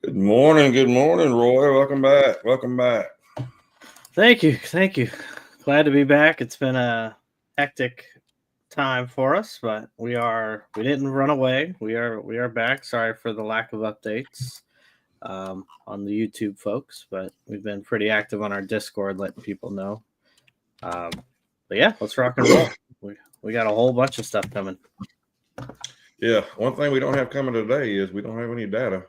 Good morning, Roy. Welcome back. Welcome back. Thank you. Glad to be back. It's been a hectic time for us, but we didn't run away. We are back. Sorry for the lack of updates on the YouTube folks, but we've been pretty active on our Discord, letting people know. Um, but yeah, let's rock and roll. We got a whole bunch of stuff coming. Yeah, one thing we don't have coming today is we don't have any data.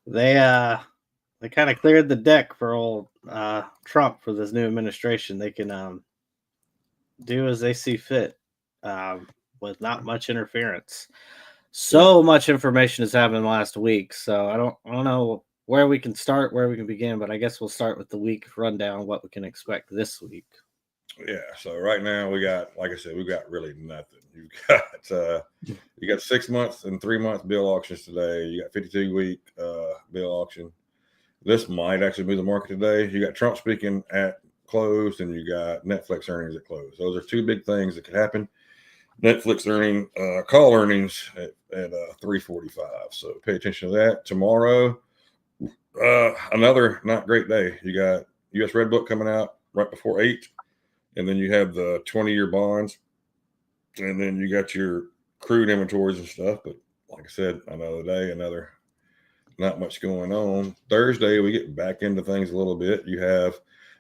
They kind of cleared the deck for old Trump for this new administration. They can do as they see fit with not much interference. So much information has happened last week, so I don't know where we can start, where we can begin, but I guess we'll start with the week rundown, what we can expect this week. Yeah, so right now we got, like I said, we've got really nothing. You got 6 months and 3 months bill auctions today. You got 52-week bill auction. This might actually be the market today. You got Trump speaking at close, and you got Netflix earnings at close. Those are two big things that could happen. Netflix call earnings at 3:45. So pay attention to that. Tomorrow, another not great day. You got U.S. Red Book coming out right before 8, and then you have the 20-year bonds, and then you got your crude inventories and stuff. But like I said, another day, not much going on. Thursday, we get back into things a little bit. You have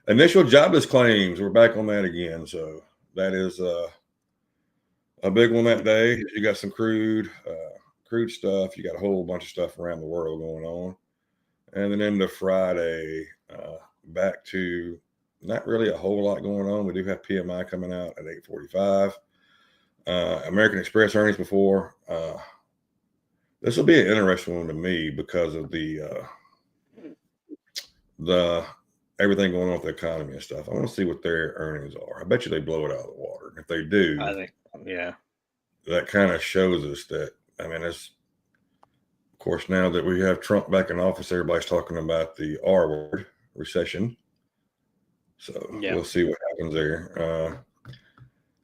initial jobless claims. We're back on that again. So that is a big one that day. You got some crude stuff. You got a whole bunch of stuff around the world going on. And then into Friday, back to not really a whole lot going on. We do have PMI coming out at 8:45. American Express earnings before. This will be an interesting one to me because of the everything going on with the economy and stuff. I want to see what their earnings are. I bet you they blow it out of the water. If they do, I think, yeah, that kind of shows us that. I mean, it's of course now that we have Trump back in office, everybody's talking about the R word, recession. So We'll see what happens there.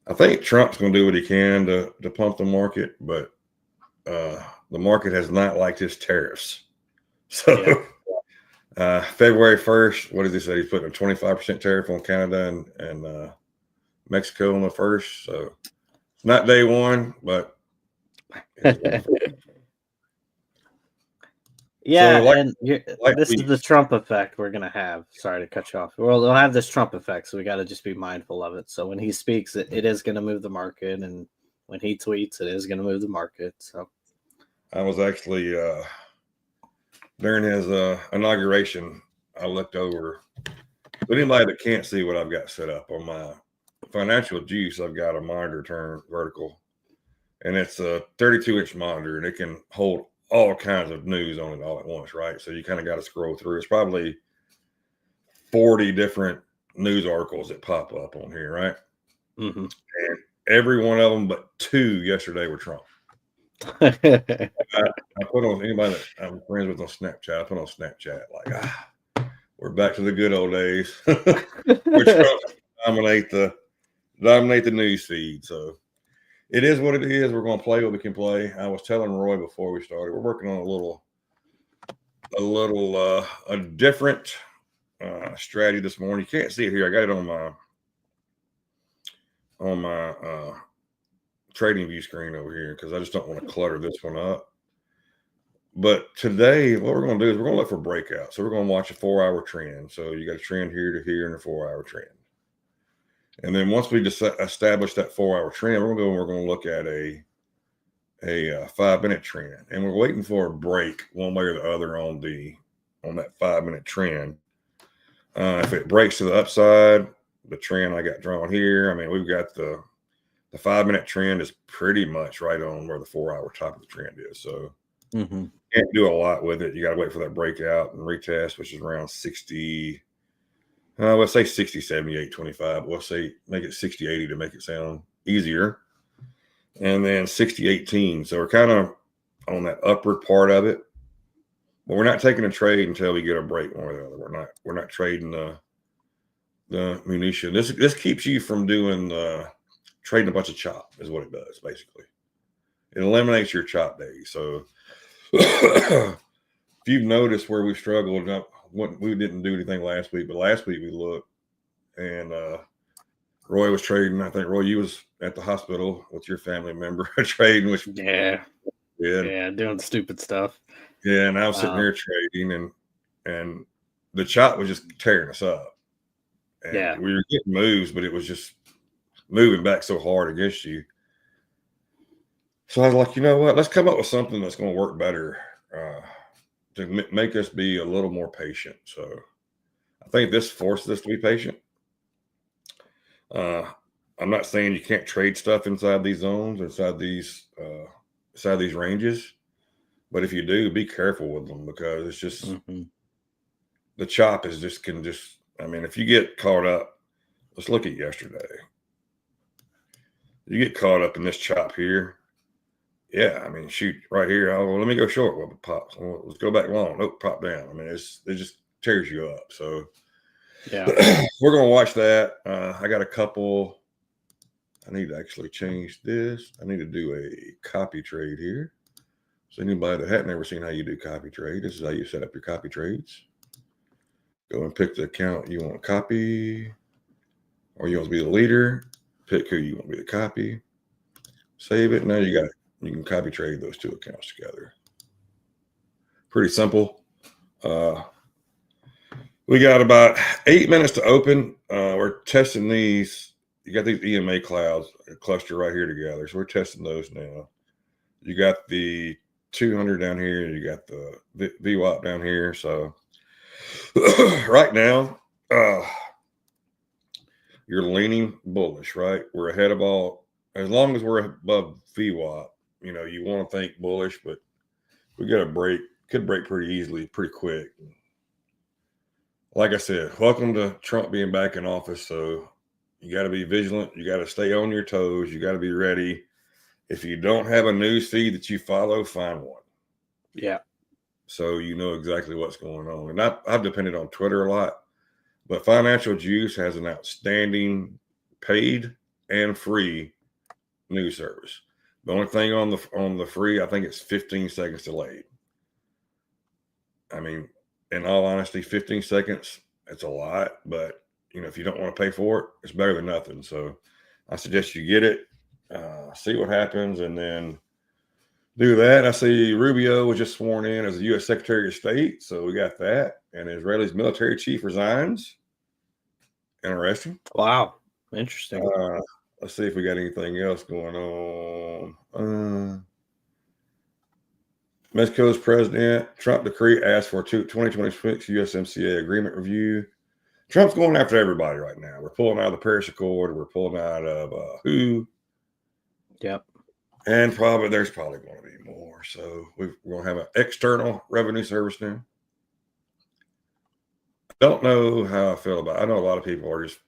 I think Trump's going to do what he can to pump the market, but the market has not liked his tariffs. So February 1st, what did he say? He's putting a 25% tariff on Canada and Mexico on the 1st. So it's not day one, but yeah. So this is the Trump effect we're going to have. Sorry to cut you off. Well, they'll have this Trump effect, so we got to just be mindful of it. So when he speaks, it is going to move the market, and when he tweets, it is going to move the market. So I was actually during his inauguration, I looked over. But anybody that can't see what I've got set up on my Financial Juice, I've got a monitor turned vertical, and it's a 32-inch monitor, and it can hold all kinds of news on it all at once, right? So you kind of got to scroll through. It's probably 40 different news articles that pop up on here, right? Mm-hmm. And every one of them but 2 yesterday were Trump. I put on anybody that I'm friends with on Snapchat. I put on Snapchat like, we're back to the good old days. We're trying to dominate the news feed. So it is what it is. We're going to play what we can play. I was telling Roy before we started, we're working on a different strategy this morning. You can't see it here. I got it on my trading view screen over here because I just don't want to clutter this one up. But today, what we're going to do is we're going to look for breakouts. So we're going to watch a 4-hour trend. So you got a trend here to here and a 4-hour trend. And then once we establish that 4-hour trend, we're going to look at a 5-minute trend. And we're waiting for a break one way or the other on that 5-minute trend. If it breaks to the upside, the trend I got drawn here, I mean, we've got the 5-minute trend is pretty much right on where the 4-hour top of the trend is. So can't do a lot with it. You got to wait for that breakout and retest, which is around 60. Let's say 60, 78, 25. We'll say make it 60, 80 to make it sound easier. And then 60, 18. So we're kind of on that upward part of it. But we're not taking a trade until we get a break one or the other. We're not trading the munition. This keeps you from doing trading a bunch of chop is what it does, basically. It eliminates your chop days. So If you've noticed where we struggled, we didn't do anything last week, but last week we looked, and Roy was trading. I think, Roy, you was at the hospital with your family member trading, which Yeah, did. yeah, doing stupid stuff. Yeah, and I was sitting there trading, and the chop was just tearing us up. And Yeah. we were getting moves, but it was just moving back so hard against you. So I was like, you know what? Let's come up with something that's going to work better to make us be a little more patient. So I think this forces us to be patient. I'm not saying you can't trade stuff inside these zones, inside these ranges, but if you do, be careful with them because it's just the chop is just can just. I mean, if you get caught up, let's look at yesterday. You get caught up in this chop here. Yeah, I mean, shoot, right here. Oh, well, let me go short. Well, it pops. Well, let's go back long. Nope, pop down. I mean, it just tears you up. So, yeah, we're gonna watch that. I got a couple. I need to actually change this. I need to do a copy trade here. So anybody that hadn't ever seen how you do copy trade, this is how you set up your copy trades. Go and pick the account you want to copy, or you want to be the leader. Pick who you want to be the copy. Save it. Now you got it. You can copy trade those two accounts together. Pretty simple. We got about 8 minutes to open. We're testing these. You got these EMA clouds cluster right here together. So we're testing those now. You got the 200 down here. You got the VWAP down here. So right now, you're leaning bullish, right? We're ahead of all. As long as we're above VWAP, you want to think bullish, but we got a break. Could break pretty easily, pretty quick. Like I said, welcome to Trump being back in office. So you got to be vigilant. You got to stay on your toes. You got to be ready. If you don't have a news feed that you follow, find one. Yeah. So you know exactly what's going on. And I've depended on Twitter a lot, but Financial Juice has an outstanding paid and free news service. The only thing on the free, I think it's 15 seconds delayed. I mean, in all honesty, 15 seconds, it's a lot, but if you don't want to pay for it, it's better than nothing. So I suggest you get it, see what happens, and then do that. I see Rubio was just sworn in as the U.S. Secretary of State, so we got that. And Israel's military chief resigns. Interesting. Wow. Interesting. Let's see if we got anything else going on. Mexico's president, Trump decree asks for 2026 USMCA agreement review. Trump's going after everybody right now. We're pulling out of the Paris Accord. We're pulling out of WHO. Yep. And there's probably going to be more. So we're going to have an external revenue service now. I don't know how I feel about it. I know a lot of people are just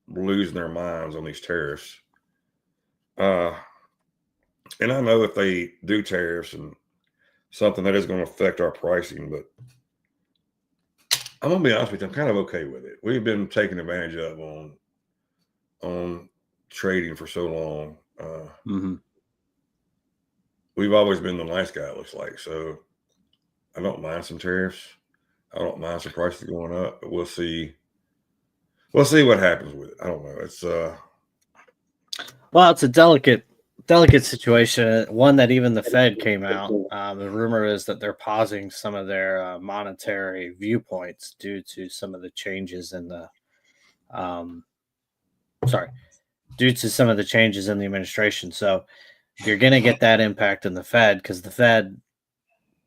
losing their minds on these tariffs. And I know if they do tariffs and something that is going to affect our pricing, but I'm going to be honest with you, I'm kind of okay with it. We've been taken advantage of on trading for so long. We've always been the nice guy, it looks like. So I don't mind some tariffs. I don't mind some prices going up, but we'll see. We'll see what happens with it. I don't know. It's well, it's a delicate situation. One that even the Fed came out. The rumor is that they're pausing some of their monetary viewpoints due to some of the changes in the due to some of the changes in the administration. So you're going to get that impact in the Fed because the Fed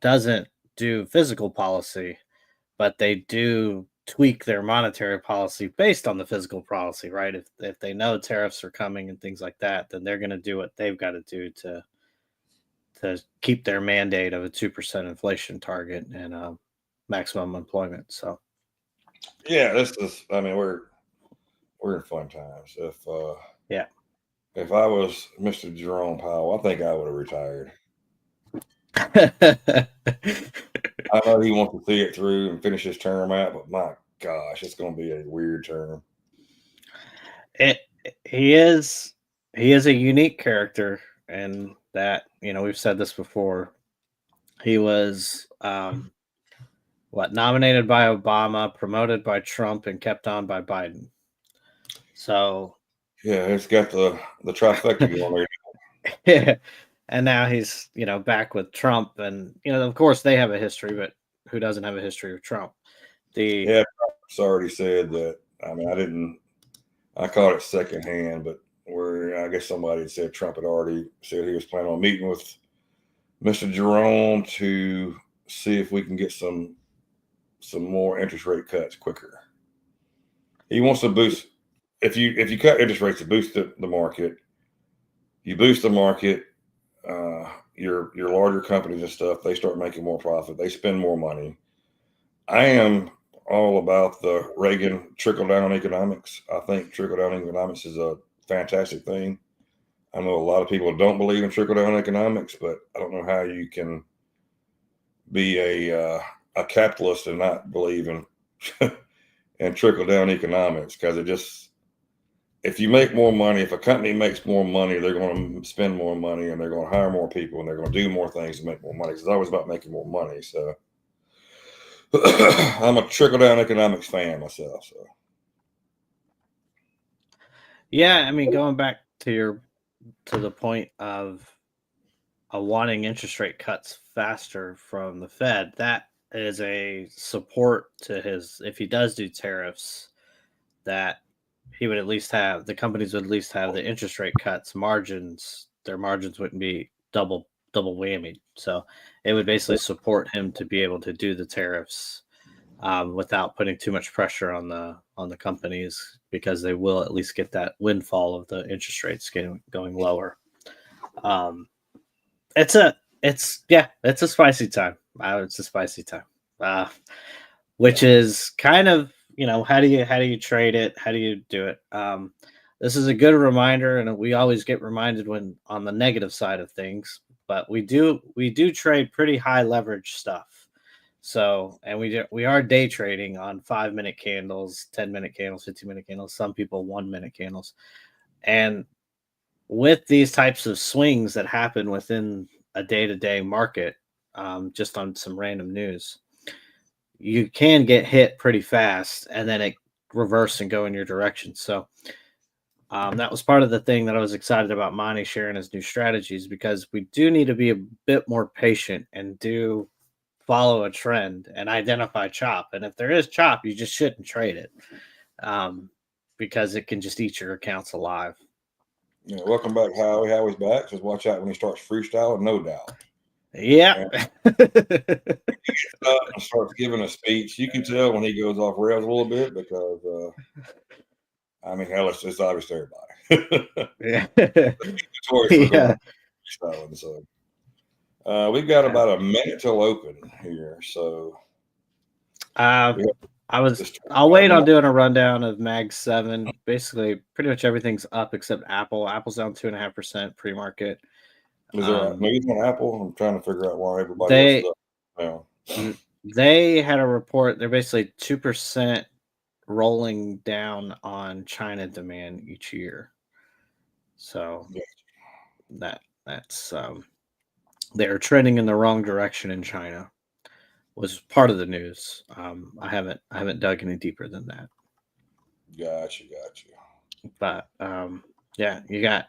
doesn't do physical policy, but they do tweak their monetary policy based on the physical policy, right? If they know tariffs are coming and things like that, then they're going to do what they've got to do to keep their mandate of a 2% inflation target and maximum employment. So, yeah, this is. I mean, we're in fun times. If I was Mr. Jerome Powell, I think I would have retired. I know he wants to see it through and finish his term out, but my gosh, it's going to be a weird term. He is a unique character, and that we've said this before. He was nominated by Obama, promoted by Trump, and kept on by Biden. So Yeah, it's got the trifecta going there. yeah, and now he's back with Trump, and of course they have a history, but who doesn't have a history with Trump? Yeah, Trump's already said that. I mean, I caught it secondhand, but where I guess somebody had said Trump had already said he was planning on meeting with Mr. Jerome to see if we can get some more interest rate cuts quicker. He wants to boost. If you cut interest rates to boost the market, you boost the market. Your larger companies and stuff, they start making more profit. They spend more money. I am all about the Reagan trickle down economics. I think trickle down economics is a fantastic thing. I know a lot of people don't believe in trickle down economics, but I don't know how you can be a capitalist and not believe in and trickle down economics, because it just, if you make more money, if a company makes more money, they're going to spend more money and they're going to hire more people and they're going to do more things to make more money. It's always about making more money. So I'm a trickle down economics fan myself. So yeah, I mean, going back to the point of wanting interest rate cuts faster from the Fed, that is a support to his, if he does do tariffs, that he would at least have, the companies would at least have the interest rate cuts, their margins wouldn't be double whammy. So it would basically support him to be able to do the tariffs without putting too much pressure on the companies, because they will at least get that windfall of the interest rates going lower. It's a spicy time. It's a spicy time, which is kind of, how do you trade it? How do you do it? This is a good reminder, and we always get reminded when on the negative side of things. But we do trade pretty high leverage stuff. So, and we are day trading on 5-minute candles, 10-minute candles, 15-minute candles. Some people 1-minute candles, and with these types of swings that happen within a day-to-day market, just on some random news, you can get hit pretty fast and then it reverse and go in your direction. So that was part of the thing that I was excited about Monty sharing his new strategies, because we do need to be a bit more patient and do follow a trend and identify chop. And if there is chop, you just shouldn't trade it, because it can just eat your accounts alive. yeah, welcome back, Howie. Howie's back. Just watch out when he starts freestyling, no doubt. Yeah. Starts giving a speech. You can tell when he goes off rails a little bit, because I mean, hell, it's obvious to everybody. Yeah. Notorious for going freestyling. So we've got about a minute till open here. So I'll wait on doing a rundown of Mag 7. Basically, pretty much everything's up except Apple. Apple's down 2.5% pre-market. Is there news on Apple? I'm trying to figure out why everybody else is up now. They had a report. They're basically 2% rolling down on China demand each year. So that's they're trending in the wrong direction in China, was part of the news. I haven't dug any deeper than that. Gotcha. But yeah, you got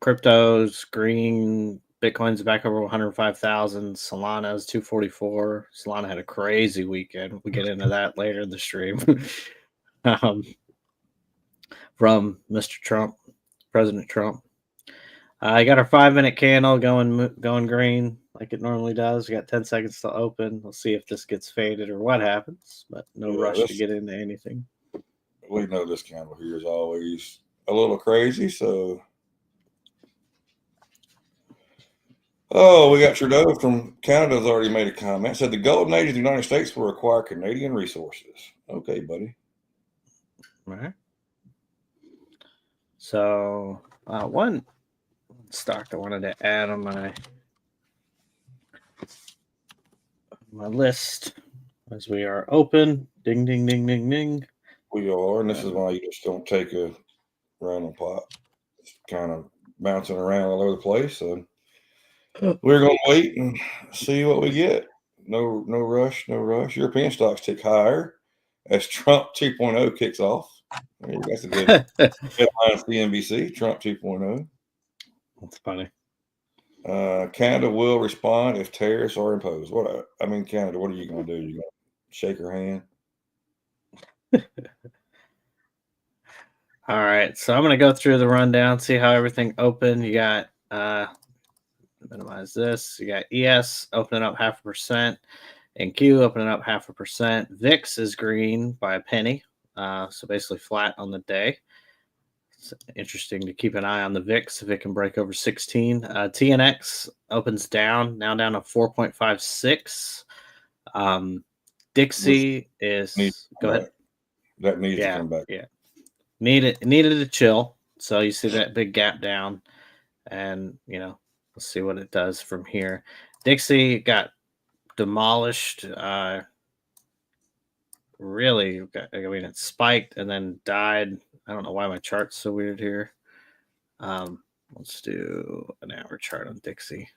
cryptos, green, Bitcoin's back over 105,000. Solana's 244. Solana had a crazy weekend. We'll get into that later in the stream. From Mr. Trump, President Trump. I got our 5-minute candle going green like it normally does. We got 10 seconds to open. We'll see if this gets faded or what happens, but no rush to get into anything. We know this candle here is always a little crazy, so. Oh, we got Trudeau from Canada's already made a comment. Said the golden age of the United States will require Canadian resources. Okay, buddy. All right. So one stock I wanted to add on my list as we are open. Ding, ding, ding, ding, ding. We are, and this is why you just don't take a random pot. It's kind of bouncing around all over the place. So We're going to wait and see what we get. No rush, no rush. European stocks tick higher as Trump 2.0 kicks off. That's a good headline, CNBC. Trump 2.0. That's funny. Canada will respond if tariffs are imposed. Canada, what are you going to do? You going to shake her hand? All right, so I'm going to go through the rundown, see how everything opened. You got, minimize this. You got ES opening up 0.5%, and Q opening up 0.5%. VIX is green by a penny, so basically flat on the day. It's interesting to keep an eye on the VIX if it can break over 16. TNX opens down, now down to 4.56. Dixie is, go ahead. That needs to come back. Yeah. Needed to chill. So you see that big gap down, and let's see what it does from here. Dixie got demolished. Really, it spiked and then died. I don't know why my chart's so weird here. Let's do an hour chart on Dixie.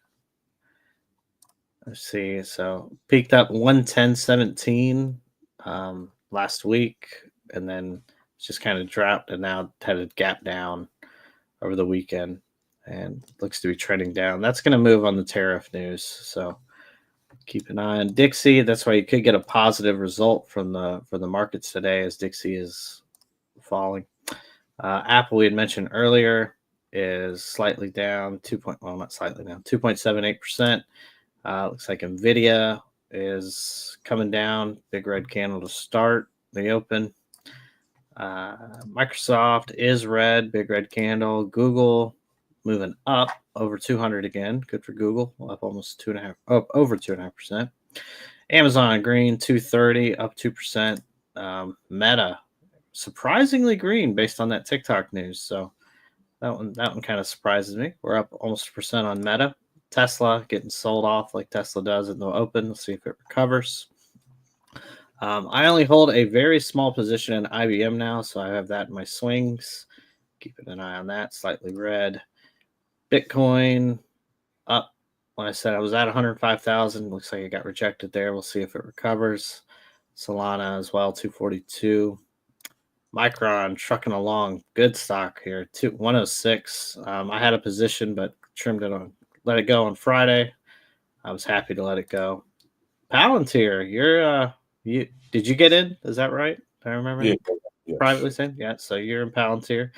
Let's see. So peaked up 110.17 last week, and then just kind of dropped and now had a gap down over the weekend and looks to be trending down. That's going to move on the tariff news. So keep an eye on Dixie. That's why you could get a positive result from the markets today as Dixie is falling. Apple, we had mentioned earlier, is slightly down, 2.78%. Looks like Nvidia is coming down. Big red candle to start the open. Microsoft is red, big red candle. Google moving up over 200 again. Good for Google, up almost over 2.5%. Amazon green, 230, up 2%. Meta surprisingly green based on that TikTok news. So that one kind of surprises me. We're up almost 1% on Meta. Tesla getting sold off like Tesla does in the open. Let's see if it recovers. I only hold a very small position in IBM now, so I have that in my swings. Keeping an eye on that, slightly red. Bitcoin up. When I said I was at 105,000, looks like it got rejected there. We'll see if it recovers. Solana as well, 242. Micron trucking along, good stock here, 106. I had a position, but trimmed it on, let it go on Friday. I was happy to let it go. Palantir, did you get in? Is that right? I remember. Yeah. Privately saying, yeah. So you're in Palantir,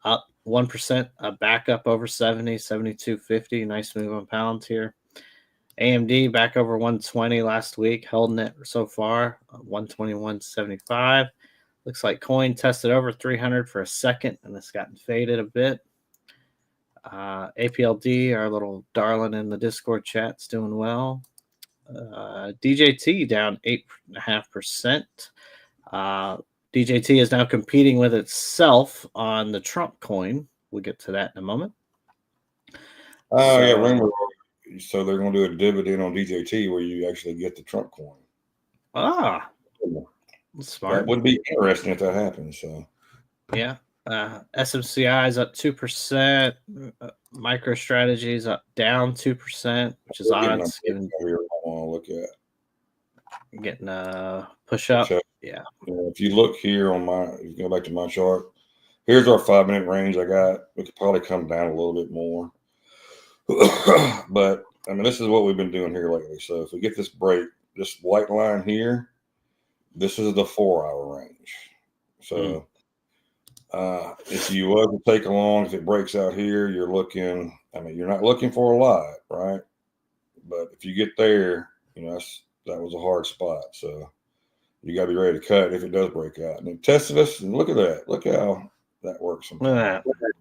up 1%, back up over 70, 72.50. Nice move on Palantir. AMD back over 120 last week, holding it so far, 121.75. Looks like coin tested over 300 for a second, and it's gotten faded a bit. APLD, our little darling in the Discord chat's doing well. DJT down 8.5%. DJT is now competing with itself on the Trump coin. We'll get to that in a moment. Remember. So they're going to do a dividend on DJT where you actually get the Trump coin. Smart. That would be interesting if that happens. So, yeah. SMCI is up 2%. MicroStrategy is up down 2%, which is odds. Look at getting a push up. Yeah. If you look here if you go back to my chart, here's our 5-minute range. We could probably come down a little bit more. But this is what we've been doing here lately. So if we get this break, this white line here, this is the 4-hour range. So if you was to take along, if it breaks out here, you're looking. You're not looking for a lot, right? But if you get there, that was a hard spot. So you got to be ready to cut if it does break out. And it tested us, and look at that. Look how that works. Look at that.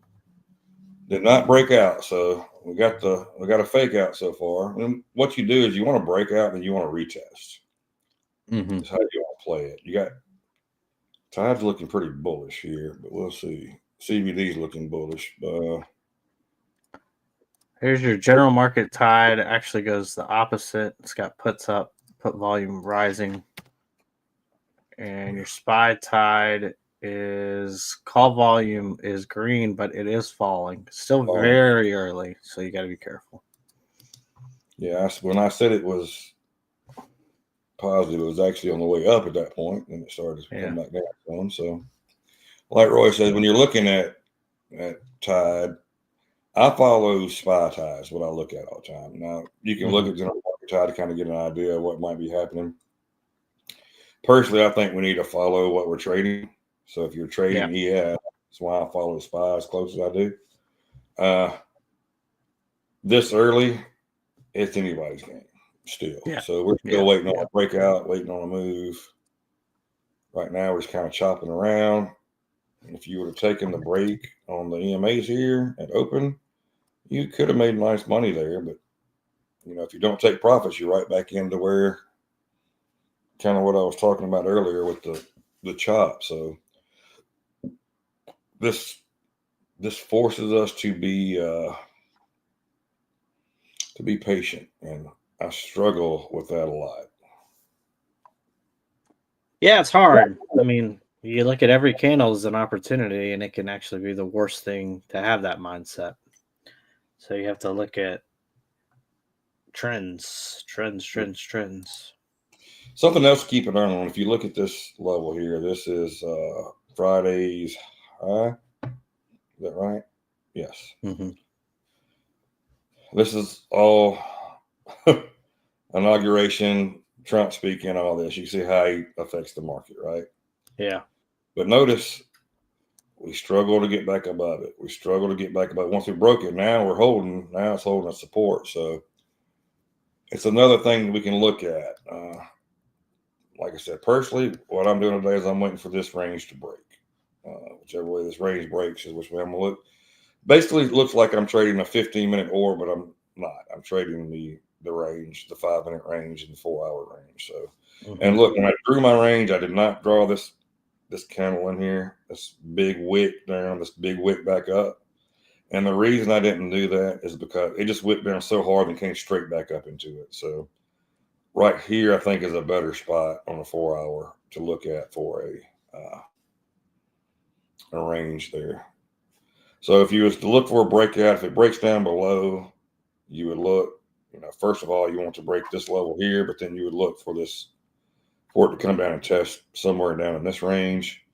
Did not break out, so we got a fake out so far. And what you do is you want to break out and you want to retest. That's how you want to play it. You got Tide's looking pretty bullish here, but we'll see. CBD's looking bullish. Here's your general market Tide. Actually goes the opposite. It's got puts up, put volume rising, and your SPY Tide is call volume is green, but it is falling. Still very early, so you got to be careful. Yeah, when I said it was positive, it was actually on the way up at that point, and it started to come back down some. So, like Roy said, when you're looking at Tide, I follow SPY ties, what I look at all the time. Now, you can look at general market Tide to kind of get an idea of what might be happening. Personally, I think we need to follow what we're trading. So if you're trading ES, that's why I follow SPY as close as I do. This early, it's anybody's game still. Yeah. So we're still waiting on a breakout, waiting on a move. Right now, we're just kind of chopping around. If you would have taken the break on the EMAs here at open, you could have made nice money there. But, if you don't take profits, you're right back into where kind of what I was talking about earlier with the chop. So this forces us to be patient, and I struggle with that a lot. Yeah, it's hard. I mean, you look at every candle as an opportunity, and it can actually be the worst thing to have that mindset. So you have to look at trends. Something else to keep an eye on. If you look at this level here, this is Friday's high. Is that right? Yes. Mm-hmm. This is all inauguration, Trump speaking, all this. You see how he affects the market, right? Yeah. But notice we struggle to get back above it. We struggle to get back above it. Once we broke it, now we're holding. Now it's holding a support. So it's another thing we can look at. Like I said, personally, what I'm doing today is I'm waiting for this range to break. Whichever way this range breaks is which way I'm going to look. Basically, it looks like I'm trading a 15-minute order, but I'm not. I'm trading the range, the 5-minute range and the 4-hour range. So, and look, when I drew my range, I did not draw this candle in here, this big wick down, this big wick back up. And the reason I didn't do that is because it just whipped down so hard and came straight back up into it. So right here, I think, is a better spot on a 4-hour to look at for a range there. So if you was to look for a breakout, if it breaks down below, you would look, first of all, you want to break this level here, but then you would look for it to come down and test somewhere down in this range.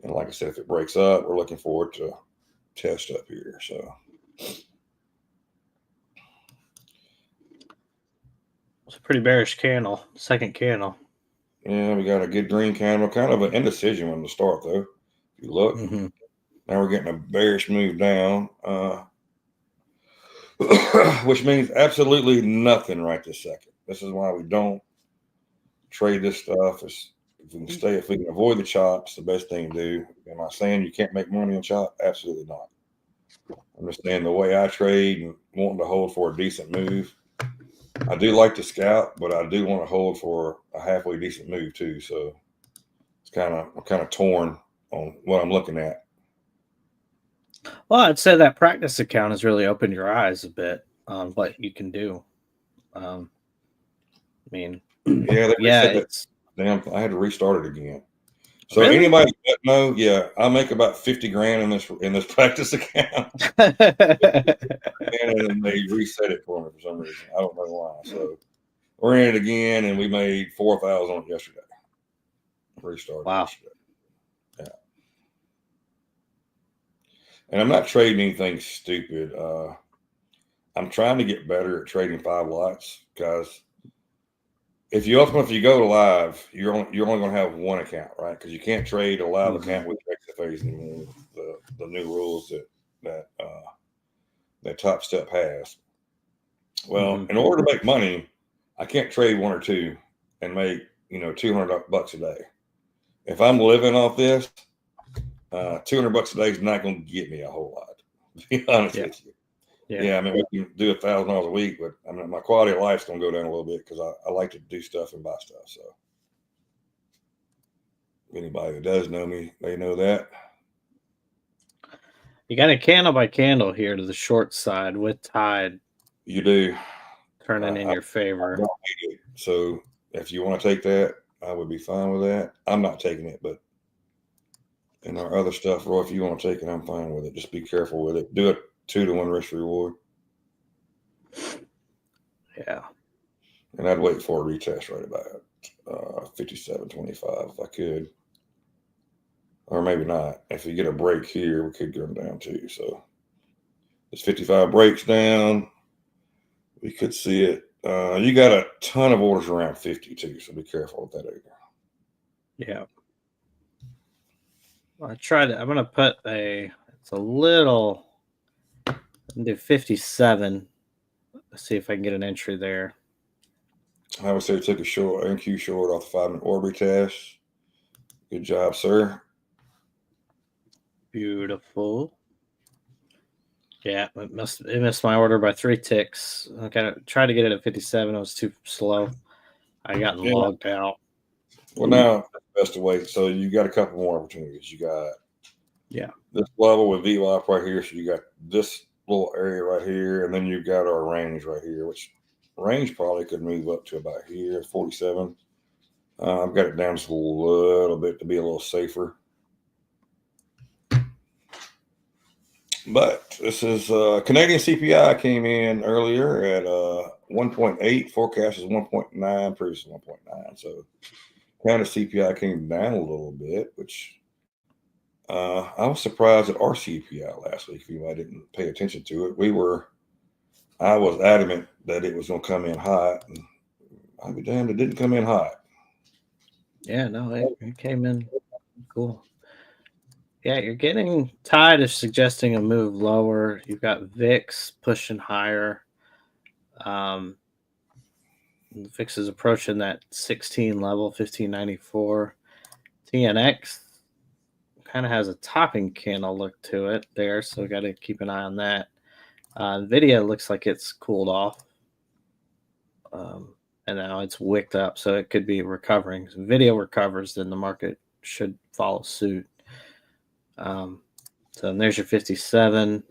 And like I said, if it breaks up, we're looking for it to test up here. So it's a pretty bearish candle, second candle. Yeah, we got a good green candle, kind of an indecision one to start, though. If you look, now we're getting a bearish move down, which means absolutely nothing right this second. This is why we don't trade this stuff. If we can avoid the chops, the best thing to do. Am I saying you can't make money on chop? Absolutely not. I'm just saying the way I trade and wanting to hold for a decent move. I do like to scout, but I do want to hold for a halfway decent move too. So I'm kind of torn on what I'm looking at. Well, I'd say that practice account has really opened your eyes a bit on what you can do. I mean, I had to restart it again. So really? Anybody that know, I make about $50,000 in this practice account, and they reset it for me for some reason. I don't know why. So we're in it again, and we made $4,000 on it yesterday. Restarted yesterday. Yeah. And I'm not trading anything stupid. I'm trying to get better at trading 5 lots, because if you go live, you're only going to have one account, right? Because you can't trade a live account with XFAs anymore. The new rules that Top Step has. Well, in order to make money, I can't trade 1 or 2 and make $200 a day. If I'm living off this, $200 a day is not going to get me a whole lot. To be honest with you. Yeah, I mean, we can do $1,000 a week, but I mean, my quality of life is going to go down a little bit because I like to do stuff and buy stuff. So, anybody that does know me, they know that. You got a candle by candle here to the short side with Tide. You do. Turning in your favor. So, if you want to take that, I would be fine with that. I'm not taking it, but in our other stuff, Roy, if you want to take it, I'm fine with it. Just be careful with it. Do it 2-to-1 risk reward. Yeah. And I'd wait for a retest right about 57.25 if I could. Or maybe not. If you get a break here, we could go down too. So this 55 breaks down. We could see it. You got a ton of orders around 52, so be careful with that either. Yeah. I tried. I'm gonna put a. It's a little. Do 57. Let's see if I can get an entry there. I would say took a short NQ short off the 5-minute Orby test. Good job, sir. Beautiful. Yeah, it missed my order by 3 ticks. I kind of tried to get it at 57. It was too slow. I got logged out. Well, now best to wait. So you got a couple more opportunities. You got this level with VWAP right here. So you got this little area right here, and then you got our range right here, which range probably could move up to about here, 47. I've got it down just a little bit to be a little safer. But this is Canadian CPI came in earlier at 1.8. Forecast is 1.9. Previous 1.9. So Canada CPI came down a little bit, which I was surprised at our CPI last week. If anybody didn't pay attention to it, I was adamant that it was going to come in hot, and I'll be damned, it didn't come in hot. Yeah, no, it came in cool. Yeah, you're getting tired of suggesting a move lower. You've got VIX pushing higher. The VIX is approaching that 16 level, 1594. TNX kind of has a topping candle look to it there, so we got to keep an eye on that. Nvidia looks like it's cooled off, and now it's wicked up, so it could be recovering. If Nvidia recovers, then the market should follow suit. So there's your 57.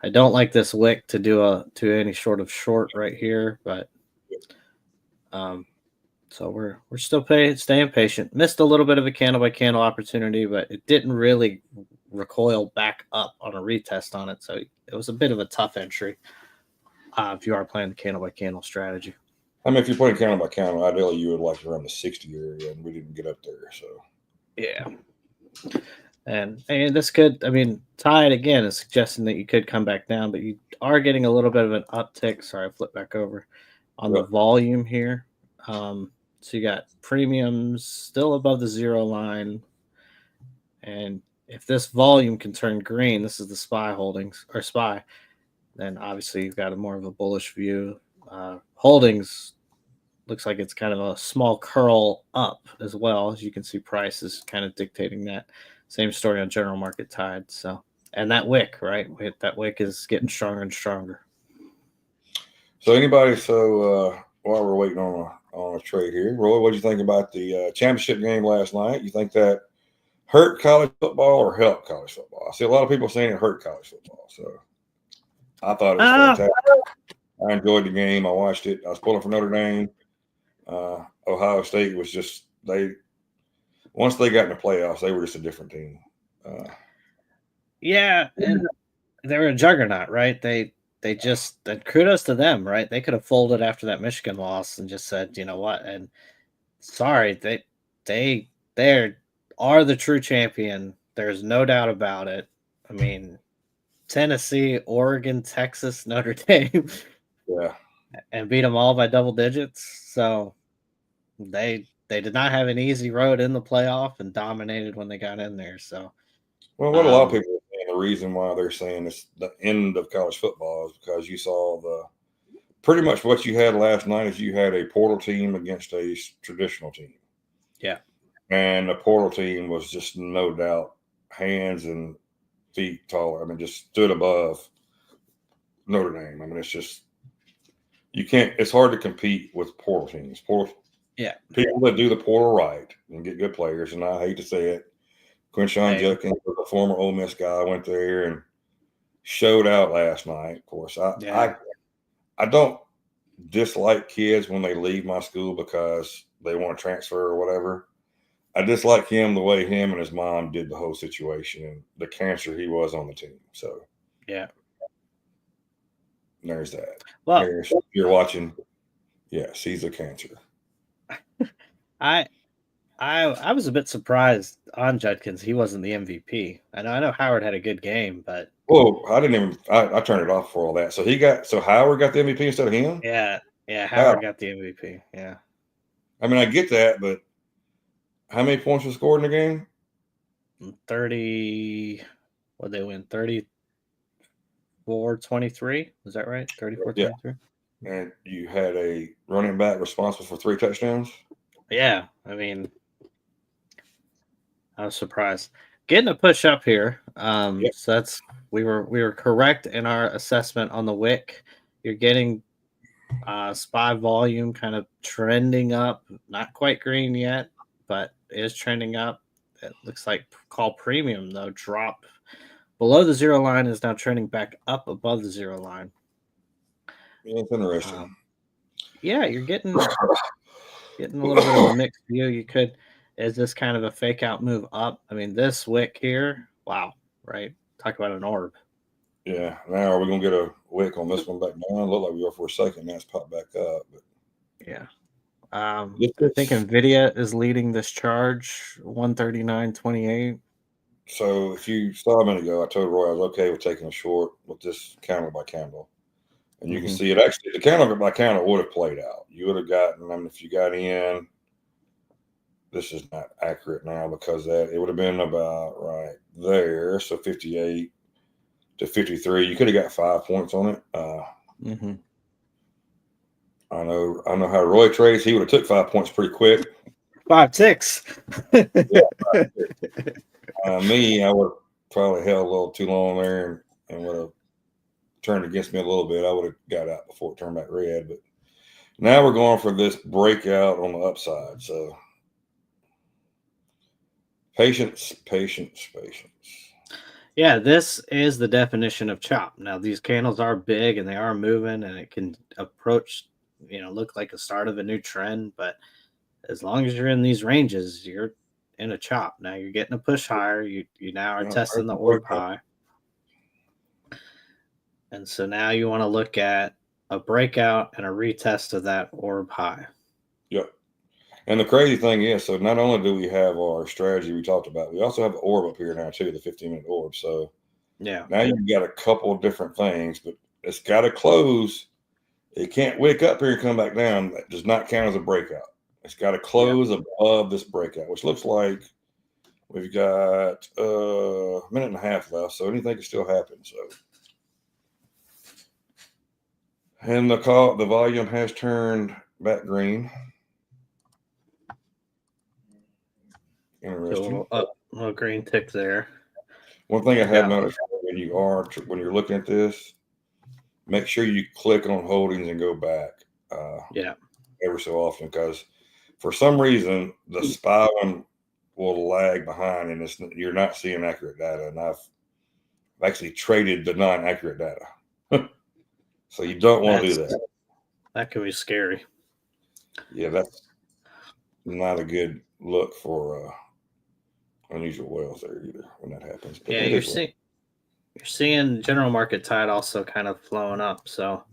I don't like this wick to do any sort of short right here, but so we're still staying patient. Missed a little bit of a candle by candle opportunity, but it didn't really recoil back up on a retest on it. So it was a bit of a tough entry if you are playing the candle by candle strategy. I mean, if you're playing candle by candle, ideally you would like to run the 60 area, and we didn't get up there. So yeah. And this could, Tide again is suggesting that you could come back down, but you are getting a little bit of an uptick. Sorry, I flipped back over on the volume here. So you got premiums still above the 0 line. And if this volume can turn green, this is the SPY holdings or SPY, then obviously you've got a more of a bullish view. Holdings looks like it's kind of a small curl up as well. As you can see, price is kind of dictating that. Same story on general market Tide. So, and that wick, right? That wick is getting stronger and stronger. So while we're waiting on a trade here, Roy, what do you think about the championship game last night? You think that hurt college football or helped college football? I see a lot of people saying it hurt college football. So I thought it was fantastic. I enjoyed the game. I watched it. I was pulling for Notre Dame. Ohio State was just once they got in the playoffs, they were just a different team. Yeah, and they were a juggernaut, right? They just kudos to them, right? They could have folded after that Michigan loss and just said, you know what? And sorry, they are the true champion. There's no doubt about it. I mean, Tennessee, Oregon, Texas, Notre Dame, yeah, and beat them all by double digits. So they did not have an easy road in the playoff and dominated when they got in there. So, well, what a lot of people are saying, the reason why they're saying it's the end of college football is because you saw pretty much what you had last night is you had a portal team against a traditional team. Yeah. And the portal team was just no doubt hands and feet taller. Just stood above Notre Dame. It's just it's hard to compete with portal teams. People that do the portal right and get good players, and I hate to say it, Quinshon Judkins, the former Ole Miss guy, went there and showed out last night. Of course, I don't dislike kids when they leave my school because they want to transfer or whatever. I dislike him the way him and his mom did the whole situation and the cancer he was on the team. So yeah, there's that. Well, if you're watching, Yeah, she's a cancer. I I was a bit surprised on Judkins. He wasn't the MVP. I know Howard had a good game, but Well, I didn't even. I turned it off for all that. So Howard got the MVP instead of him. yeah, yeah, Wow. Howard got the MVP. Yeah, I mean, I get that, but how many points were scored in the game? 30. What they win? 34-23. Is that right? 34-23. And you had a running back responsible for 3 touchdowns. Yeah, I mean, I was surprised. Getting a push up here. Yep. So that's we were correct in our assessment on the wick. You're getting SPY volume kind of trending up, not quite green yet, but is trending up. It looks like call premium though drop below the 0 line, is now trending back up above the 0 line. Yeah, it's interesting. Yeah, you're getting a little bit of a mixed view. Is this kind of a fake out move up? I mean, this wick here, wow, right? Talk about an orb. Yeah. Now are we gonna get a wick on this one back down? Looked like we were for a second. Now it's popped back up. But Yeah. I think Nvidia is leading this charge, 139.28. So if you saw a minute ago, I told Roy I was okay with taking a short with this candle by candle. And you can see it actually, the candle by candle would have played out. You would have gotten, I mean, if you got in, this is not accurate now because that it would have been about right there. So 58 to 53. You could have got 5 points on it. I know how Roy trades. He would have took 5 points pretty quick. 5-6. Yeah, me, I would have probably held a little too long there and would have turned against me a little bit. I would have got out before it turned back red. But now we're going for this breakout on the upside. So patience. Yeah, this is the definition of chop. Now, these candles are big and they are moving, and it can approach, look like a start of a new trend. But as long as you're in these ranges, you're in a chop. Now you're getting a push higher. You now are testing the orb high. And so now you want to look at a breakout and a retest of that orb high. Yep. And the crazy thing is, so not only do we have our strategy we talked about, we also have the orb up here now too, the 15-minute orb. So yeah, now you've got a couple of different things, but it's got to close. It can't wick up here and come back down. That does not count as a breakout. It's got to close above this breakout, which looks like we've got a minute and a half left. So anything can still happen. So, and the volume has turned back green. Interesting. A little green tick there. One thing I have noticed when you're looking at this, make sure you click on holdings and go back. Every so often, because for some reason the SPY one will lag behind, and you're not seeing accurate data. And I've actually traded the non-accurate data, so you don't want to do that. That could be scary. Yeah, that's not a good look for unusual whales there either when that happens. But yeah, you're seeing general market tide also kind of flowing up. So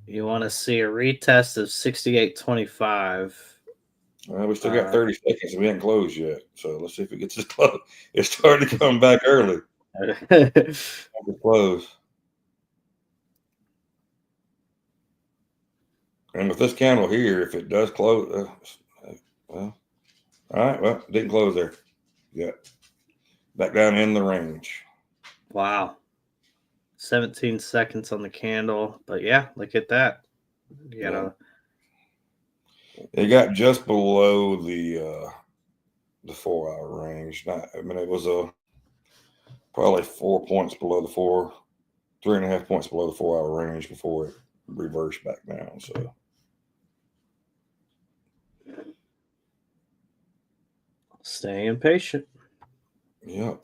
you want to see a retest of 68.25. We still got 30 seconds. We haven't closed yet, so let's see if it gets this close. It's starting to come back early. Close. And with this candle here, if it does close, all right. Well, didn't close there. Yeah, back down in the range. Wow. 17 seconds on the candle, but yeah, look at that. It got just below the 4-hour range. It was probably 4 points below the 3.5 points below the 4-hour range before it reversed back down. So staying patient. Yep.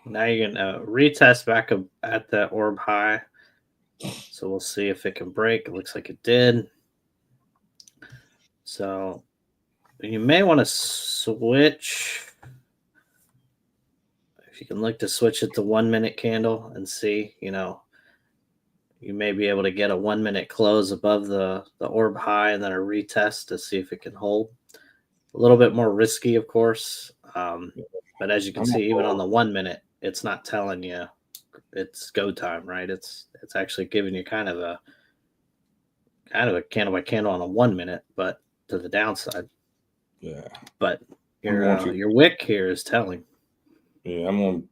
Now you're gonna retest back up at that orb high. So we'll see if it can break. It looks like it did. So you may want to switch. If you can look to switch it to 1 minute candle and see, you may be able to get a 1 minute close above the orb high and then a retest to see if it can hold. A little bit more risky, of course. But as you can see, even on the 1 minute, it's not telling you it's go time, right? It's actually giving you kind of a candle by candle on a 1 minute, but to the downside. Yeah. But your wick here is telling. Yeah, I'm gonna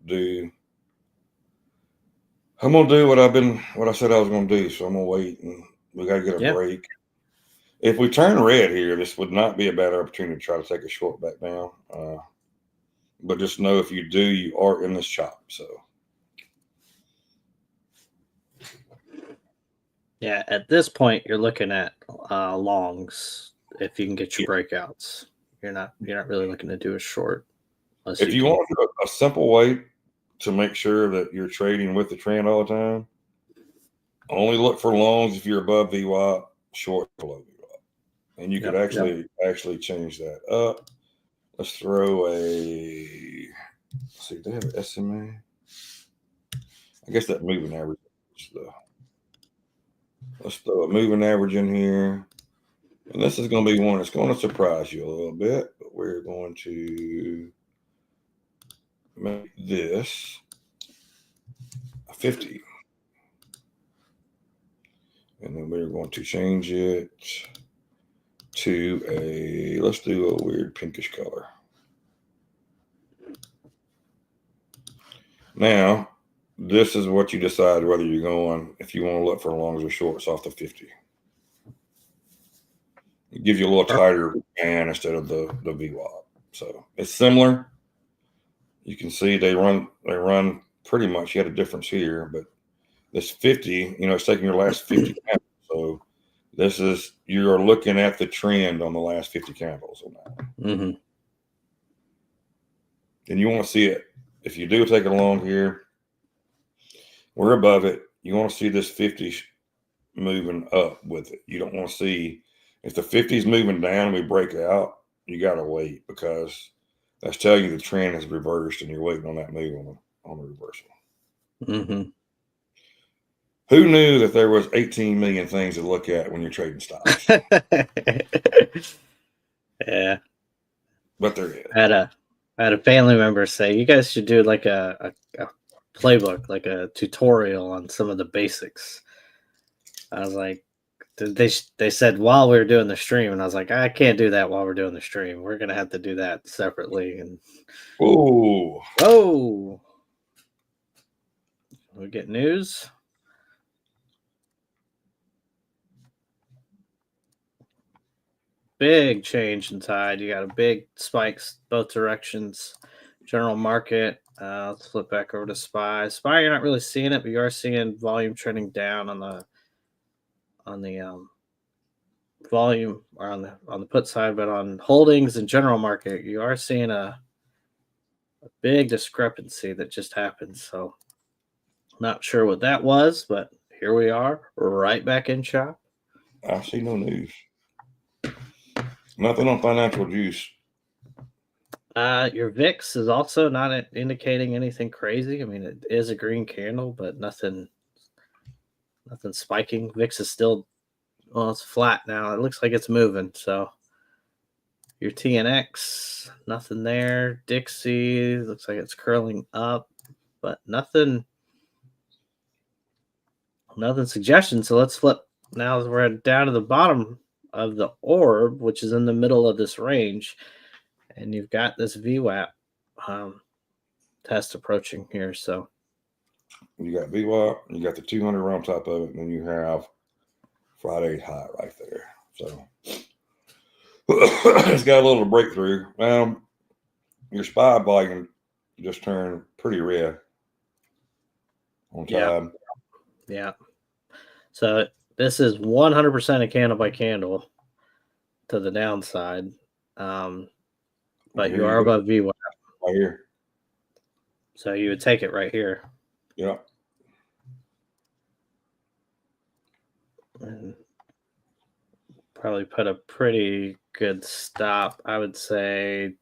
do what I said I was gonna do. So I'm gonna wait, and we gotta get a break. If we turn red here, this would not be a bad opportunity to try to take a short back down. But just know if you do, you are in this chop. So yeah, at this point, you're looking at longs if you can get your breakouts. You're not really looking to do a short. If you want a simple way to make sure that you're trading with the trend all the time, only look for longs if you're above VWAP, short below VWAP, and you could actually change that up. Let's throw a. Let's see, do they have an SMA? I guess that moving average. Let's throw a moving average in here. And this is going to be one that's going to surprise you a little bit, but we're going to make this a 50. And then we're going to change it to let's do a weird pinkish color. Now, this is what you decide whether you're going, if you want to look for longs or shorts off the 50. It gives you a little tighter band instead of the VWAP. So it's similar. You can see they run pretty much. You had a difference here, but this 50, it's taking your last 50 candles. So this is, you are looking at the trend on the last 50 candles on that. Mm-hmm. And you want to see it. If you do take it along here, we're above it. You want to see this 50 moving up with it. You don't want to see, if the 50 is moving down and we break out, you got to wait, because that's telling you the trend has reversed and you're waiting on that move on the reversal. Mm-hmm. Who knew that there was 18 million things to look at when you're trading stocks? Yeah. But there is. I had a family member say, you guys should do like a playbook, like a tutorial on some of the basics. I was like, they said while we were doing the stream, and I was like, I can't do that while we're doing the stream. We're gonna have to do that separately. And whoa, we get news. Big change in tide. You got a big spikes both directions. General market. Let's flip back over to SPY. SPY, you're not really seeing it, but you are seeing volume trending down on the volume, or on the put side. But on holdings and general market, you are seeing a big discrepancy that just happened. So not sure what that was, but here we are, right back in shop. I see no news. Nothing on financial juice. Your VIX is also not indicating anything crazy. I mean, it is a green candle, but nothing spiking. VIX is still, it's flat now. It looks like it's moving. So your TNX, nothing there. Dixie looks like it's curling up, but nothing suggestion. So let's flip. Now we're down to the bottom of the orb, which is in the middle of this range, and you've got this VWAP test approaching here. So you got VWAP, you got the 200 on top of it, and then you have Friday high right there. So it's got a little breakthrough. Your SPY volume just turned pretty red on time. Yeah. So this is 100% a candle by candle to the downside. But you are above VWAP. Right here. So you would take it right here. Yeah. And probably put a pretty good stop. I would say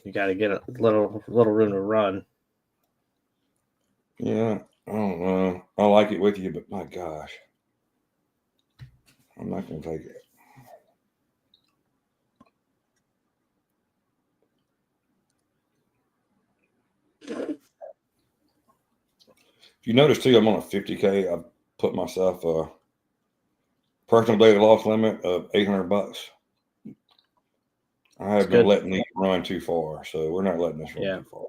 you got to get a little room to run. Yeah. I don't know. I like it with you, but my gosh, I'm not going to take it. If you notice too, I'm on a 50K. I've put myself a personal daily loss limit of $800. I have been letting these run too far, so we're not letting this run too far.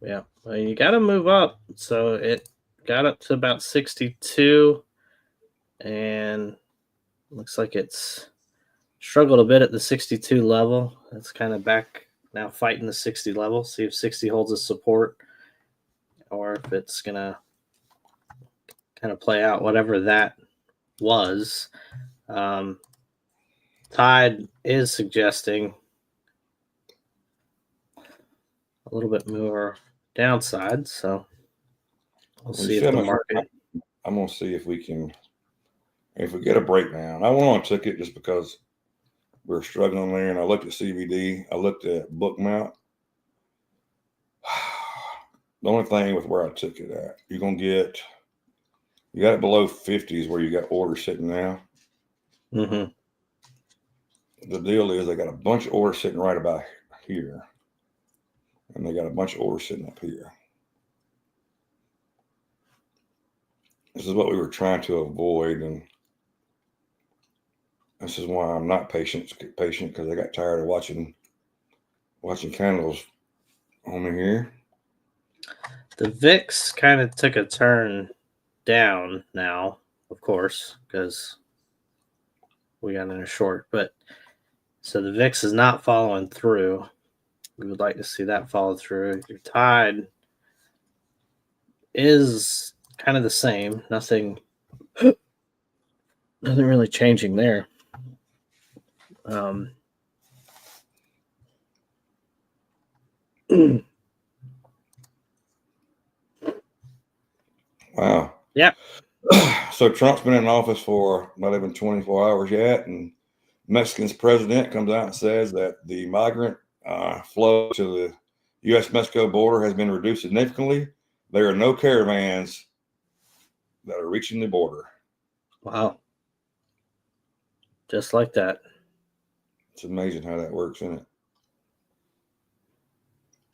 Yeah, well, you got to move up. So it got up to about 62, and looks like it's struggled a bit at the 62 level. It's kind of back now fighting the 60 level. See if 60 holds a support, or if it's gonna kind of play out whatever that was. Tide is suggesting a little bit more downside, so we'll see if the market. I'm gonna see if we get a breakdown. I went on a ticket just because we were struggling there, and I looked at CVD. I looked at Bookmount. The only thing with where I took it at, you got it below 50s where you got orders sitting now. Mm-hmm. The deal is they got a bunch of orders sitting right about here, and they got a bunch of orders sitting up here. This is what we were trying to avoid, and this is why I'm not patient because I got tired of watching candles on me here. The VIX kind of took a turn down now, of course, because we got in a short. But so the VIX is not following through. We would like to see that follow through. Your Tide is kind of the same. Nothing really changing there. Wow. Yeah. So Trump's been in office for not even 24 hours yet, and Mexican's president comes out and says that the migrant flow to the U.S.-Mexico border has been reduced significantly. There are no caravans that are reaching the border. Wow. Just like that. It's amazing how that works, isn't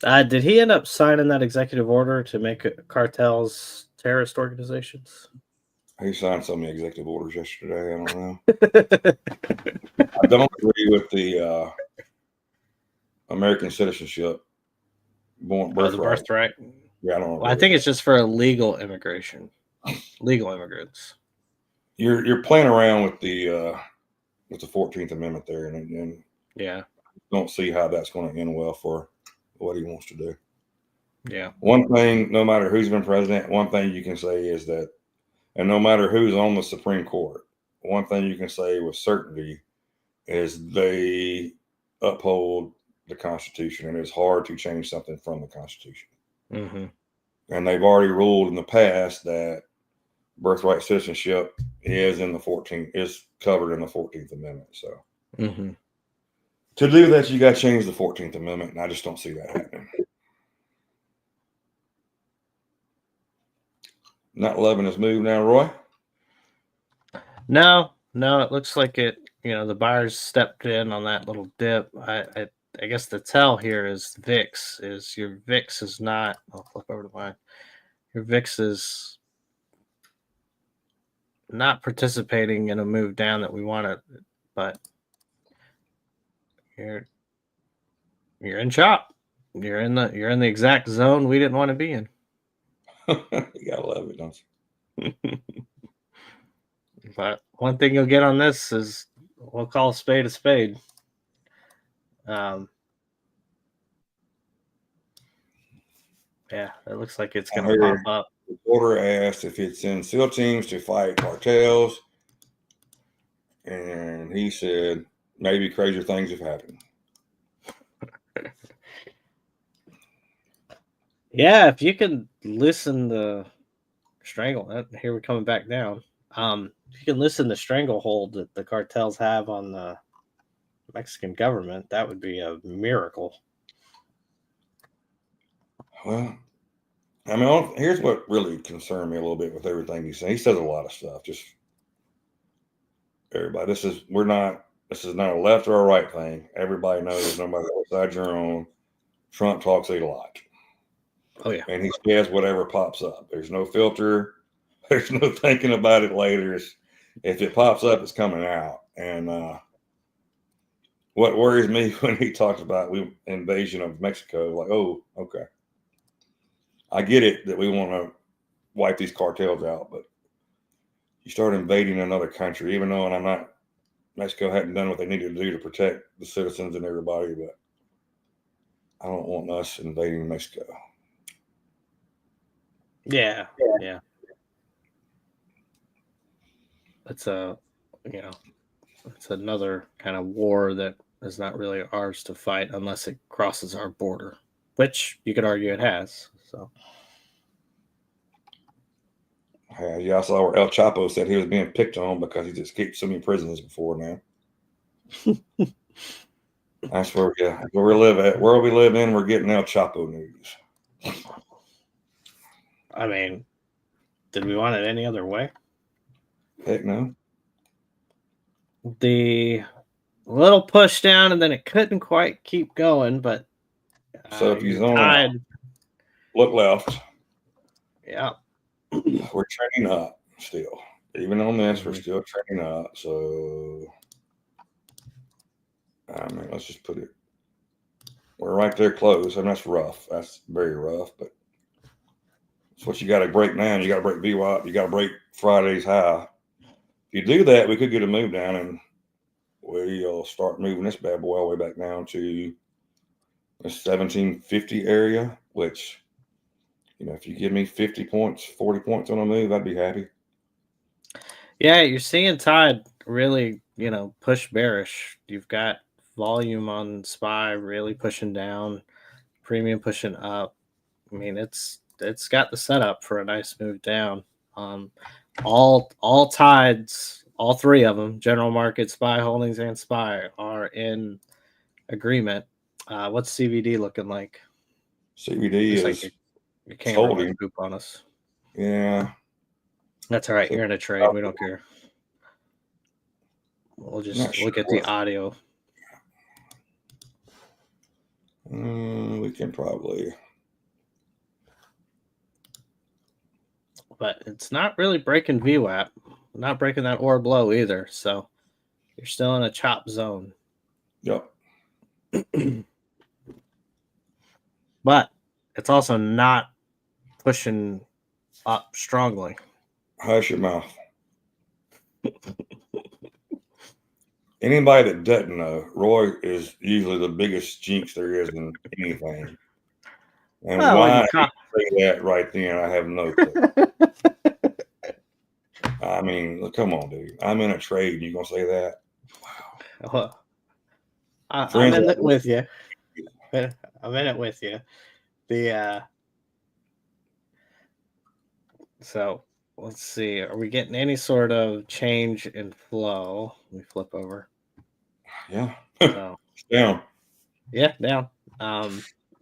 it? Did he end up signing that executive order to make cartels terrorist organizations? He signed so many executive orders yesterday. I don't know. I don't agree with the American citizenship birthright. Yeah, I don't. Well, I think it's just for illegal immigration, legal immigrants. You're playing around with the 14th Amendment there, and yeah, don't see how that's going to end well for what he wants to do. Yeah. One thing, no matter who's been president, one thing you can say is that, and no matter who's on the Supreme Court, one thing you can say with certainty is they uphold the Constitution, and it's hard to change something from the Constitution. Mm-hmm. And they've already ruled in the past that birthright citizenship is covered in the 14th Amendment. So to do that, you got to change the 14th Amendment, and I just don't see that happening. Not loving his move now, Roy? No, it looks like it. The buyers stepped in on that little dip. I guess the tell here is VIX is your VIX is not. I'll flip over to mine. Your VIX is not participating in a move down that we wanted, but you're in chop. You're in the exact zone we didn't want to be in. You gotta love it, don't you? But one thing you'll get on this is we'll call a spade a spade. Yeah, it looks like it's going to pop up. The reporter asked if it's in SEAL teams to fight cartels, and he said maybe crazier things have happened. Yeah, if you can listen to Strangle, here we're coming back down. If you can listen to Stranglehold that the cartels have on the Mexican government, that would be a miracle. Well, I mean, here's what really concerned me a little bit with everything he's saying. He says a lot of stuff. Just everybody, this is not a left or a right thing. Everybody knows, no matter what side you're on, Trump talks a lot. Oh yeah. And he says whatever pops up. There's no filter. There's no thinking about it later. If it pops up, it's coming out. And what worries me when he talks about invasion of Mexico, like, oh, okay. I get it that we want to wipe these cartels out, but you start invading another country, even though Mexico hadn't done what they needed to do to protect the citizens and everybody, but I don't want us invading Mexico. Yeah. It's it's another kind of war that is not really ours to fight unless it crosses our border, which you could argue it has. So. Yeah, I saw where El Chapo said he was being picked on because he's escaped so many prisons before now. That's where we live at. Where we live in, we're getting El Chapo news. I mean, did we want it any other way? Heck no. The little push down, and then it couldn't quite keep going, but so if you look left. Yeah. We're trending up still. Even on this, we're still trending up. So, I mean, let's just put it. We're right there close, and that's rough. That's very rough, but it's what you got to break now. You got to break VWAP. You got to break Friday's high. If you do that, we could get a move down, and we'll start moving this bad boy all the way back down to the 1750 area, which, if you give me 50 points, 40 points on a move, I'd be happy. Yeah, you're seeing Tide really, push bearish. You've got volume on SPY really pushing down, premium pushing up. I mean, it's got the setup for a nice move down. All Tides, all three of them, General Market, SPY Holdings, and SPY, are in agreement. What's CVD looking like? CVD is you can't holding poop on us. Yeah, that's all right. You're in a trade. We don't care. We'll just look at the audio. We can probably. But it's not really breaking VWAP. Not breaking that orb low either. So you're still in a chop zone. Yep. But it's also not pushing up strongly. Hush your mouth. Anybody that doesn't know, Roy is usually the biggest jinx there is in anything. And why I say that right then, I have no clue. I mean, come on, dude. I'm in a trade and you're going to say that? Wow. Well, I'm in it with you. I'm in it with you. So let's see. Are we getting any sort of change in flow? Let me flip over. Yeah. So, down. Yeah, down.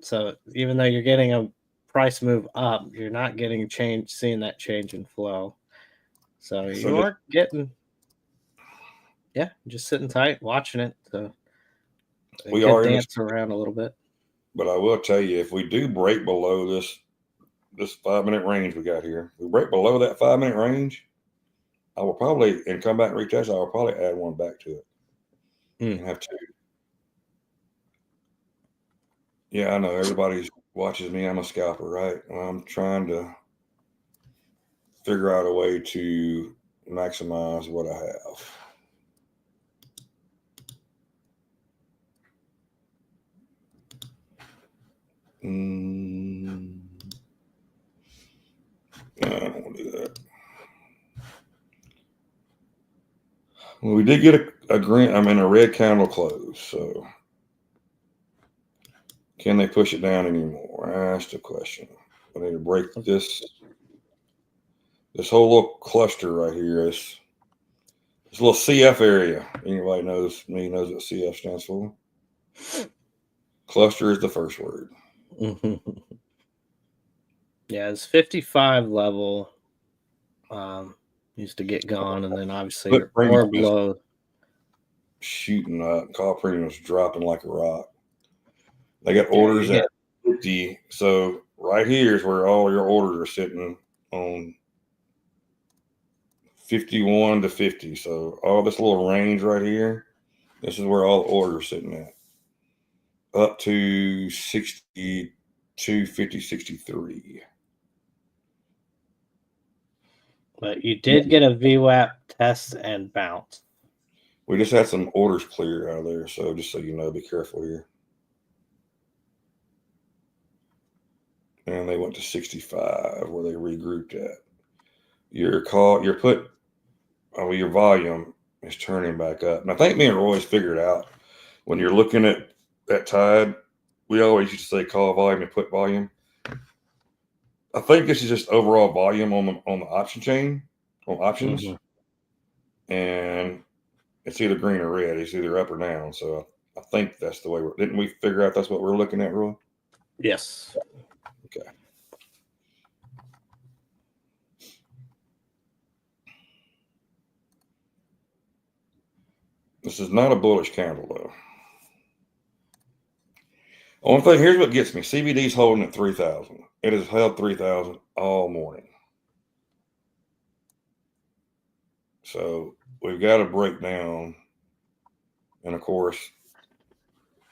So even though you're getting a price move up, you're not getting seeing that change in flow. So you are getting, just sitting tight, watching it. So we are dance around a little bit. But I will tell you, if we do break below this 5-minute range we got here, if we break below that 5-minute range, I will probably, and come back and retest, I will probably add one back to it. And have two. Yeah, I know everybody watches me. I'm a scalper, right? Well, I'm trying to figure out a way to maximize what I have. I don't want to do that. Well, we did get a green. I'm in a red candle close, so can they push it down anymore? That's the question. I need to break this whole little cluster right here. This little CF area. Anybody knows what CF stands for? Cluster is the first word. Yeah, it's 55 level. Needs to get gone, and then obviously your orb load shooting up. Call premium's dropping like a rock. They got orders at 50. So right here is where all your orders are sitting on 51 to 50. So all this little range right here, this is where all the orders are sitting at. Up to 62, 50, 63. But you did get a VWAP test and bounce. We just had some orders clear out of there. So just so you know, be careful here. And they went to 65 where they regrouped at. Your volume is turning back up. And I think me and Roy's figured out when you're looking at that tide, we always used to say call volume and put volume. I think this is just overall volume on the option chain, on options. Mm-hmm. And it's either green or red. It's either up or down. So I think that's the way didn't we figure out that's what we're looking at, Roy? Yes. Okay. This is not a bullish candle, though. Only thing, here's what gets me. CBD's holding at 3,000. It has held 3,000 all morning. So we've got to break down. And, of course,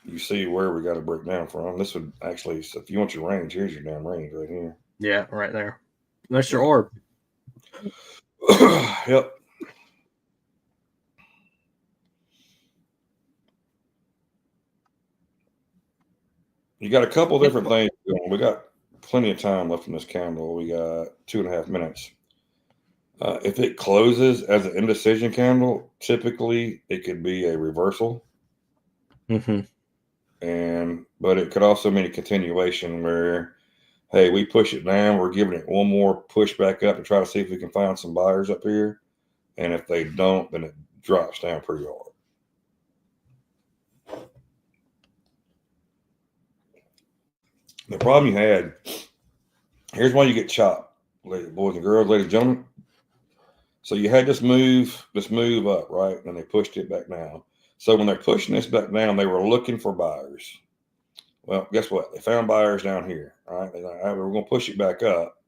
you see where we got to break down from. This would actually, so if you want your range, here's your damn range right here. Yeah, right there. That's your orb. Yep. You got a couple different things going. We got plenty of time left in this candle. We got 2.5 minutes. If it closes as an indecision candle, typically it could be a reversal. Mm-hmm. But it could also mean a continuation where, hey, we push it down. We're giving it one more push back up to try to see if we can find some buyers up here. And if they don't, then it drops down pretty hard. The problem you had, here's why you get chopped, boys and girls, ladies and gentlemen. So you had this move up, right? And they pushed it back down. So when they're pushing this back down, they were looking for buyers. Well, guess what? They found buyers down here. All right. They're like, all right, we're going to push it back up.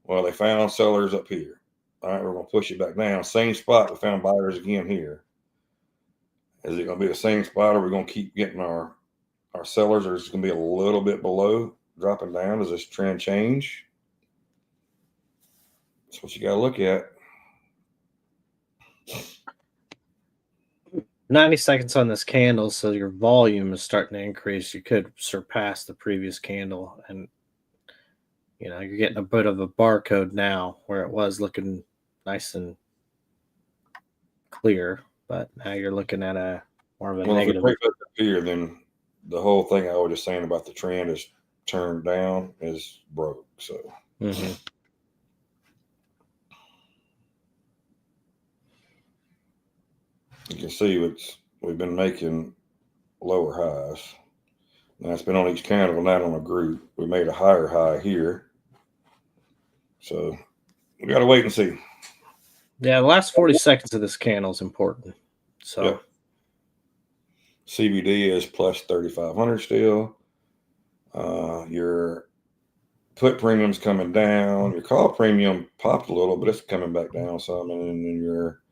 Well, they found sellers up here. All right, we're going to push it back down. Same spot. We found buyers again here. Is it going to be the same spot, or are we going to keep getting our sellers, or is it going to be a little bit below, dropping down? Does this trend change? That's what you got to look at. 90 seconds on this candle, so your volume is starting to increase. You could surpass the previous candle, and you're getting a bit of a barcode now where it was looking nice and clear, but now you're looking at a more of a negative. If it breaks up here, then the whole thing I was just saying about the trend is turned down is broke. So. Mm-hmm. You can see we've been making lower highs. Now it's been on each candle, not on a group. We made a higher high here. So we got to wait and see. Yeah, the last 40 seconds of this candle is important. So yep. CBD is plus 3,500 still. Your put premium's coming down. Your call premium popped a little, but it's coming back down some. And then your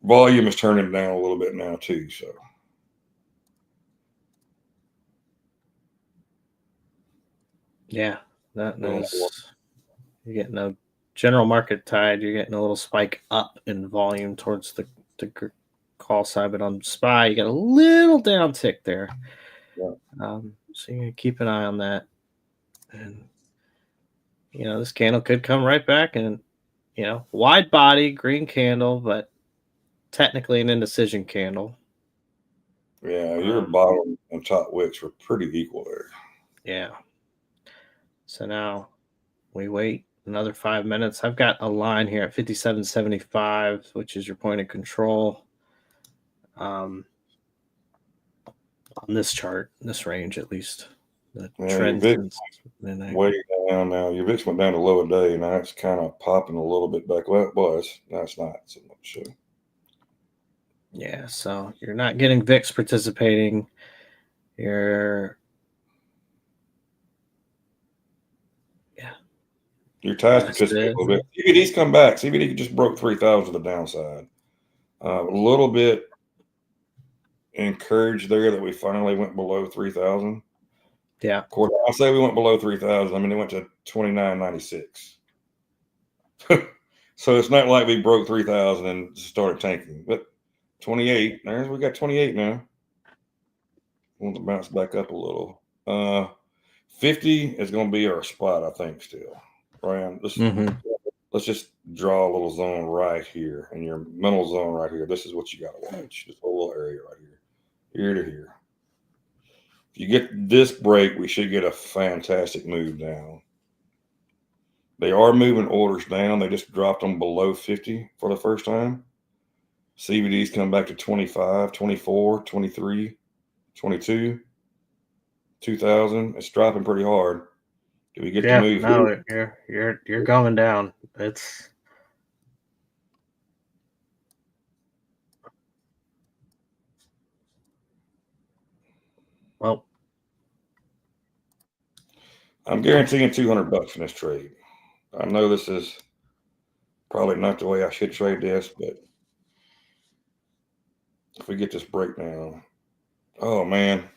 volume is turning down a little bit now too. So yeah, that is, you're getting a general market tide. You're getting a little spike up in volume towards the call side, but on SPY you got a little downtick there. Yeah. So you keep an eye on that, and this candle could come right back, and wide body green candle, but technically an indecision candle. Yeah, your bottom and top wicks were pretty equal there. Yeah. So now we wait another 5 minutes. I've got a line here at 57.75, which is your point of control. On this chart, this range at least. The Yeah, trend your VIX since midnight. way down now. Your VIX went down to low a day. Now it's kind of popping a little bit back. Well, it was. Now it's not so much. So. Yeah, so you're not getting VIX participating. You're Your ties Yes, participate it a little bit. CBD's come back. CBD just broke 3,000 to the downside. A little bit encouraged there that we finally went below 3,000. yeah. Of course, I'll say we went below 3,000. I mean, it went to 29.96. So it's not like we broke 3,000 and started tanking. But 28, we got 28 now. Want to bounce back up a little. 50 is going to be our spot, I think, still. Ryan, let's just draw a little zone right here in your mental zone right here. This is what you got to watch. This whole little area right here to here. If you get this break, we should get a fantastic move down. They are moving orders down. They just dropped them below 50 for the first time. CBD's come back to 25, 24, 23, 22, 2,000. It's dropping pretty hard. Do we get the move here? You're going down. It's well, I'm guaranteeing $200 in this trade. I know this is probably not the way I should trade this, but if we get this breakdown, oh man,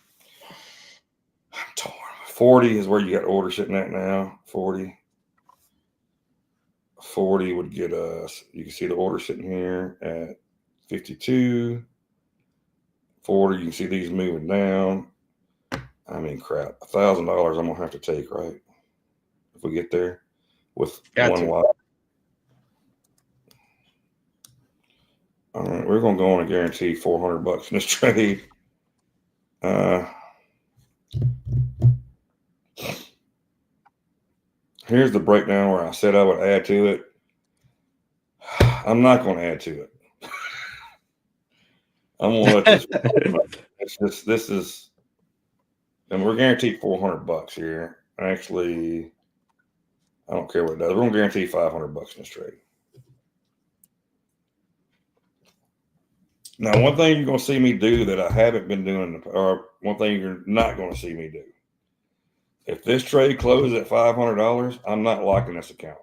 I'm torn. 40 is where you got order sitting at now. 40 would get us. You can see the order sitting here at 52. 40. You can see these moving down. I mean, crap. $1,000 I'm gonna have to take, right? If we get there with one lot. All right, we're gonna go on and guarantee $400 in this trade. Here's the breakdown where I said I would add to it. I'm not going to add to it. I'm going to let this. This is, and we're guaranteed $400 here. Actually, I don't care what it does. We're going to guarantee $500 in this trade. Now, one thing you're going to see me do that I haven't been doing, or one thing you're not going to see me do. If this trade closes at $500, I'm not locking this account.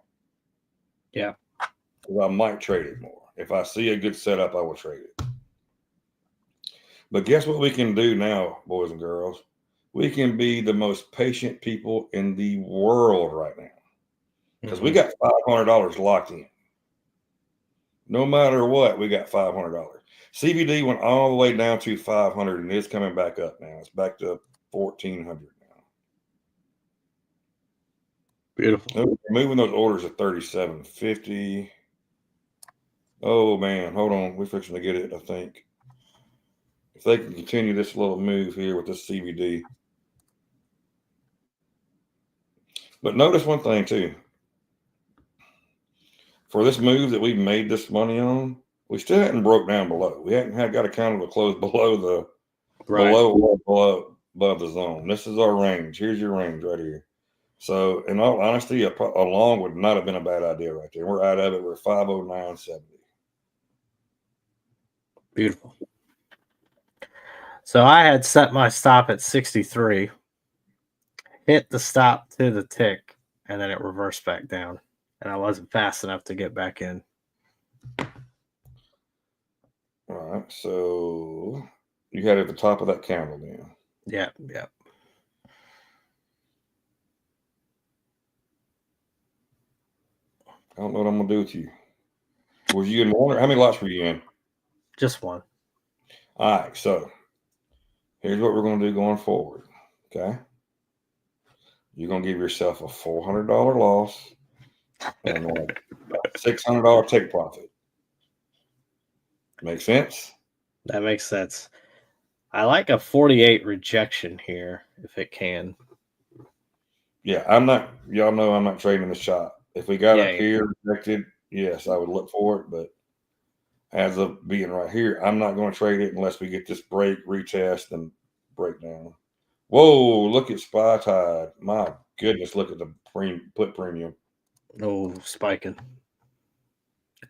Yeah. I might trade it more. If I see a good setup, I will trade it. But guess what we can do now, boys and girls? We can be the most patient people in the world right now. Because we got $500 locked in. No matter what, we got $500. CBD went all the way down to 500 and it's coming back up now. It's back to 1,400 now. Beautiful. We're moving those orders at 37.50. Oh man, hold on. We're fixing to get it, I think. If they can continue this little move here with this CBD. But notice one thing too. For this move that we've made this money on, we still hadn't broke down below. We hadn't got a candle to close below the above the zone. This is our range. Here's your range right here. So in all honesty, a long would not have been a bad idea right there. We're out of it. We're 509.70. Beautiful. So I had set my stop at 63, hit the stop to the tick, and then it reversed back down. And I wasn't fast enough to get back in. All right. So you had it at the top of that candle then. Yeah. I don't know what I'm going to do with you. Was you in one? How many lots were you in? Just one. All right. So here's what we're going to do going forward. Okay. You're going to give yourself a $400 loss and a $600 take profit. Make sense? That makes sense. I like a 48 rejection here if it can. Yeah, y'all know I'm not trading the shot. If we got up here rejected, yes, I would look for it. But as of being right here, I'm not going to trade it unless we get this break, retest, and breakdown. Whoa, look at Spy Tide. My goodness, look at the put premium. Oh, spiking.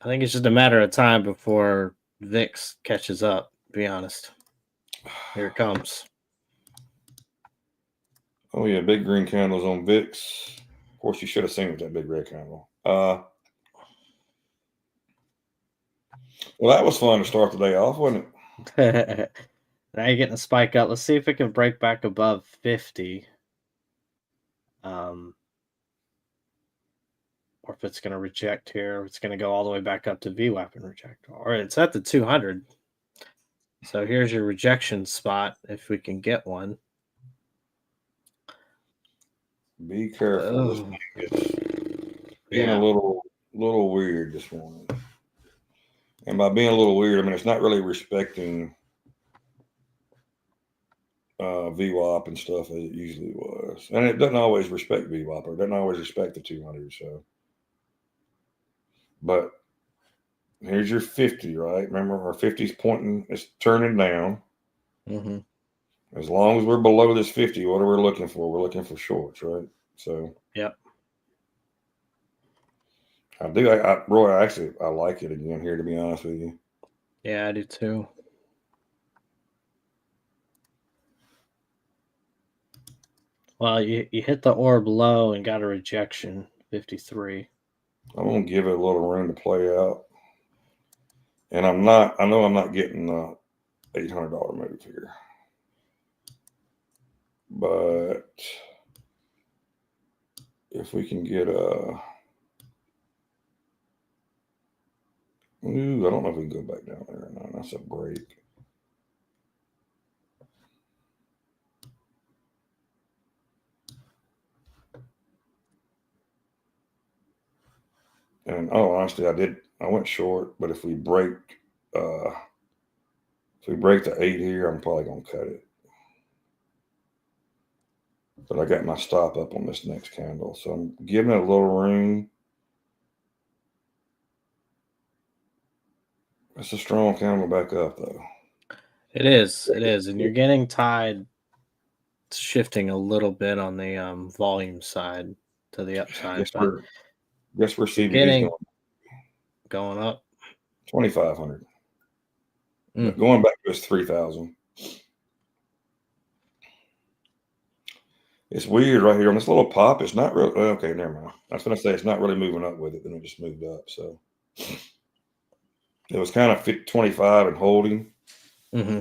I think it's just a matter of time before VIX catches up, to be honest. Here it comes. Oh, yeah, big green candles on VIX. Of course, you should have seen with that big red candle. Well, that was fun to start the day off, wasn't it? Now you're getting a spike up. Let's see if it can break back above 50. Or if it's going to reject here. It's going to go all the way back up to VWAP and reject. Or it's at the 200. So here's your rejection spot if we can get one. Be careful. This thing is being a little weird this morning. And by being a little weird, I mean it's not really respecting VWAP and stuff as it usually was. And it doesn't always respect VWAP, or it doesn't always respect the 200. So, but here's your 50, right? Remember, our 50's pointing, it's turning down. Mm-hmm. As long as we're below this 50, what are we looking for? We're looking for shorts, right? So, yep. I do. Roy, I like it again here, to be honest with you. Yeah, I do too. Well, you hit the orb low and got a rejection, 53. I'm going to give it a little room to play out. And I know I'm not getting the $800 move here. But if we can get a... Ooh, I don't know if we can go back down there or not. That's a break. And honestly, I went short, but if we break the 8 here, I'm probably gonna cut it. But I got my stop up on this next candle, so I'm giving it a little room. It's a strong candle back up though. It is, and you're getting tide shifting a little bit on the volume side to the upside. Guess we're CBD's going up 2,500. But going back to 3,000. It's weird right here on this little pop. It's not really okay. Never mind. I was going to say it's not really moving up with it. Then it just moved up. So it was kind of 25 and holding. Mm-hmm.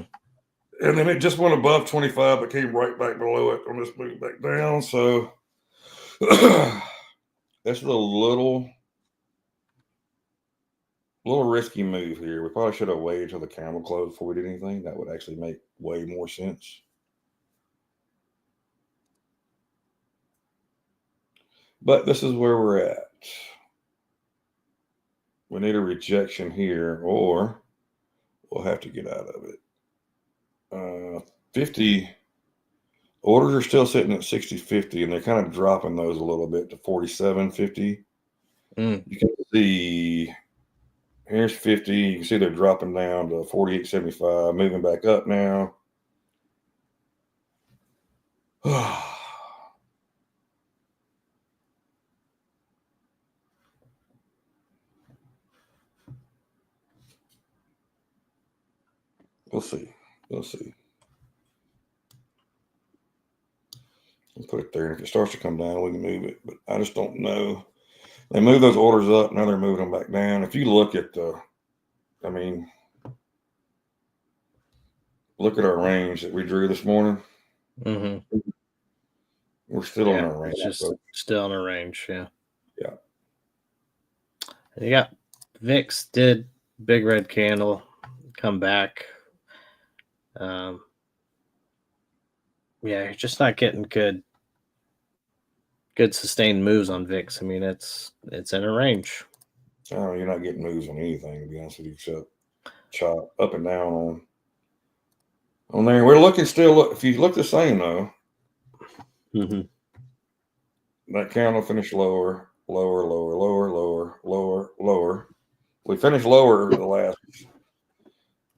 And then it just went above 25, but came right back below it on this move back down. So that's a little risky move here. We probably should have waited till the candle closed before we did anything. That would actually make way more sense. But this is where we're at. We need a rejection here, or we'll have to get out of it. 50 orders are still sitting at 60.50, and they're kind of dropping those a little bit to 47.50. You can see here's 50. You can see they're dropping down to 48.75, moving back up now. We'll see. Let's put it there. If it starts to come down, we can move it. But I just don't know. They move those orders up. Now they're moving them back down. If you look at look at our range that we drew this morning. Mm-hmm. We're still in our range. It's just still in a range. Yeah. Yeah. You got VIX did big red candle come back. Yeah, you're just not getting good sustained moves on VIX. I mean, it's in a range. Oh, you're not getting moves on anything, to be honest with you, except chop up and down on there. We're looking still. If you look the same though, that candle finished lower. We finished lower the last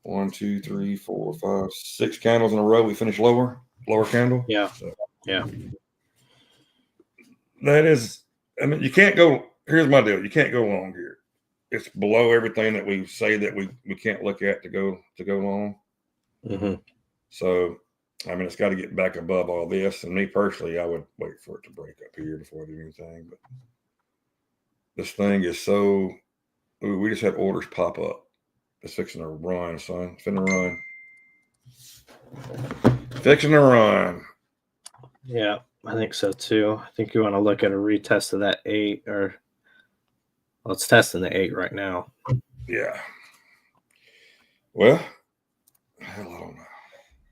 1, 2, 3, 4, 5, 6 candles in a row. We finished lower. lower candle. Yeah. So Yeah. that is, I mean, you can't go. Here's my deal: you can't go long here. It's below everything that we say that we can't look at to go long. Mm-hmm. So, I mean, it's got to get back above all this. And me personally, I would wait for it to break up here before I do anything. But this thing is so. Ooh, we just had orders pop up. It's fixing to run, son. It's finna run. Fixing to run. Yeah, I think so too. I think you want to look at a retest of that 8, or well, it's testing the 8 right now. Yeah. Well, hell, I don't know.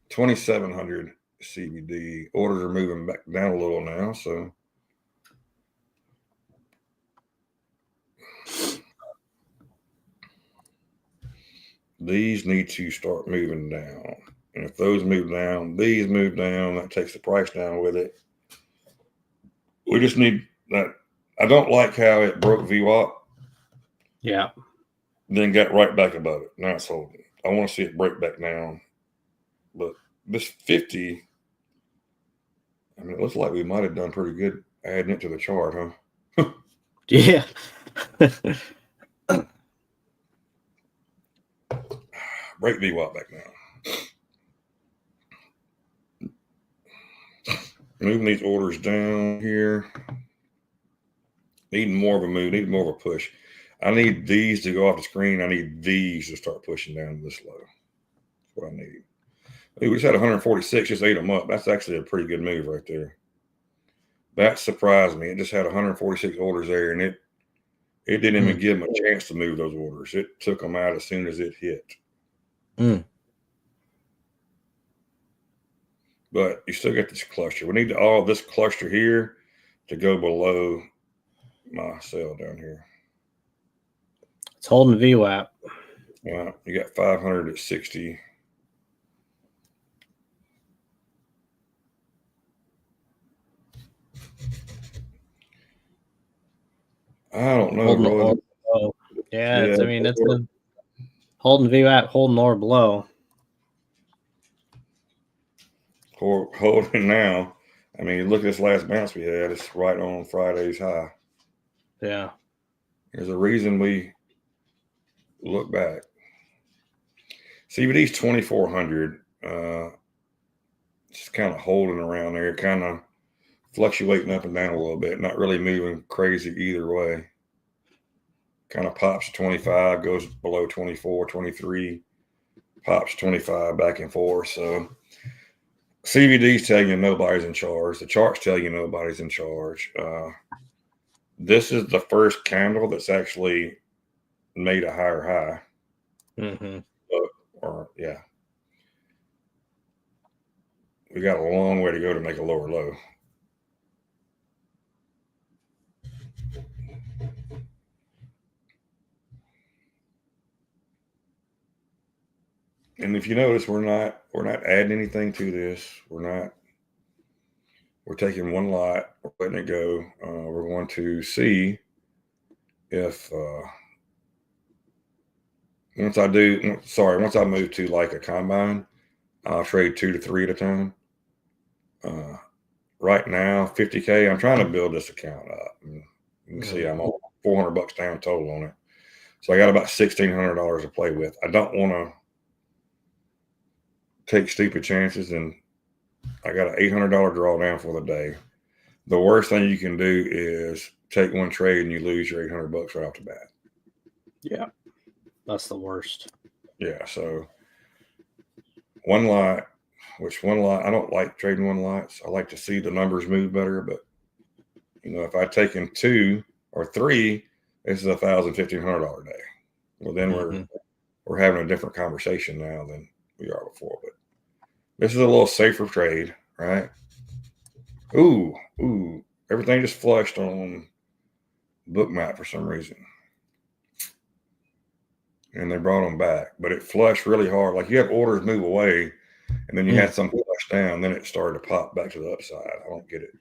2,700 CBD orders are moving back down a little now. So these need to start moving down. And if those move down, these move down, that takes the price down with it. We just need that. I don't like how it broke VWAP, Yeah. then got right back above it. Now it's holding. I want to see it break back down. But this 50, I mean, it looks like we might have done pretty good adding it to the chart, huh? Yeah. Break VWAP back now. Moving these orders down here. Needing more of a move, needing more of a push. I need these to go off the screen. I need these to start pushing down this low. That's what I need. We just had 146, just ate them up. That's actually a pretty good move right there. That surprised me. It just had 146 orders there, and it didn't even give them a chance to move those orders. It took them out as soon as it hit. But you still get this cluster. We need all this cluster here to go below my sell down here. It's holding VWAP. Yeah, you got 500 at 60. I don't know. Holding Roy. or below. Yeah, it's, I mean, it's been holding VWAP, holding or below. Holding now. I mean, look at this last bounce we had. It's right on Friday's high. Yeah. There's a reason we look back. CBD's 2,400. Just kind of holding around there, kind of fluctuating up and down a little bit, not really moving crazy either way. Kind of pops 25, goes below 24, 23, pops 25 back and forth. So CBD's telling you nobody's in charge. The charts tell you nobody's in charge. This is the first candle that's actually made a higher high. Mm-hmm. Yeah. We got a long way to go to make a lower low. And if you notice, we're not adding anything to this. We're taking one lot, we're letting it go. We're going to see if once I move to like a combine, I'll trade 2 to 3 at a time. Right now, 50K. I'm trying to build this account up. And you can see I'm on $400 down total on it. So I got about $1,600 to play with. I don't want to take stupid chances, and I got an $800 drawdown for the day. The worst thing you can do is take one trade and you lose your $800 right off the bat. Yeah, that's the worst. Yeah, so one lot. I don't like trading one lots. I like to see the numbers move better, but if I take in 2 or 3, this is $1,000, $1,500 day. Well, then we're having a different conversation now than we are before. But this is a little safer trade, right? Ooh, everything just flushed on Bookmap for some reason. And they brought them back, but it flushed really hard. Like you have orders move away, and then you had some flush down, then it started to pop back to the upside. I don't get it.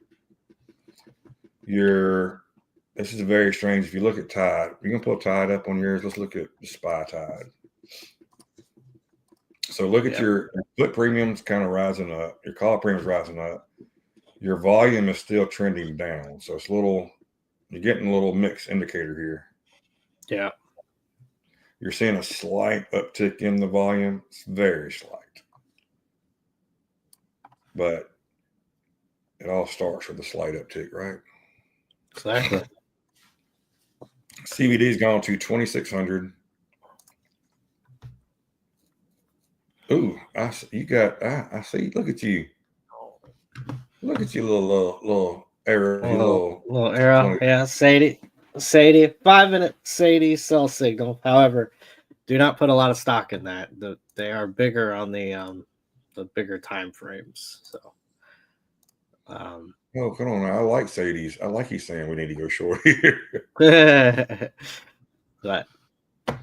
This is very strange. If you look at Tide, you can pull Tide up on yours. Let's look at the SPY Tide. So look at your put premium's kind of rising up. Your call premium's rising up. Your volume is still trending down. So it's you're getting a little mixed indicator here. Yeah. You're seeing a slight uptick in the volume. It's very slight. But it all starts with a slight uptick, right? Exactly. CBD's gone to 2,600. Ooh, I see. Look at you. Look at you, little error. Little arrow. Yeah, Sadie. 5-minute Sadie sell signal. However, do not put a lot of stock in that. They are bigger on the bigger time frames. So oh, come on. I like Sadie's. I like you saying we need to go short here. But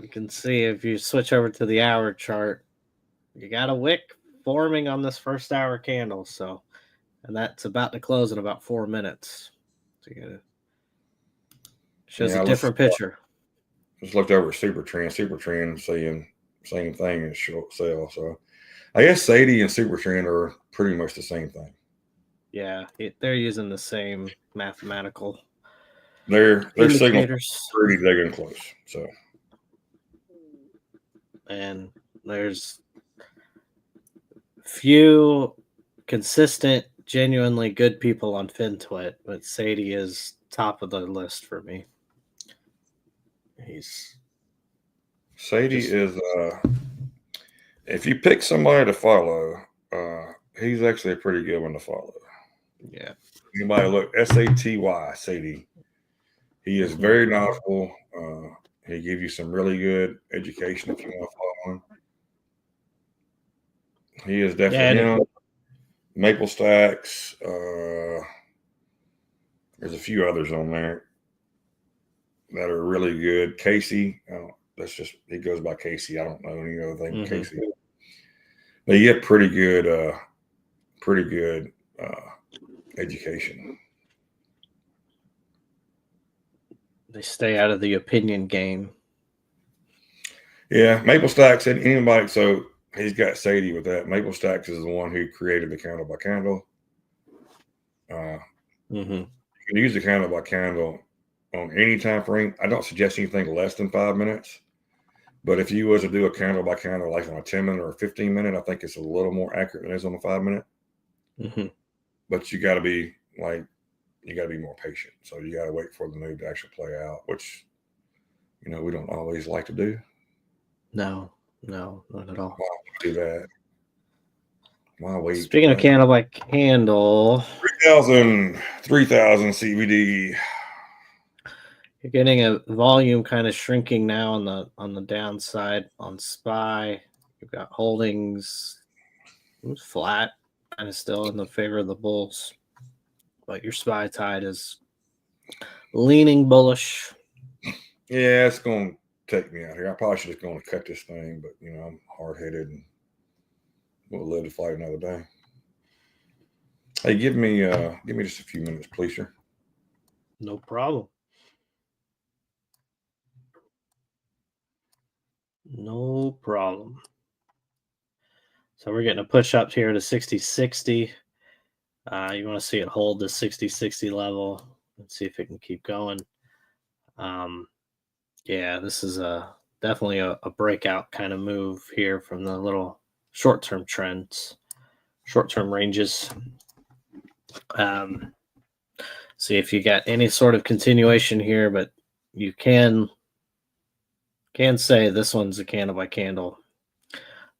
you can see if you switch over to the hour chart, you got a wick forming on this first hour candle. So, and that's about to close in about 4 minutes. So shows a different picture. Just looked over at Super Trend. Super Trend saying same thing as short sell. So I guess Sadie and Super Trend are pretty much the same thing. Yeah, they're using the same mathematical. Their signals pretty daggone close. So, and there's few consistent, genuinely good people on FinTwit, but Sadie is top of the list for me. Sadie is if you pick somebody to follow, he's actually a pretty good one to follow. Yeah. Anybody look SATY Sadie. He is very knowledgeable. He give you some really good education if you want to follow him. He is definitely him. Maple Stacks. There's a few others on there that are really good. Casey. He goes by Casey. I don't know any other thing. Casey. But you get pretty good education. They stay out of the opinion game. Yeah, Maple Stacks. Anybody. So he's got Sadie with that. Maple Stacks is the one who created the candle by candle. You can use the candle by candle on any time frame. I don't suggest anything less than 5 minutes. But if you was to do a candle by candle, like on a 10-minute or a 15-minute, I think it's a little more accurate than it is on a 5-minute. But you got to be more patient. So you got to wait for the move to actually play out, which, we don't always like to do. No, not at all. Why do that? Why wait? Speaking of candle by candle, 3,000 CBD. You're getting a volume kind of shrinking now on the downside on SPY. You've got holdings flat, kind of still in the favor of the bulls, but your SPY tide is leaning bullish. Yeah, it's going to take me out here. I probably should just go and cut this thing, but I'm hard headed and we'll live to fight another day. Hey, give me just a few minutes, please, sir. No problem. No problem. So we're getting a push up here to 60-60. You want to see it hold the 60-60 level. Let's see if it can keep going. Yeah, this is definitely a breakout kind of move here from the little short-term trends, short-term ranges. See if you got any sort of continuation here, but you can say this one's a candle by candle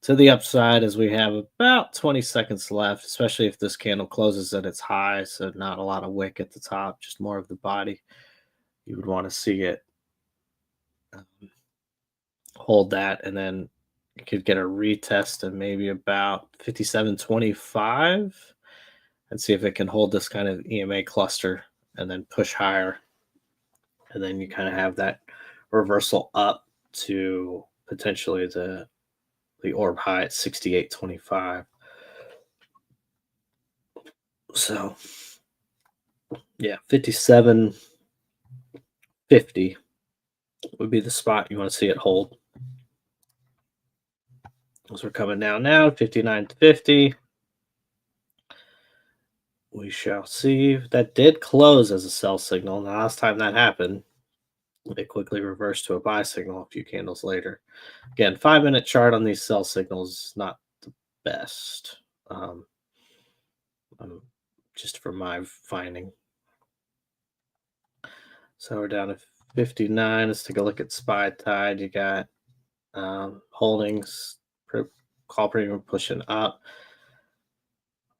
to the upside, as we have about 20 seconds left, especially if this candle closes at its high, so not a lot of wick at the top, just more of the body. You would want to see it hold that, and then you could get a retest of maybe about 57.25 and see if it can hold this kind of EMA cluster and then push higher. And then you kind of have that reversal up to potentially the orb high at 68.25. So, yeah, 57.50 would be the spot you want to see it hold. As we're coming down now, 59 to 50. We shall see. That did close as a sell signal. The last time that happened, it quickly reversed to a buy signal a few candles later. Again, 5-minute chart on these sell signals is not the best. Just from my finding. So we're down to 59. Let's take a look at SPY Tide. You got holdings, call premium pushing up.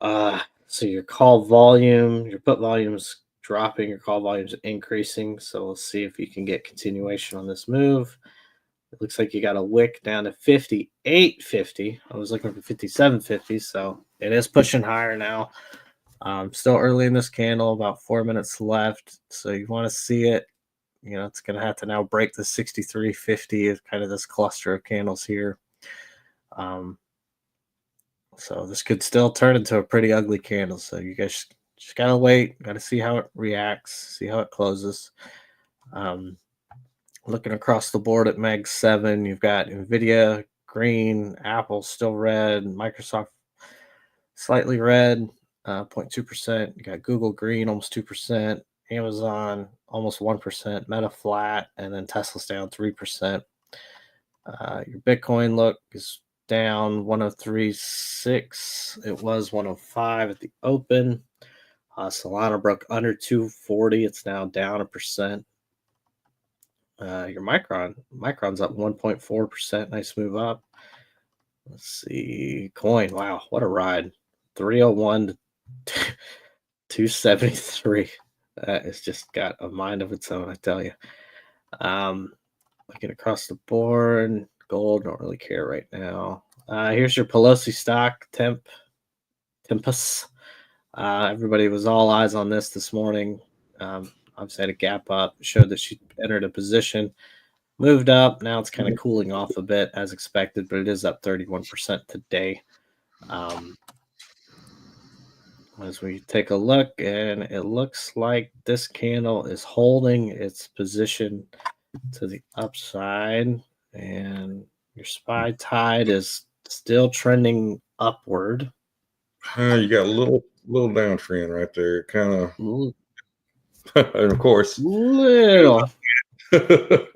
So your call volume, your put volume's dropping, your call volume's increasing. So we'll see if you can get continuation on this move. It looks like you got a wick down to 58.50. I was looking for 57.50, so it is pushing higher now. Still early in this candle, about 4 minutes left. So you want to see it. You know, it's going to have to now break the 63.50 of kind of this cluster of candles here. So this could still turn into a pretty ugly candle. So you guys just got to wait. Got to see how it reacts, see how it closes. Looking across the board at Mag 7, you've got NVIDIA green, Apple still red, Microsoft slightly red, 0.2%. You got Google green, almost 2%, Amazon almost 1%, Meta flat, and then Tesla's down 3%. Your Bitcoin look is down 103.6. It was 105 at the open. Solana broke under 240. It's now down 1%. Your Micron's up 1.4%. Nice move up. Let's see. Coin. Wow, what a ride. 301 to 273. That has just got a mind of its own, I tell you. Looking across the board, gold, don't really care right now. Here's your Pelosi stock, Tempus. Everybody was all eyes on this morning. Obviously had a gap up, showed that she entered a position, moved up. Now it's kind of cooling off a bit as expected, but it is up 31% today. As we take a look, and it looks like this candle is holding its position to the upside, and your SPY Tide is still trending upward. You got a little downtrend right there, kind of. And of course, little. And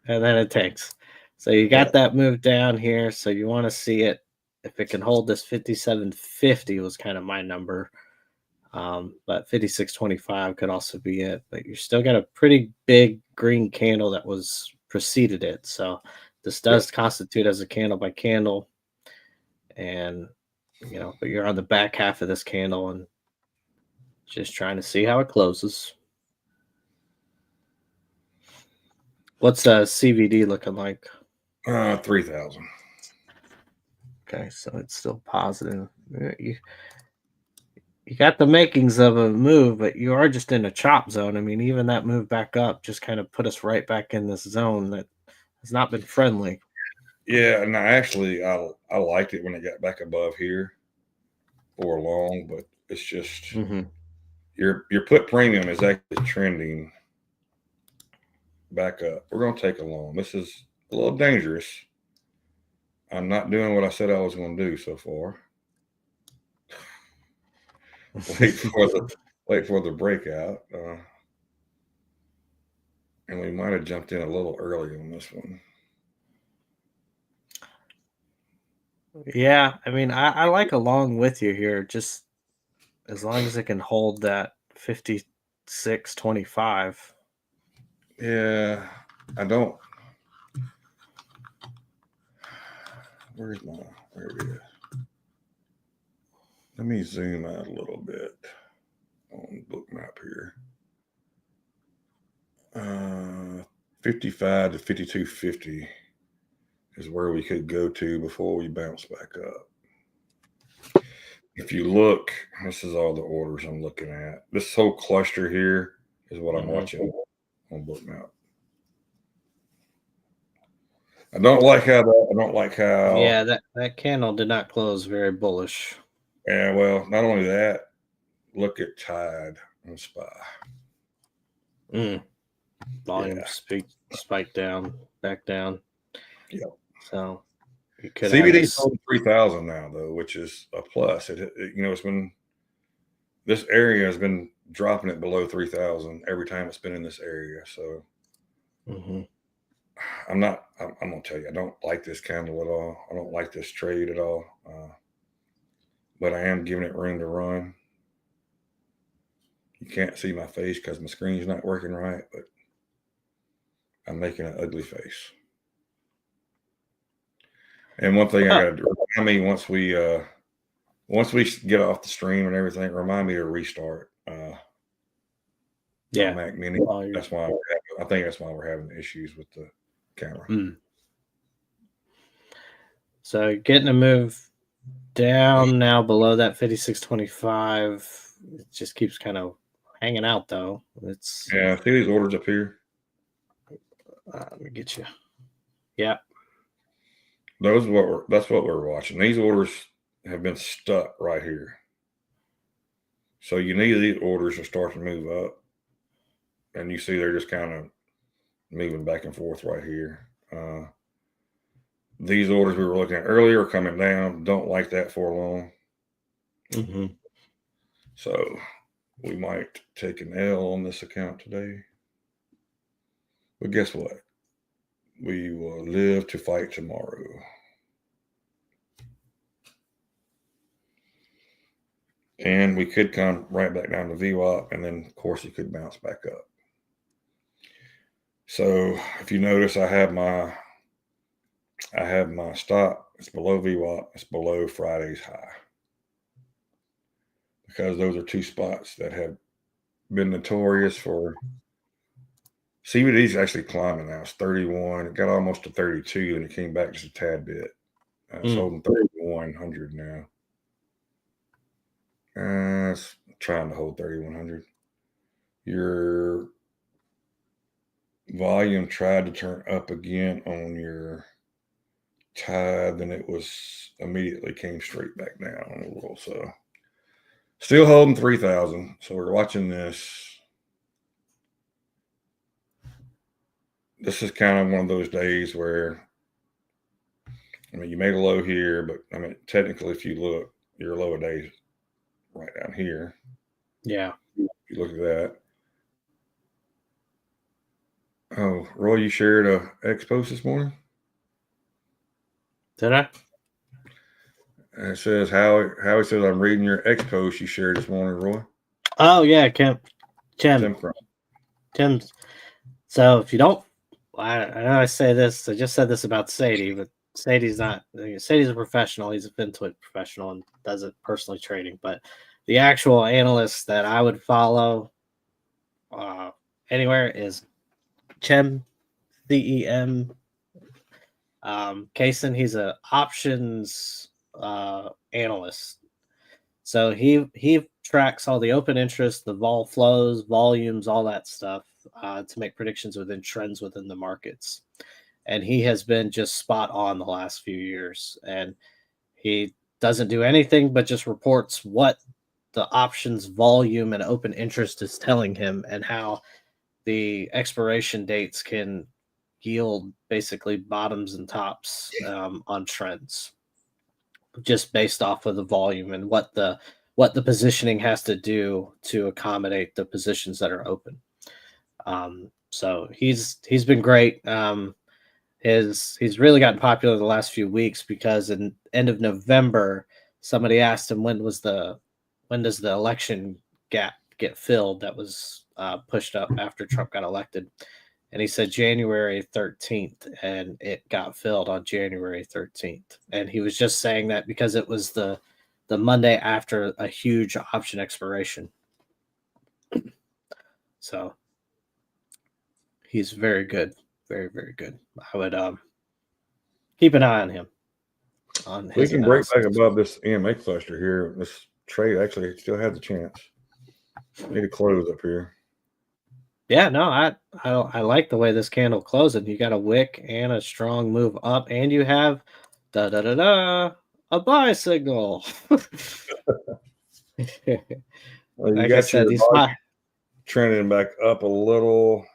then it takes. So you got that move down here. So you want to see it. If it can hold this 57.50 was kind of my number. But 56.25 could also be it. But you still got a pretty big green candle that was preceded it. So this does constitute as a candle by candle. And, you know, but you're on the back half of this candle and just trying to see how it closes. What's CVD looking like? 3,000. Okay, so it's still positive. You got the makings of a move, but you are just in a chop zone. I mean, even that move back up just kind of put us right back in this zone that has not been friendly. Yeah, and actually, I liked it when it got back above here for long, but it's just your put premium is actually trending back up. We're going to take a long. This is a little dangerous. I'm not doing what I said I was going to do so far. Wait for the breakout. And we might have jumped in a little early on this one. Yeah, I mean, I like along with you here, just as long as it can hold that 56.25. Yeah, I don't. There it is. Let me zoom out a little bit on Bookmap here. 55 to 52.50 is where we could go to before we bounce back up. If you look, this is all the orders I'm looking at. This whole cluster here is what I'm watching on Bookmap. I don't like how. Yeah, that candle did not close very bullish. Yeah, well, not only that, look at Tide and SPY. Volume spiked down, back down. Yep. So You could have CBD's this. sold 3,000 now though, which is a plus. It's been, this area has been dropping it below 3,000 every time it's been in this area. So Mhm. I'm gonna tell you, I don't like this candle at all. I don't like this trade at all. But I am giving it room to run. You can't see my face because my screen's not working right, but I'm making an ugly face. And one thing I got to remind me once we get off the stream and everything, remind me to restart. Yeah. Mac Mini. That's why I think that's why we're having issues with the camera. So getting a move down now below that 56.25. It just keeps kind of hanging out though. It's see these orders up here. Let me get you. Yeah. That's what we're watching. These orders have been stuck right here. So you need these orders to start to move up. And you see they're just kind of moving back and forth right here. These orders we were looking at earlier are coming down. Don't like that for long. Mm-hmm. So we might take an L on this account today. But guess what? We will live to fight tomorrow. And we could come right back down to VWAP, and then, of course, it could bounce back up. So if you notice, I have my stop. It's below VWAP. It's below Friday's high. Because those are two spots that have been notorious for. CBD is actually climbing now. It's 31. It got almost to 32, and it came back just a tad bit. It's holding 3,100 now. It's trying to hold 3,100. Your volume tried to turn up again on your tide, then it was immediately came straight back down a little. So still holding 3,000. So we're watching this. This is kind of one of those days where, you made a low here, but technically, if you look, your low of day right down here. Yeah. If you look at that. Oh, Roy, you shared a X post this morning? Did I? And it says Howie says I'm reading your X post you shared this morning, Roy. Oh yeah, Tim. So if you don't, I know I say this. I just said this about Sadie, but Sadie's not. Sadie's a professional. He's a FinTwit professional and does it personally trading. But the actual analyst that I would follow anywhere is Chem, CEM. Kaysen, he's a options analyst. So he tracks all the open interest, the vol flows, volumes, all that stuff to make predictions within trends within the markets. And he has been just spot on the last few years. And he doesn't do anything but just reports what the options volume and open interest is telling him and how the expiration dates can yield basically bottoms and tops on trends, just based off of the volume and what the positioning has to do to accommodate the positions that are open. So he's been great. He's really gotten popular the last few weeks because in end of November, somebody asked him when does the election gap get filled that was pushed up after Trump got elected. And he said January 13th, and it got filled on January 13th. And he was just saying that because it was the Monday after a huge option expiration. So he's very good. Very, very good. I would keep an eye on him. We can break back above this EMA cluster here. This trade actually still has a chance. Need to close up here. Yeah, no, I like the way this candle closed. You got a wick and a strong move up, and you have a buy signal. Like I said, these trending back up a little.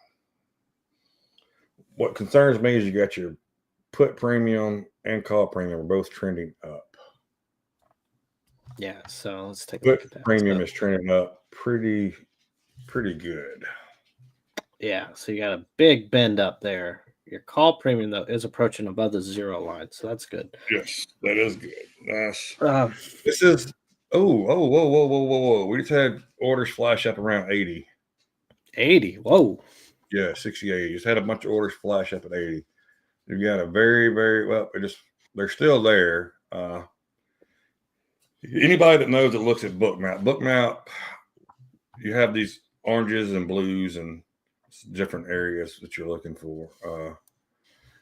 What concerns me is you got your put premium and call premium are both trending up. Yeah, so let's take a look Put at that. premium So, is trending up pretty good. yeah, so you got a big bend up there. Your call premium though is approaching above the 0 line, so that's good. Yes, that is good. Nice. Um, This is whoa. We just had orders flash up around 80. 80. Whoa. Yeah, 68. Just had a bunch of orders flash up at 80. You got a very well. They're still there. Anybody that knows that looks at Bookmap, you have these oranges and blues and different areas that you're looking for.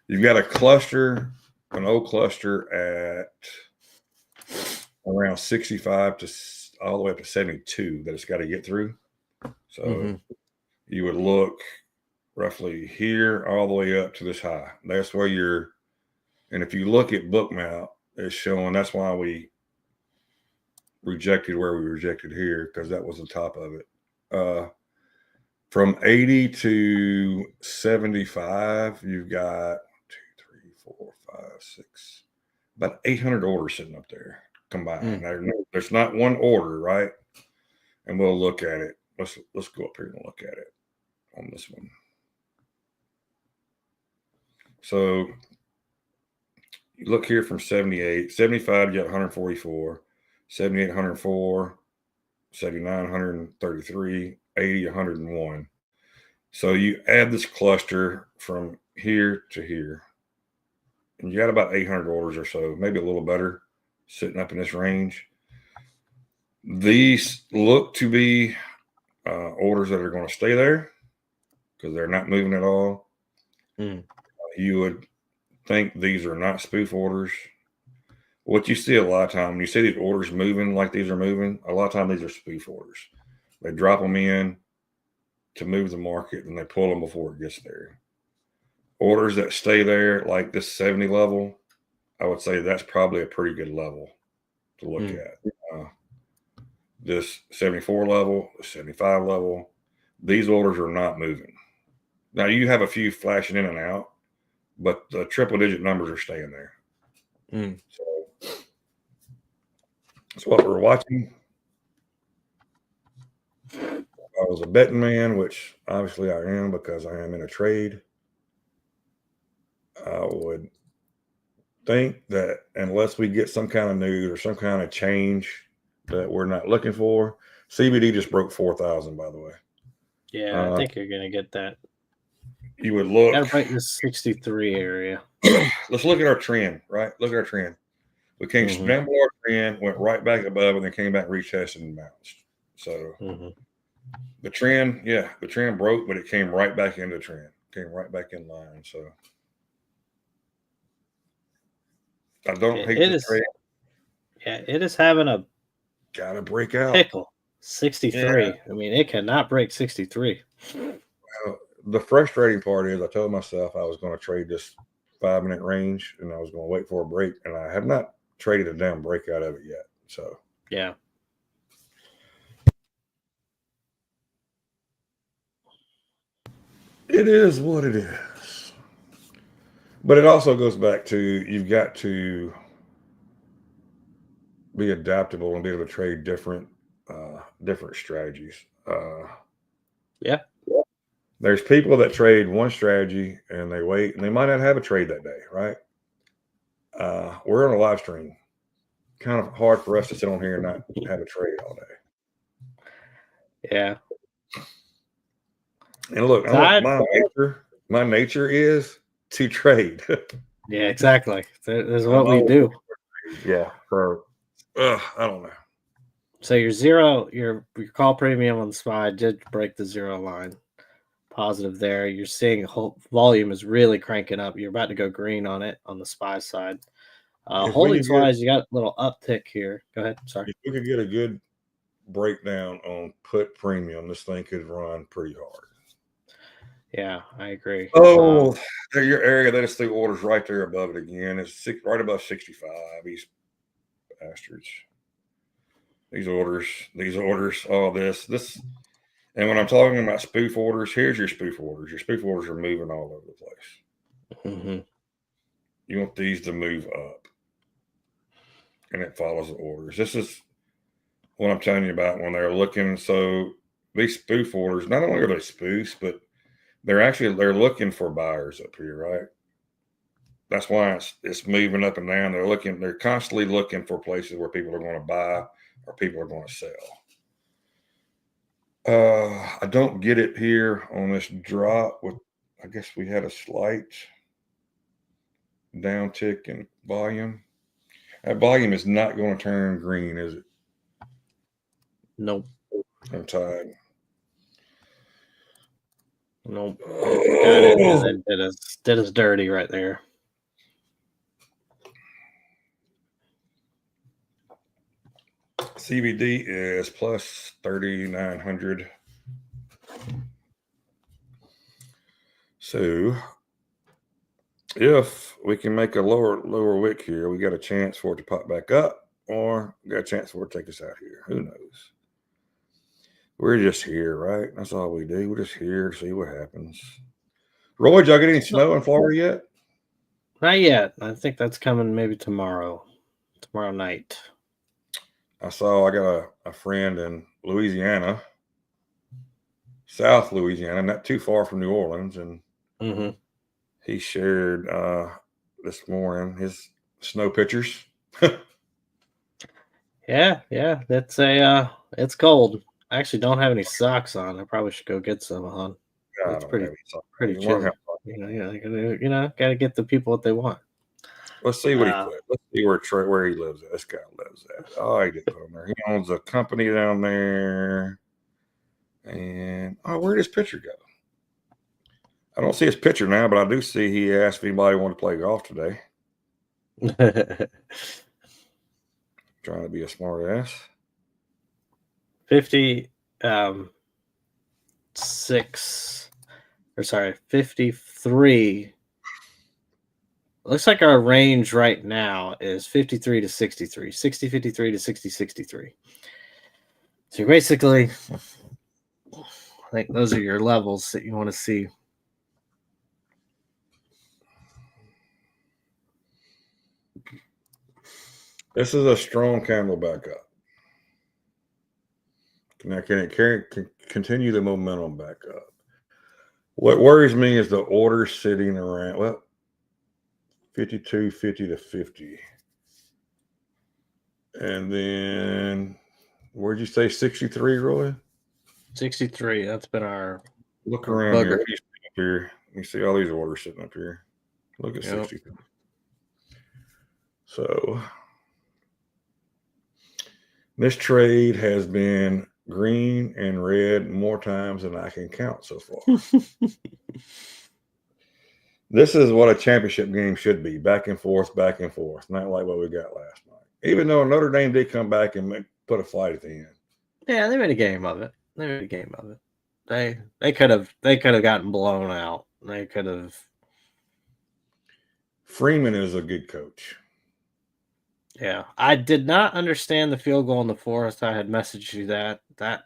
You've got a cluster, an old cluster at around 65 to all the way up to 72 that it's got to get through. So you would look roughly here all the way up to this high. That's where you're, and if you look at Bookmap, it's showing that's why we rejected where we rejected here, because that was the top of it. From 80 to 75, you've got 2, 3, 4, 5, 6, about 800 orders sitting up there combined. There's not one order, right? And we'll look at it. Let's go up here and look at it on this one. So you look here from 78, 75, you got 144, 78, 104, 79, 133, 80, 101. So you add this cluster from here to here, and you got about 800 orders or so, maybe a little better, sitting up in this range. These look to be orders that are going to stay there because they're not moving at all. You would think these are not spoof orders. What you see a lot of time, when you see these orders moving like these are moving, a lot of time these are spoof orders. They drop them in to move the market, and they pull them before it gets there. Orders that stay there, like this 70 level, I would say that's probably a pretty good level to look at. This 74 level, 75 level, these orders are not moving. Now you have a few flashing in and out, but the triple digit numbers are staying there. So that's what we're watching. If I was a betting man, which obviously I am because I am in a trade, I would think that unless we get some kind of news or some kind of change that we're not looking for, CBD just broke 4,000, by the way. Yeah, I think you're going to get that. You would look. Got to break the 63 area. Let's look at our trend, right? Look at our trend. We came spam below our trend, went right back above, and then came back, retested, and bounced. So the trend, the trend broke, but it came right back into the trend. Came right back in line. So I don't hate the trade. Yeah, it is having a gotta break out. Pickle 63. Yeah. I mean, it cannot break 63. Well, the frustrating part is I told myself I was going to trade this 5-minute range and I was going to wait for a break, and I have not traded a damn breakout of it yet. So yeah. It is what it is. But it also goes back to you've got to be adaptable and be able to trade different strategies. Yeah. There's people that trade one strategy and they wait, and they might not have a trade that day, right? We're on a live stream. Kind of hard for us to sit on here and not have a trade all day. Yeah. And look, my nature is to trade. Yeah, exactly. That's what we do. Yeah. So I don't know. So your call premium on the SPY did break the 0 line. Positive there. You're seeing whole volume is really cranking up. You're about to go green on it on the SPY side. Holdings wise, you got a little uptick here. Go ahead. Sorry. If we could get a good breakdown on put premium, this thing could run pretty hard. Yeah, I agree. Oh, your area that is through orders right there above it again. It's right above 65. These bastards. These orders, all this. And when I'm talking about spoof orders, here's your spoof orders. Your spoof orders are moving all over the place. you want these to move up, and it follows the orders. This is what I'm telling you about when they're looking. So these spoof orders, not only are they spoofs, but they're looking for buyers up here, right? That's why it's moving up and down. They're constantly looking for places where people are going to buy or people are going to sell. I don't get it here on this drop. I guess we had a slight downtick in volume. That volume is not going to turn green, is it? Nope. I'm tired. Nope. It did us dirty right there. CVD is plus 3,900. So if we can make a lower wick here, we got a chance for it to pop back up, or we got a chance for it to take us out here. Who knows? We're just here, right? That's all we do. We're just here to see what happens. Roy, did y'all get any snow in Florida yet? Not yet. I think that's coming maybe tomorrow night. I got a friend in Louisiana, South Louisiana, not too far from New Orleans, and he shared this morning his snow pictures. Yeah, that's it's cold. I actually don't have any socks on. I probably should go get some on. It's pretty chilly. Got to get the people what they want. Let's see what he put. Let's see where he lives at. This guy lives at. Oh, he did put on there. He owns a company down there. And where'd his picture go? I don't see his picture now, but I do see he asked if anybody wanted to play golf today. Trying to be a smart ass. 53. Looks like our range right now is 53 to 63. 60, 53 to 60, 63. So basically, I think those are your levels that you want to see. This is a strong candle back up. Now, can it continue the momentum back up? What worries me is the order sitting around, 52, 50 to 50. And then, where'd you say 63, Roy? 63. That's been our look around here. What do you see up here? You see all these orders sitting up here. Look at 63. So this trade has been green and red more times than I can count so far. This is what a championship game should be. Back and forth, not like what we got last night. Even though Notre Dame did come back and put a fight at the end. Yeah, they made a game of it. They could have gotten blown out. They could have. Freeman is a good coach. Yeah, I did not understand the field goal in the fourth. I had messaged you that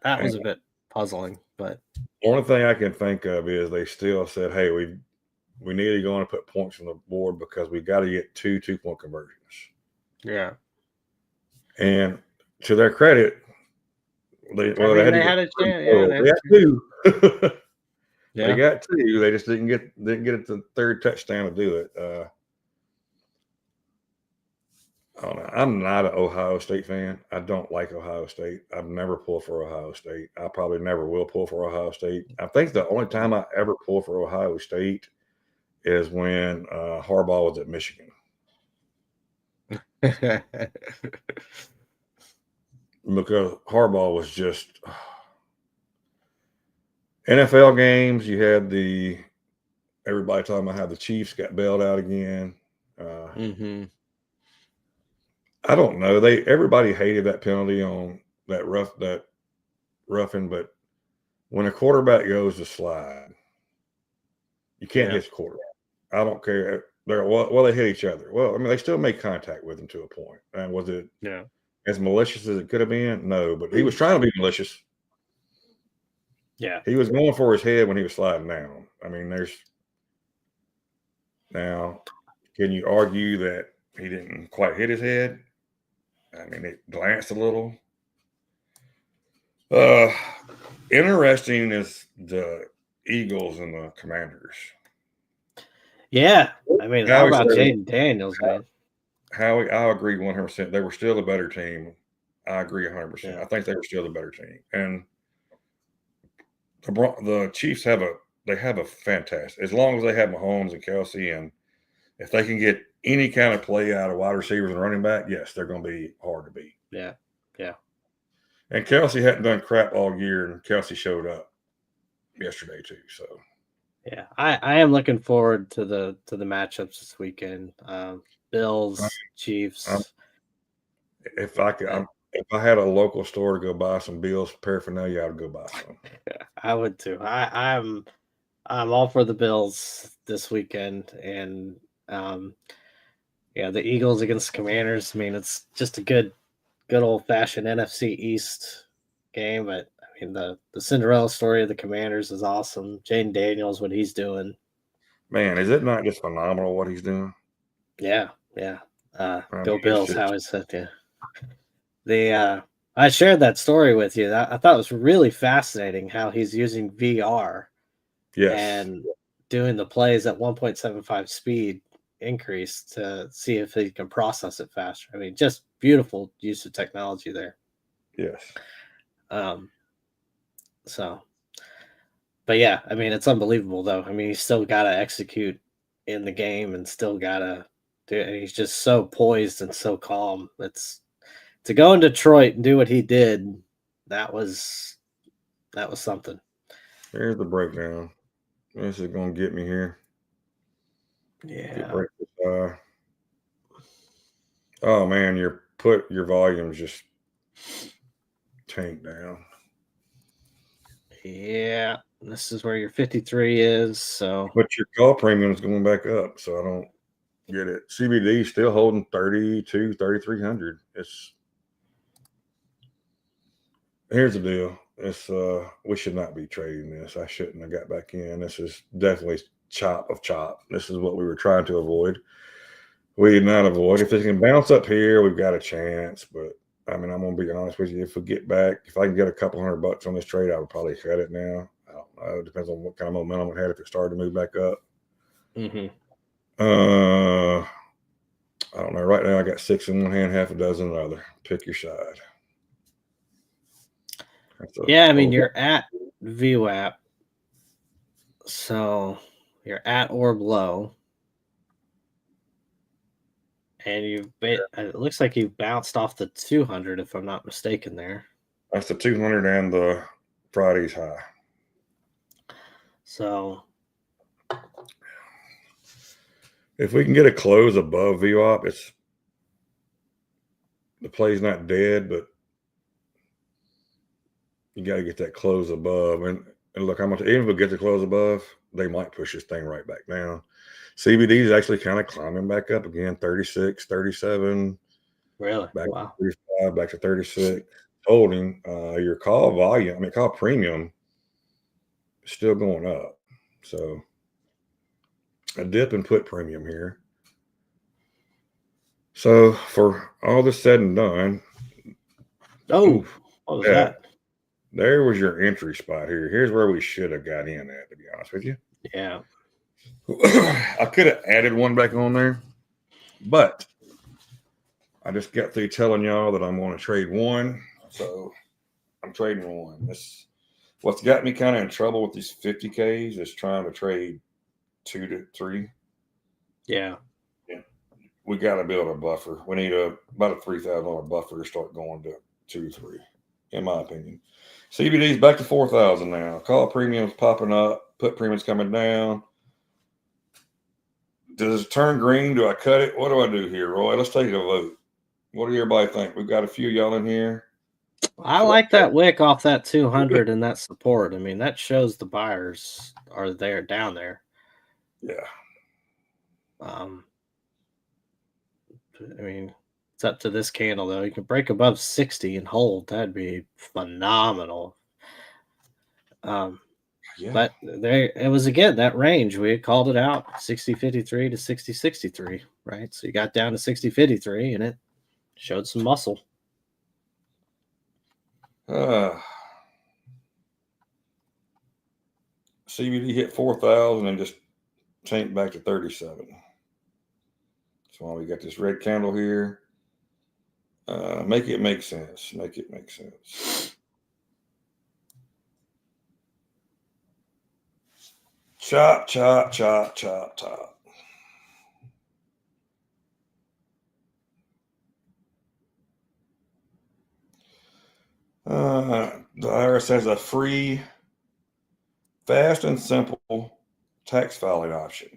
was a bit puzzling, but the only thing I can think of is they still said, "Hey, we need to go and put points on the board because we got to get 2 2-point conversions." Yeah, and to their credit, they had a chance. They had 2. They got 2. They just didn't get it the third touchdown to do it. I don't know. I'm not an Ohio State fan. I don't like Ohio State. I've never pulled for Ohio State. I probably never will pull for Ohio State. I think the only time I ever pull for Ohio State is when Harbaugh was at Michigan. Because Harbaugh was just NFL games. You had everybody talking about how the Chiefs got bailed out again. I don't know. Everybody hated that penalty on that roughing, but when a quarterback goes to slide, you can't hit the quarterback. I don't care. They hit each other. Well, I mean, they still made contact with him to a point. And was it as malicious as it could have been? No, but he was trying to be malicious. Yeah. He was going for his head when he was sliding down. I mean, now Can you argue that he didn't quite hit his head? I mean, it glanced a little. Interesting is the Eagles and the Commanders. Yeah. I mean, how Howie about said- Jaden Daniels, man? Howie, I agree 100%. They were still the better team. I agree 100%. Yeah. I think they were still the better team. And the Chiefs have a fantastic, as long as they have Mahomes and Kelsey, and if they can get any kind of play out of wide receivers and running back, yes, they're going to be hard to beat. Yeah. Yeah. And Kelsey hadn't done crap all year, and Kelsey showed up yesterday too. So yeah, I am looking forward to the matchups this weekend. Bills, Chiefs. if I could, if I had a local store to go buy some Bills paraphernalia, I would go buy some. Yeah, I would too. I'm all for the Bills this weekend, and yeah, the Eagles against the Commanders. I mean, it's just a good old fashioned NFC East game. But I mean, the Cinderella story of the Commanders is awesome. Jaden Daniels, what he's doing. Man, is it not just phenomenal what he's doing? Yeah, yeah. mean, Go it's Bills! just- How is that? Yeah. I shared that story with you. I thought it was really fascinating how he's using VR Yes. and doing the plays at 1.75 speed increase to see if he can process it faster. I mean, just beautiful use of technology there. Yes. So, but yeah, I mean, it's unbelievable though. I mean, he's still got to execute in the game and still got to do it. He's just so poised and so calm. It's to go in Detroit and do what he did. That was something. Here's the breakdown. This is going to get me here. Yeah. Oh man, your volume's just tanked down. Yeah. This is where your 53 is. So, but your call premium is going back up, so I don't get it. CBD still holding 3,300. Here's the deal. It's we should not be trading this. I shouldn't have got back in. This is definitely chop of chop. This is what we were trying to avoid. We did not avoid. If it can bounce up here, we've got a chance. But I mean, I'm gonna be honest with you. If we get back, if I can get a couple $100 on this trade, I would probably cut it now. I don't know. It depends on what kind of momentum it had. If it started to move back up. I don't know. Right now, I got 6 in one hand, half a dozen in the other. Pick your side. Yeah, I mean, you're at VWAP, so you're at or below, and it looks like you bounced off the 200, if I'm not mistaken. There. That's the 200 and the Friday's high. So, if we can get a close above VWAP, the play's not dead, but you got to get that close above. And look, even if we get the close above, they might push this thing right back down. CBD is actually kind of climbing back up again, 36, 37. Really? Back Wow. to 35, back to 36. Holding your call volume, I mean, call premium is still going up. So a dip and put premium here. So for all this said and done. Oh, what was that? There was your entry spot here. Here's where we should have got in at, to be honest with you. Yeah. I could have added one back on there, but I just got through telling y'all that I'm going to trade one. So I'm trading one. What's got me kind of in trouble with these 50Ks is trying to trade 2 to 3. Yeah. We got to build a buffer. We need about a $3,000 buffer to start going to 2 to 3, in my opinion. CBD's back to 4,000 now. Call premiums popping up. Put premiums coming down. Does it turn green? Do I cut it? What do I do here, Roy? Let's take a vote. What do everybody think? We've got a few y'all in here. I like that wick off that 200 and that support. I mean, that shows the buyers are there down there. Yeah. I mean, it's up to this candle though. You can break above 60 and hold. That'd be phenomenal. Yeah. But there it was again that range. We had called it out 60.53 to 60.63, right? So you got down to 60.53 and it showed some muscle. CBD hit 4,000 and just tanked back to 37. That's why we got this red candle here. Make it make sense. Make it make sense. Chop, chop, chop, chop, chop. The IRS has a free, fast and simple tax filing option.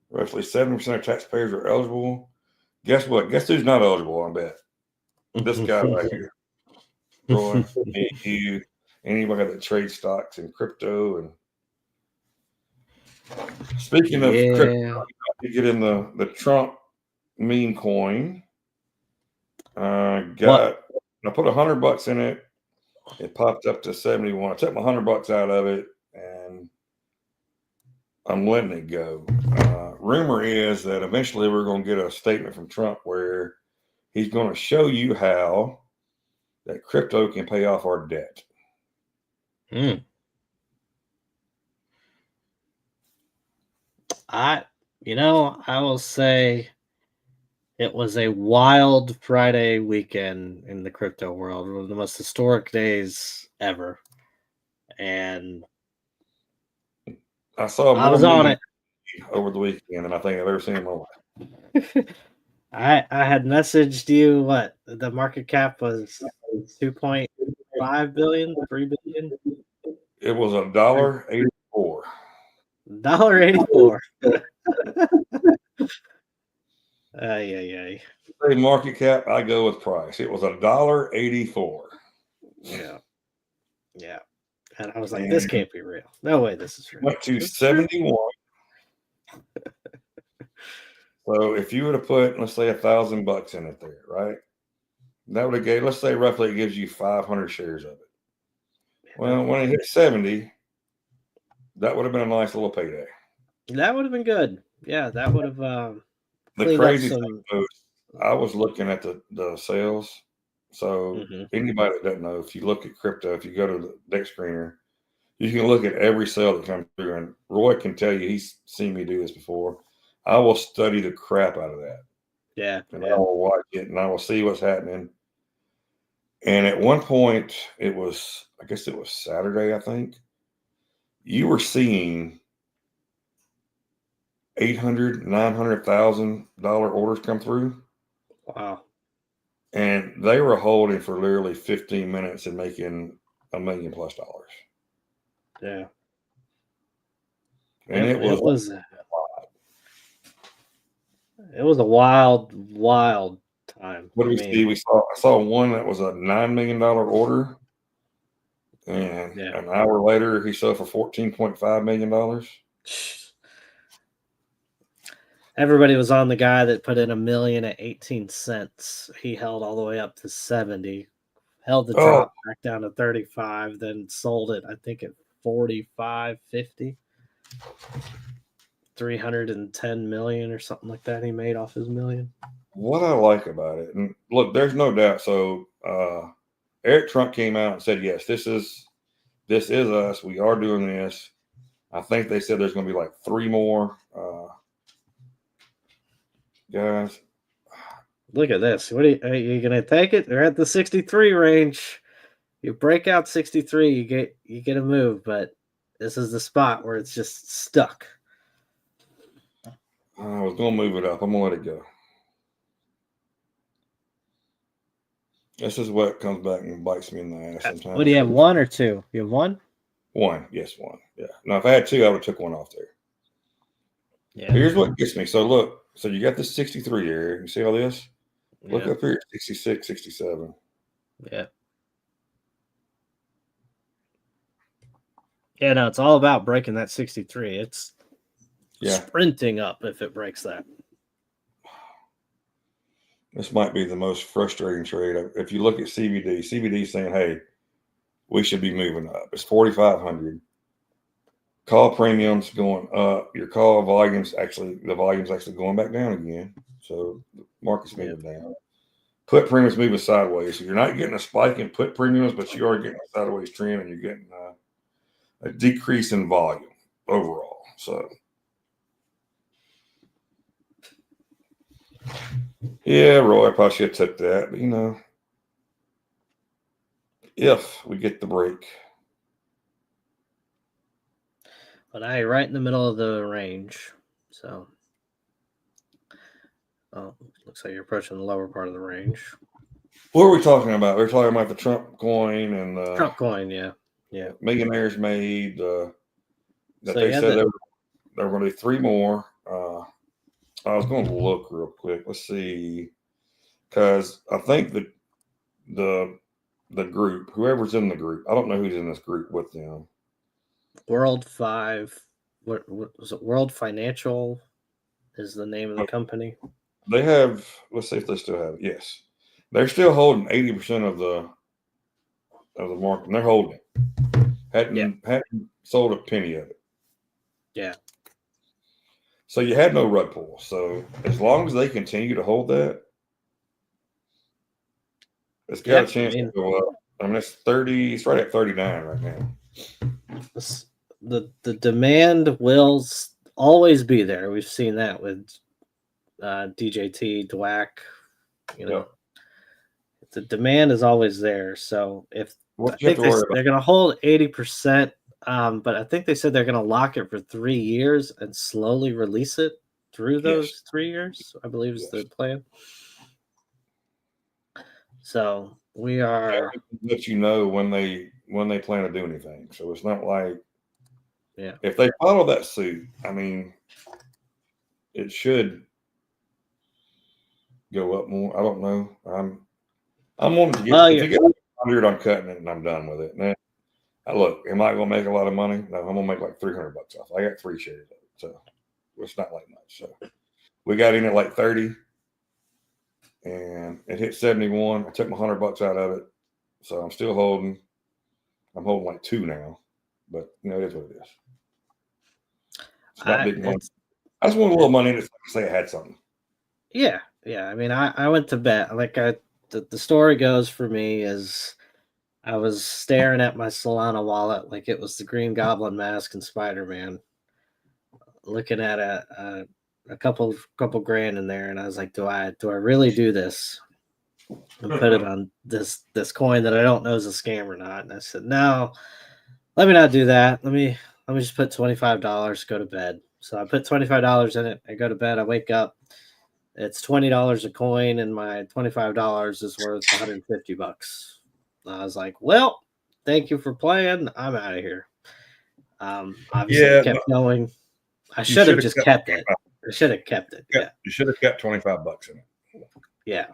Roughly 70% of taxpayers are eligible. Guess what? Guess who's not eligible, I bet? This guy right here. Roy, me, you, anybody that trades stocks and crypto. And speaking of crypto, you get in the Trump meme coin. I put $100 in it. It popped up to 71. I took my $100 out of it and I'm letting it go. Rumor is that eventually we're going to get a statement from Trump where he's going to show you how that crypto can pay off our debt. I will say it was a wild Friday weekend in the crypto world, one of the most historic days ever. And I was on it over the weekend than I think I've ever seen in my life. I had messaged you what the market cap was 2.5 billion, 3 billion. It was $1.84. $1.84. Ay. Say market cap, I go with price. It was $1.84. Yeah. And I was like, this can't be real. No way this is real. Went to 71. So if you would have put, let's say, $1,000 in it there, right? That would have gave, let's say, roughly it gives you 500 shares of it. Well, when it hit 70, that would have been a nice little payday. That would have been good. Yeah, that would have. The crazy thing was, I was looking at the sales. So anybody that doesn't know, if you look at crypto, if you go to the deck screener, you can look at every sale that comes through. And Roy can tell you, he's seen me do this before. I will study the crap out of that. Yeah. And I will watch it and I will see what's happening. And at one point, I guess it was Saturday, I think, you were seeing $800,000, $900,000 orders come through. Wow. And they were holding for literally 15 minutes and making $1 million+ dollars. Yeah. And it was a wild time. What did we see? I saw one that was a $9 million order. And an hour later, he sold for $14.5 million. Everybody was on the guy that put in $1 million at 18 cents. He held all the way up to 70, held the drop back down to 35, then sold it, I think, at 45.50. 310 million or something like that he made off his million. What I like about it, and look, there's no doubt. So Eric Trump came out and said, yes, this is us. We are doing this. I think they said there's going to be like 3 more guys. Look at this. Are you going to take it? They're at the 63 range. You break out 63, you get a move, but this is the spot where it's just stuck. I was going to move it up. I'm going to let it go. This is what comes back and bites me in the ass sometimes. What do you have, 1 or 2? You have 1? 1. Yes, 1. Yeah. Now, if I had 2, I would have took 1 off there. Yeah. Here's what gets me. So, look. So, you got this 63 area. You see all this? Look up here, 66, 67. Yeah. Yeah, no, it's all about breaking that 63. It's sprinting up if it breaks that. This might be the most frustrating trade. If you look at CBD saying, hey, we should be moving up. It's 4,500. Call premiums going up. Your call volumes the volume's actually going back down again. So the market's moving down. Put premiums moving sideways. So you're not getting a spike in put premiums, but you are getting a sideways trend, and you're getting a decrease in volume overall. So yeah, Roy, I probably should have took that, but if we get the break. But I right in the middle of the range. So looks like you're approaching the lower part of the range. What are we talking about? We're talking about the Trump coin and the Trump coin, yeah. Millionaires made that so they said there were going to be 3 more. I was going to look real quick. Let's see, because I think the group, whoever's in the group, I don't know who's in this group with them. World 5, what was it? World Financial is the name of the company. They have. Let's see if they still have it. Yes, they're still holding 80% of the market. And they're holding it. Hadn't sold a penny of it. Yeah. So you had no rug pull. So as long as they continue to hold that, it's got a chance to go up. I mean, it's 30. It's right at 39 right now. The demand will always be there. We've seen that with DJT, DWAC. The demand is always there. So if they're going to hold 80%, but I think they said they're going to lock it for 3 years and slowly release it through those 3 years, I believe is the plan. So we are let you know when they plan to do anything. So it's not like if they follow that suit, I mean, it should go up more. I don't know. I'm wanting to get if you get 100, I'm cutting it and I'm done with it. And look, am I going to make a lot of money? No, I'm going to make like $300 off. I got 3 shares of it, so it's not like much. So we got in at like 30. And it hit 71. I took my $100 out of it, so I'm still holding. I'm holding like 2 now, but it is what it is. It's not big money. I just want a little money to say I had something. Yeah. I mean, I went to bed. Like the story goes for me is I was staring at my Solana wallet like it was the Green Goblin mask and Spider-Man, looking at a couple grand in there, and I was like, do I really do this and put it on this coin that I don't know is a scam or not? And I said, no, let me not do that. Let me just put $25, go to bed. So I put $25 in it. I go to bed. I wake up. It's $20 a coin, and my $25 is worth $150. I was like, well, thank you for playing. I'm out of here. Obviously, I kept going. I should have just kept it. I should have kept it. Yeah. You should have kept $25 in it. Yeah.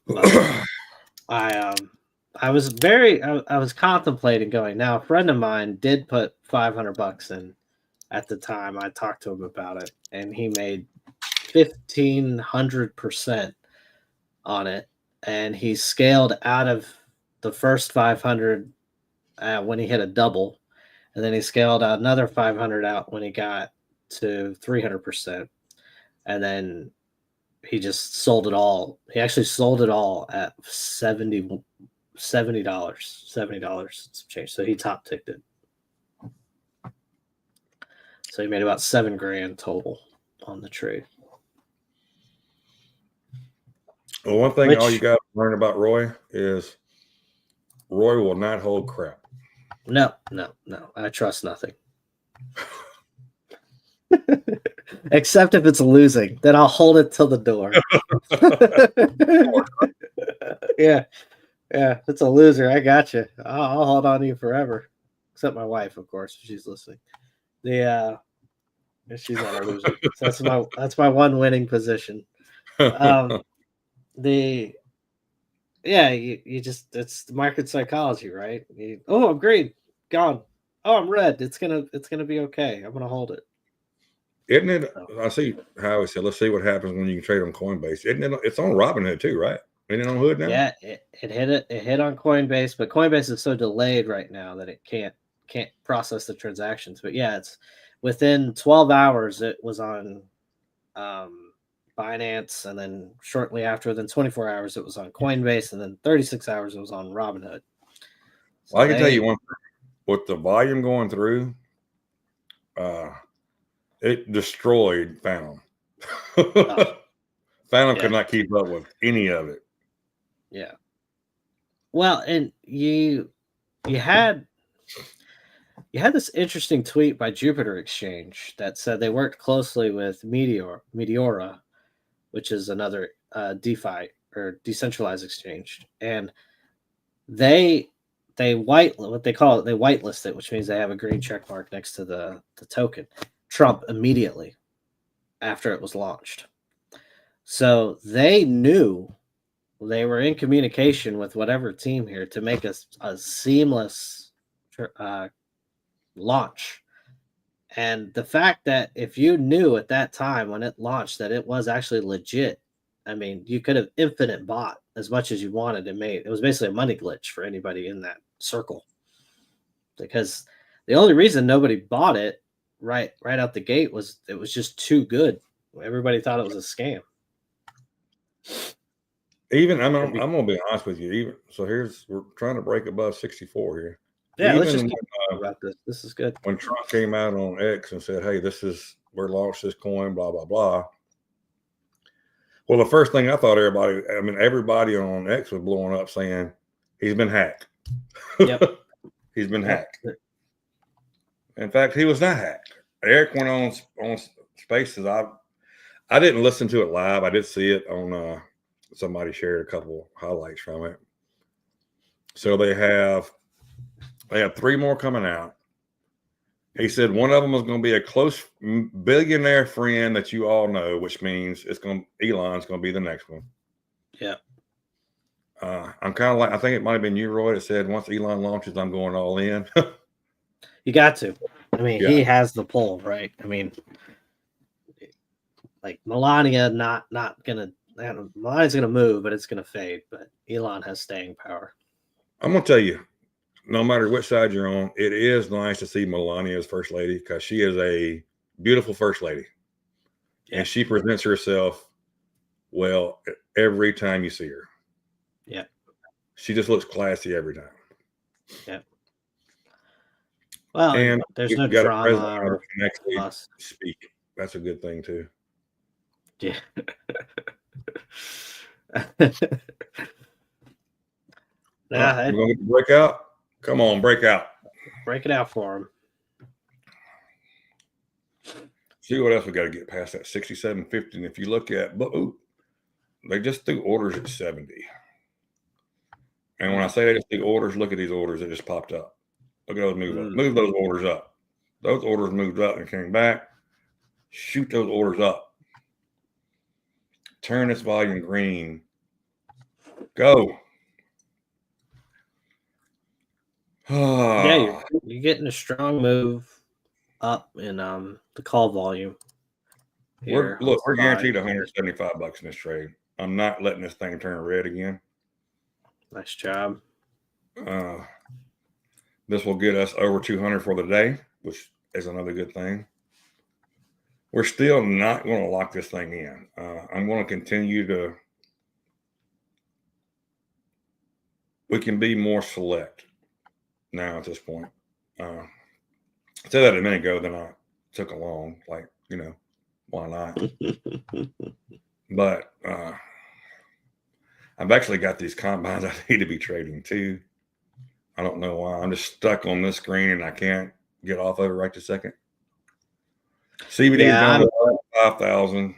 But I was contemplating going. Now, a friend of mine did put $500 in at the time. I talked to him about it, and he made 1,500% on it, and he scaled out of the first 500 when he hit a double, and then he scaled out another 500 out when he got to 300%, and then he just sold it all. He actually sold it all at $70 some change. So he top ticked it. So he made about $7 grand total on the trade. Well, one thing all you got to learn about Roy is Roy will not hold crap. No. I trust nothing. Except if it's losing, then I'll hold it till the door. Yeah. If it's a loser, I got you. I'll hold on to you forever. Except my wife, of course, if she's listening. She's not a loser. So that's my one winning position. You just, it's the market psychology, right? I'm green, gone. Oh, I'm red. It's gonna be okay. I'm gonna hold it. Isn't it? I see how he said, let's see what happens when you can trade on Coinbase. Isn't it? It's on Robinhood too, right? Isn't it on Hood now? Yeah, it hit on Coinbase, but Coinbase is so delayed right now that it can't can't process the transactions. But yeah, it's within 12 hours it was on Binance, and then shortly after, within 24 hours, it was on Coinbase, and then 36 hours it was on Robinhood. So Well, I can tell you one thing. With the volume going through, it destroyed Phantom. Phantom could not keep up with any of it. Yeah. Well, and you had this interesting tweet by Jupiter Exchange that said they worked closely with Meteora, which is another DeFi or decentralized exchange, and they what they call it, they whitelist it, which means they have a green check mark next to the token. Trump immediately after it was launched. So they knew they were in communication with whatever team here to make a seamless launch. And the fact that if you knew at that time when it launched that it was actually legit, I mean, you could have infinite bought as much as you wanted and made. It was basically a money glitch for anybody in that circle. Because the only reason nobody bought it right out the gate was it was just too good. Everybody thought it was a scam. Even I'm gonna be honest with you. Even so, we're trying to break above 64 here. Yeah, let's just keep about this. This is good. When Trump came out on X and said, "Hey, we're launched this coin," blah blah blah. Well, the first thing I thought everybody on X was blowing up saying he's been hacked. Yep. He's been hacked. In fact, he was not hacked. Eric went on Spaces. I didn't listen to it live. I did see it on somebody shared a couple highlights from it. So they have 3 more coming out. He said one of them is going to be a close billionaire friend that you all know, which means Elon's going to be the next one. Yeah. I'm kind of like, I think it might have been you, Roy, that said once Elon launches, I'm going all in. You got to. I mean, he has the pull, right? I mean, like Melania's gonna move, but it's gonna fade. But Elon has staying power. I'm gonna tell you, no matter which side you're on, it is nice to see Melania as first lady because she is a beautiful first lady, and she presents herself well every time you see her. Yeah, she just looks classy every time. Yeah. Well, and there's no drama or can actually speak. That's a good thing too. Yeah. We're gonna get the breakout. Come on, break out. Break it out for him. See what else we got to get past that 67.50. And if you look at, they just threw orders at 70. And when I say they just threw orders, look at these orders that just popped up. Look at those move those orders up. Those orders moved up and came back. Shoot those orders up. Turn this volume green. Go. Yeah, you're getting a strong move up in the call volume. We're guaranteed $175 in this trade. I'm not letting this thing turn red again. Nice job. This will get us over 200 for the day, which is another good thing. We're still not going to lock this thing in. I'm going to continue to. We can be more select now at this point. I said that a minute ago, then I took along, like, why not? But I've actually got these combines I need to be trading too. I don't know why. I'm just stuck on this screen and I can't get off of it right this second. CBD is down to 5,000.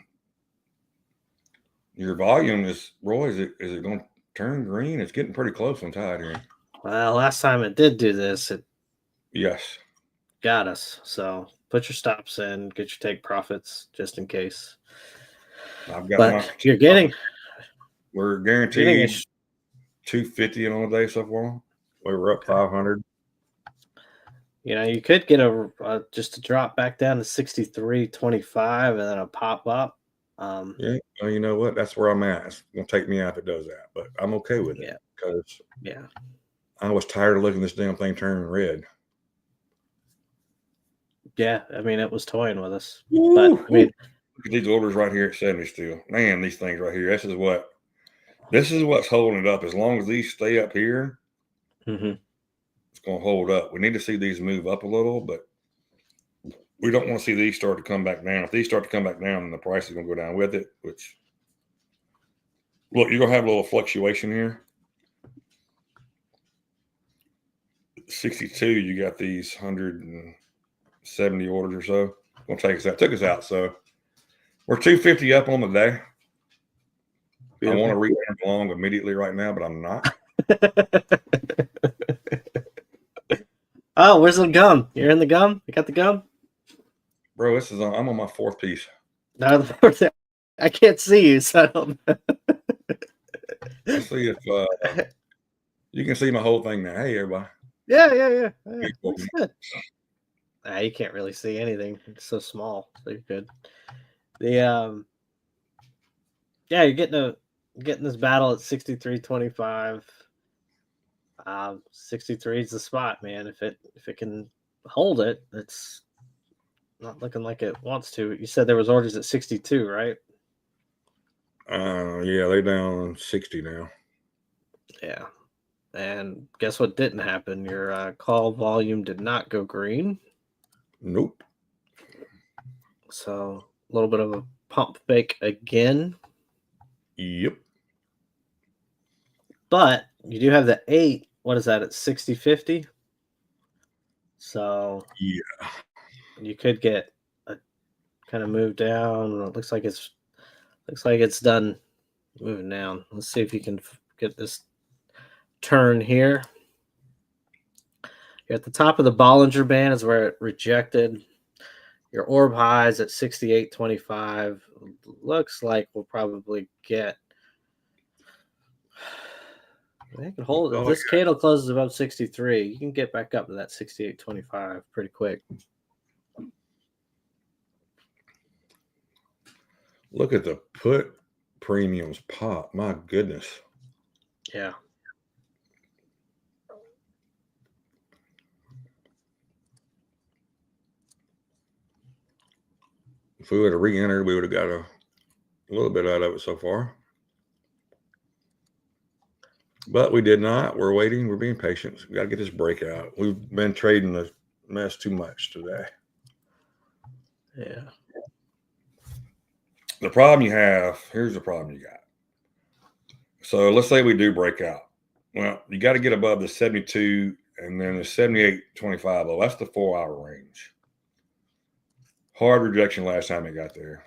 Your volume is, Roy, is it going to turn green? It's getting pretty close on tide here. Well, last time it did do this, it got us. So put your stops in, get your take profits just in case. We're guaranteed 250 on the day so far. We were up 500. You could get just to drop back down to 63.25 and then a pop up. Well, you know what? That's where I'm at. It's gonna take me out if it does that, but I'm okay with it because I was tired of looking at this damn thing turning red. Yeah, I mean, it was toying with us. Woo, But, I mean, look at these orders right here at 70 still. Man, these things right here. This is what's holding it up. As long as these stay up here, mhm. it's going to hold up. We need to see these move up a little, but we don't want to see these start to come back down. If these start to come back down, then the price is going to go down with it, which, look, you're going to have a little fluctuation here. 62, you got these 170 orders or so. Going to take us out. Took us out. So we're 250 up on the day. I want to read along immediately right now, but I'm not. Oh, where's the gum? You're in the gum? You got the gum? Bro, I'm on my fourth piece. No, I can't see you, so I don't know. Let's see if you can see my whole thing now. Hey, everybody. Yeah. Looks good. You can't really see anything. It's so small. So you're good. You're getting this battle at 63.25. 63 is the spot, man. If it can hold it, it's not looking like it wants to. You said there was orders at 62, right? Yeah, they're down 60 now. Yeah. And guess what didn't happen? Your call volume did not go green. Nope. So a little bit of a pump fake again. Yep. But you do have the 8. What is that? At 60.50. So yeah, you could get a kind of move down. It looks like it's done moving down. Let's see if you can get this turn here. You're at the top of the Bollinger Band is where it rejected. Your orb highs at 68.25. Looks like we'll probably get. They can hold. If this candle closes above 63, you can get back up to that 68.25 pretty quick. Look at the put premiums pop. My goodness. Yeah. If we would have re-entered, we would have got a little bit out of it so far. But we did not. We're waiting. We're being patient. We got to get this breakout. We've been trading the mess too much today. Yeah. The problem you have, here's the problem you got. So let's say we do break out. Well, you got to get above the 72 and then the 78.25. Well, that's the 4-hour range. Hard rejection last time it got there.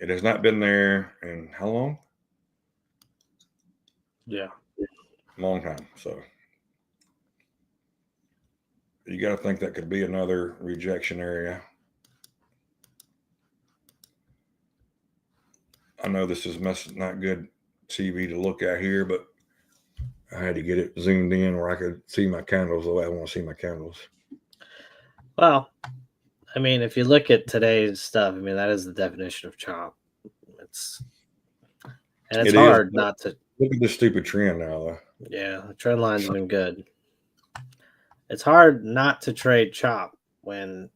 It has not been there in how long? Yeah. Long time. So you got to think that could be another rejection area. I know this is not good TV to look at here, but I had to get it zoomed in where I could see my candles the way I want to see my candles. Well, I mean, if you look at today's stuff, I mean, that is the definition of chop. It's hard not to. Look at this stupid trend now, though. Yeah, the trend line's been good. It's hard not to trade chop when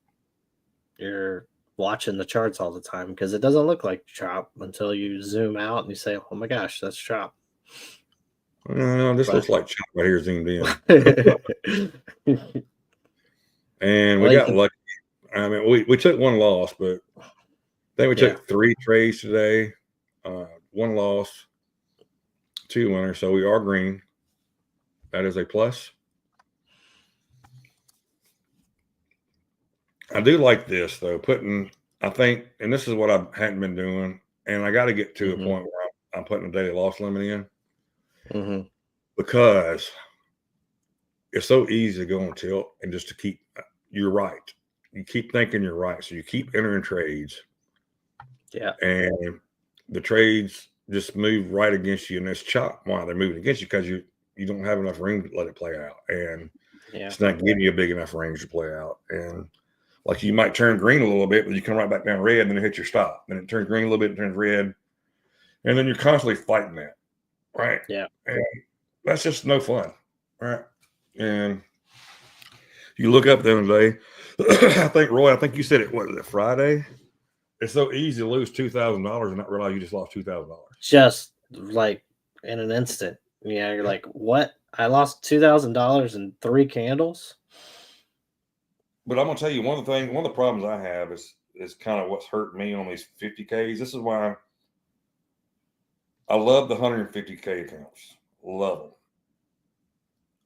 you're watching the charts all the time because it doesn't look like chop until you zoom out and you say, "Oh my gosh, that's chop." No, this looks like chop right here zoomed in. And we got lucky. I mean, we took one loss, but I think we took 3 trades today. 1 loss, 2 winners. So we are green. That is a plus. I do like this, though, I think, and this is what I hadn't been doing, and I got to get to a point where I'm putting a daily loss limit in because it's so easy to go on tilt and just to keep, you're right. You keep thinking you're right. So you keep entering trades. Yeah. And the trades just move right against you, and it's chop while they're moving against you because you don't have enough room to let it play out. And it's not giving you a big enough range to play out. And like you might turn green a little bit, but you come right back down red, and then it hits your stop. Then it turns green a little bit and turns red. And then you're constantly fighting that. Right. Yeah. And that's just no fun. Right. And You look up the other day. I think Roy. I think you said it. What was it? Friday. It's so easy to lose $2,000 and not realize you just lost $2,000. Just like in an instant. Yeah, you're like, what? I lost $2,000 in 3 candles. But I'm gonna tell you one of the problems I have is kind of what's hurt me on these 50Ks. This is why I love the 150K accounts. Love them.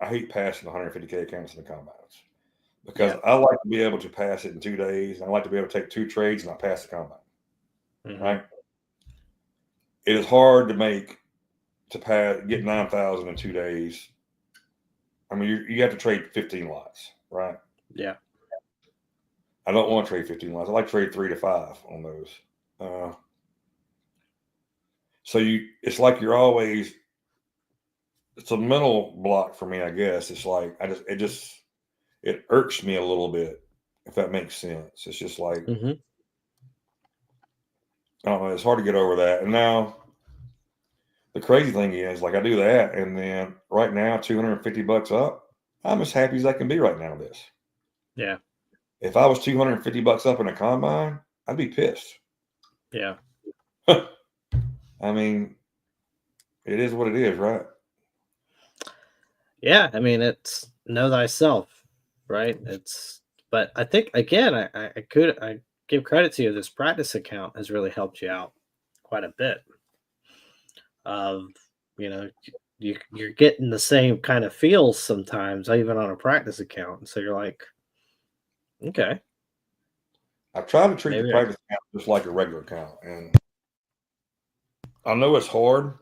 I hate passing the 150K accounts in the combines because I like to be able to pass it in 2 days. And I like to be able to take 2 trades and I pass the combine. Mm-hmm. Right? It is hard to get 9,000 in 2 days. I mean, you have to trade 15 lots, right? Yeah. I don't want to trade 15 lots. I like to trade 3 to 5 on those. So it's like you're always. It's a mental block for me, I guess. It's like it irks me a little bit, if that makes sense. It's just like I don't know. It's hard to get over that. And now the crazy thing is, like I do that, and then right now, $250 up. I'm as happy as I can be right now with this. Yeah. If I was $250 up in a combine, I'd be pissed. Yeah. I mean, it is what it is, right? Yeah, I mean, it's know thyself, right? But I think again, I give credit to you. This practice account has really helped you out quite a bit. You're getting the same kind of feels sometimes, even on a practice account. And so you're like, okay. I've tried to treat the practice account just like a regular account, and I know it's hard.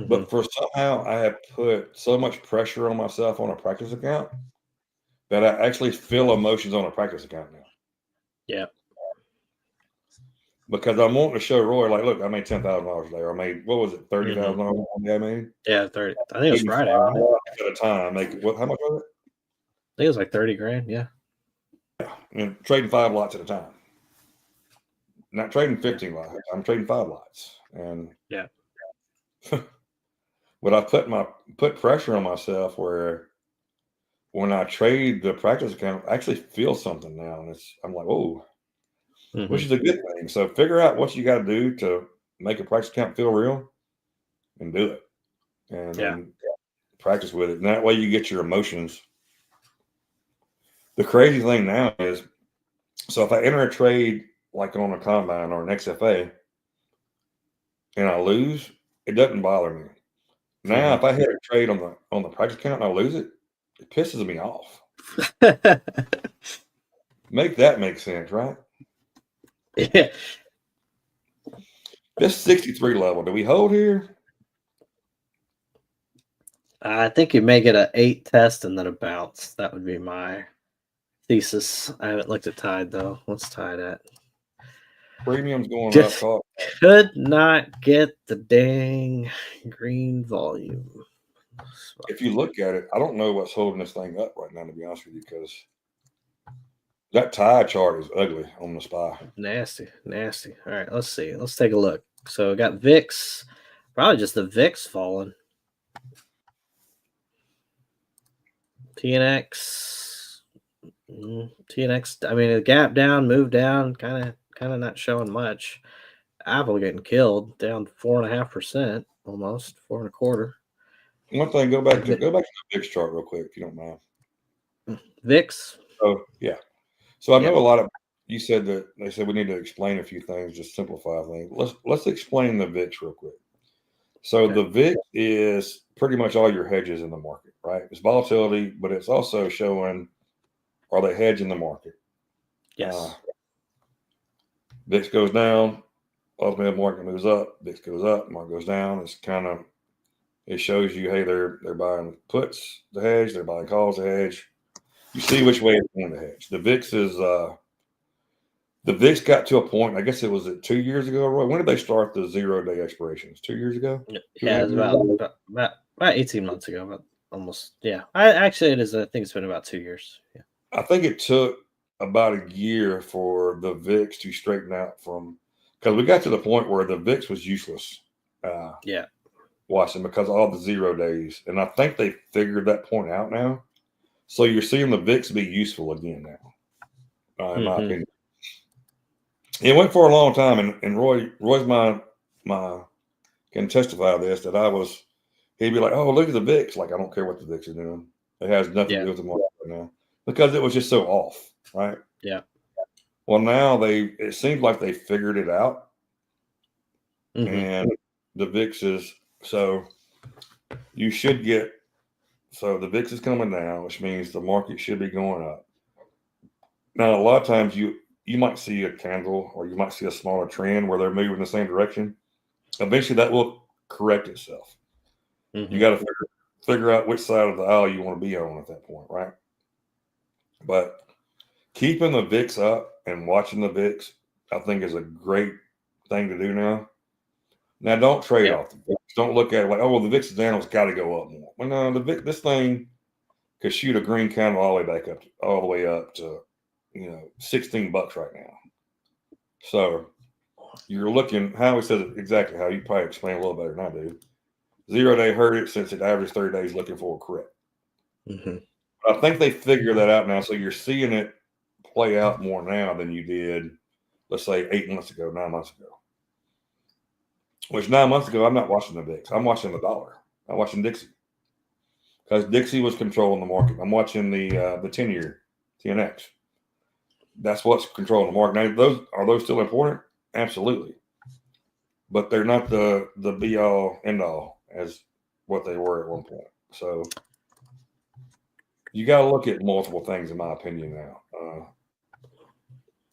But for somehow I have put so much pressure on myself on a practice account that I actually feel emotions on a practice account now. Yeah. Because I'm wanting to show Roy, like, look, I made $10,000 today. Or I made, what was it, $30,000 one day I made? Yeah, 30. I think it was Friday, wasn't it? At a time. How much was it? I think it was like 30 grand. Yeah. Yeah. And trading 5 lots at a time. Not trading 15 lots. I'm trading 5 lots. And yeah. But I put pressure on myself where when I trade the practice account, I actually feel something now. And I'm like, oh, which is a good thing. So figure out what you got to do to make a practice account feel real and do it. And practice with it. And that way you get your emotions. The crazy thing now is, so if I enter a trade like on a combine or an XFA and I lose, it doesn't bother me. Now, if I hit a trade on the practice account and I lose it, it pisses me off. Make that make sense, right? Yeah. This 63 level, do we hold here? I think you may get an 8 test and then a bounce. That would be my thesis. I haven't looked at Tide though. What's Tide at? Premium's going up. Could not get the dang green volume. If you look at it, I don't know what's holding this thing up right now, to be honest with you, because that Tide chart is ugly on the SPY. Nasty. All right, let's see. Let's take a look. So we got VIX, probably just the VIX falling. TNX, I mean, a gap down, move down, kind of not showing much. Apple getting killed, down 4.5%, almost 4.25%. One thing, go back to the VIX chart real quick, if you don't mind. VIX. Oh yeah. So I know a lot of you said that they said we need to explain a few things, just simplify things. Let's explain the VIX real quick. So the VIX is pretty much all your hedges in the market, right? It's volatility, but it's also showing, are they hedging the market? Yes. VIX goes down, ultimately the market moves up. VIX goes up, market goes down. It shows you, hey, they're buying puts to hedge, they're buying calls to hedge. You see which way it's going to hedge. The VIX got to a point, I guess it was 2 years ago, Roy. When did they start the 0-day expirations? 2 years ago? Yeah, it was about 18 months ago, but almost. Yeah, it is. I think it's been about 2 years. Yeah, I think it took about a year for the VIX to straighten out because we got to the point where the VIX was useless. Watching because of all the 0 days, and I think they figured that point out now. So you're seeing the VIX be useful again now, in my opinion. It went for a long time, and Roy's my can testify to this, that he'd be like, oh, look at the VIX. Like, I don't care what the VIX is doing. It has nothing to do with the market right now because it was just so off, right? Yeah. Well, now it seems like they figured it out, and the VIX is so you should get. So the VIX is coming down, which means the market should be going up. Now, a lot of times you might see a candle or you might see a smaller trend where they're moving in the same direction. Eventually, that will correct itself. You got to figure out which side of the aisle you want to be on at that point, right? But keeping the VIX up and watching the VIX, I think, is a great thing to do now. Now, don't trade off the VIX. Don't look at it like, oh, well, the VIX is down, it's got to go up more. Well, no, the VIX, this thing could shoot a green candle all the way up to $16 right now. So you're looking, Howie says it exactly how you probably explain a little better than I do. 0-day heard it since it averaged 30 days looking for a correct. I think they figured that out now. So you're seeing it play out more now than you did, let's say 8 months ago, 9 months ago. Which 9 months ago, I'm not watching the VIX. I'm watching the dollar. I'm watching Dixie. Because Dixie was controlling the market. I'm watching the 10-year TNX. That's what's controlling the market. Now, are those still important? Absolutely. But they're not the be all end all as what they were at one point. So you got to look at multiple things, in my opinion. Now,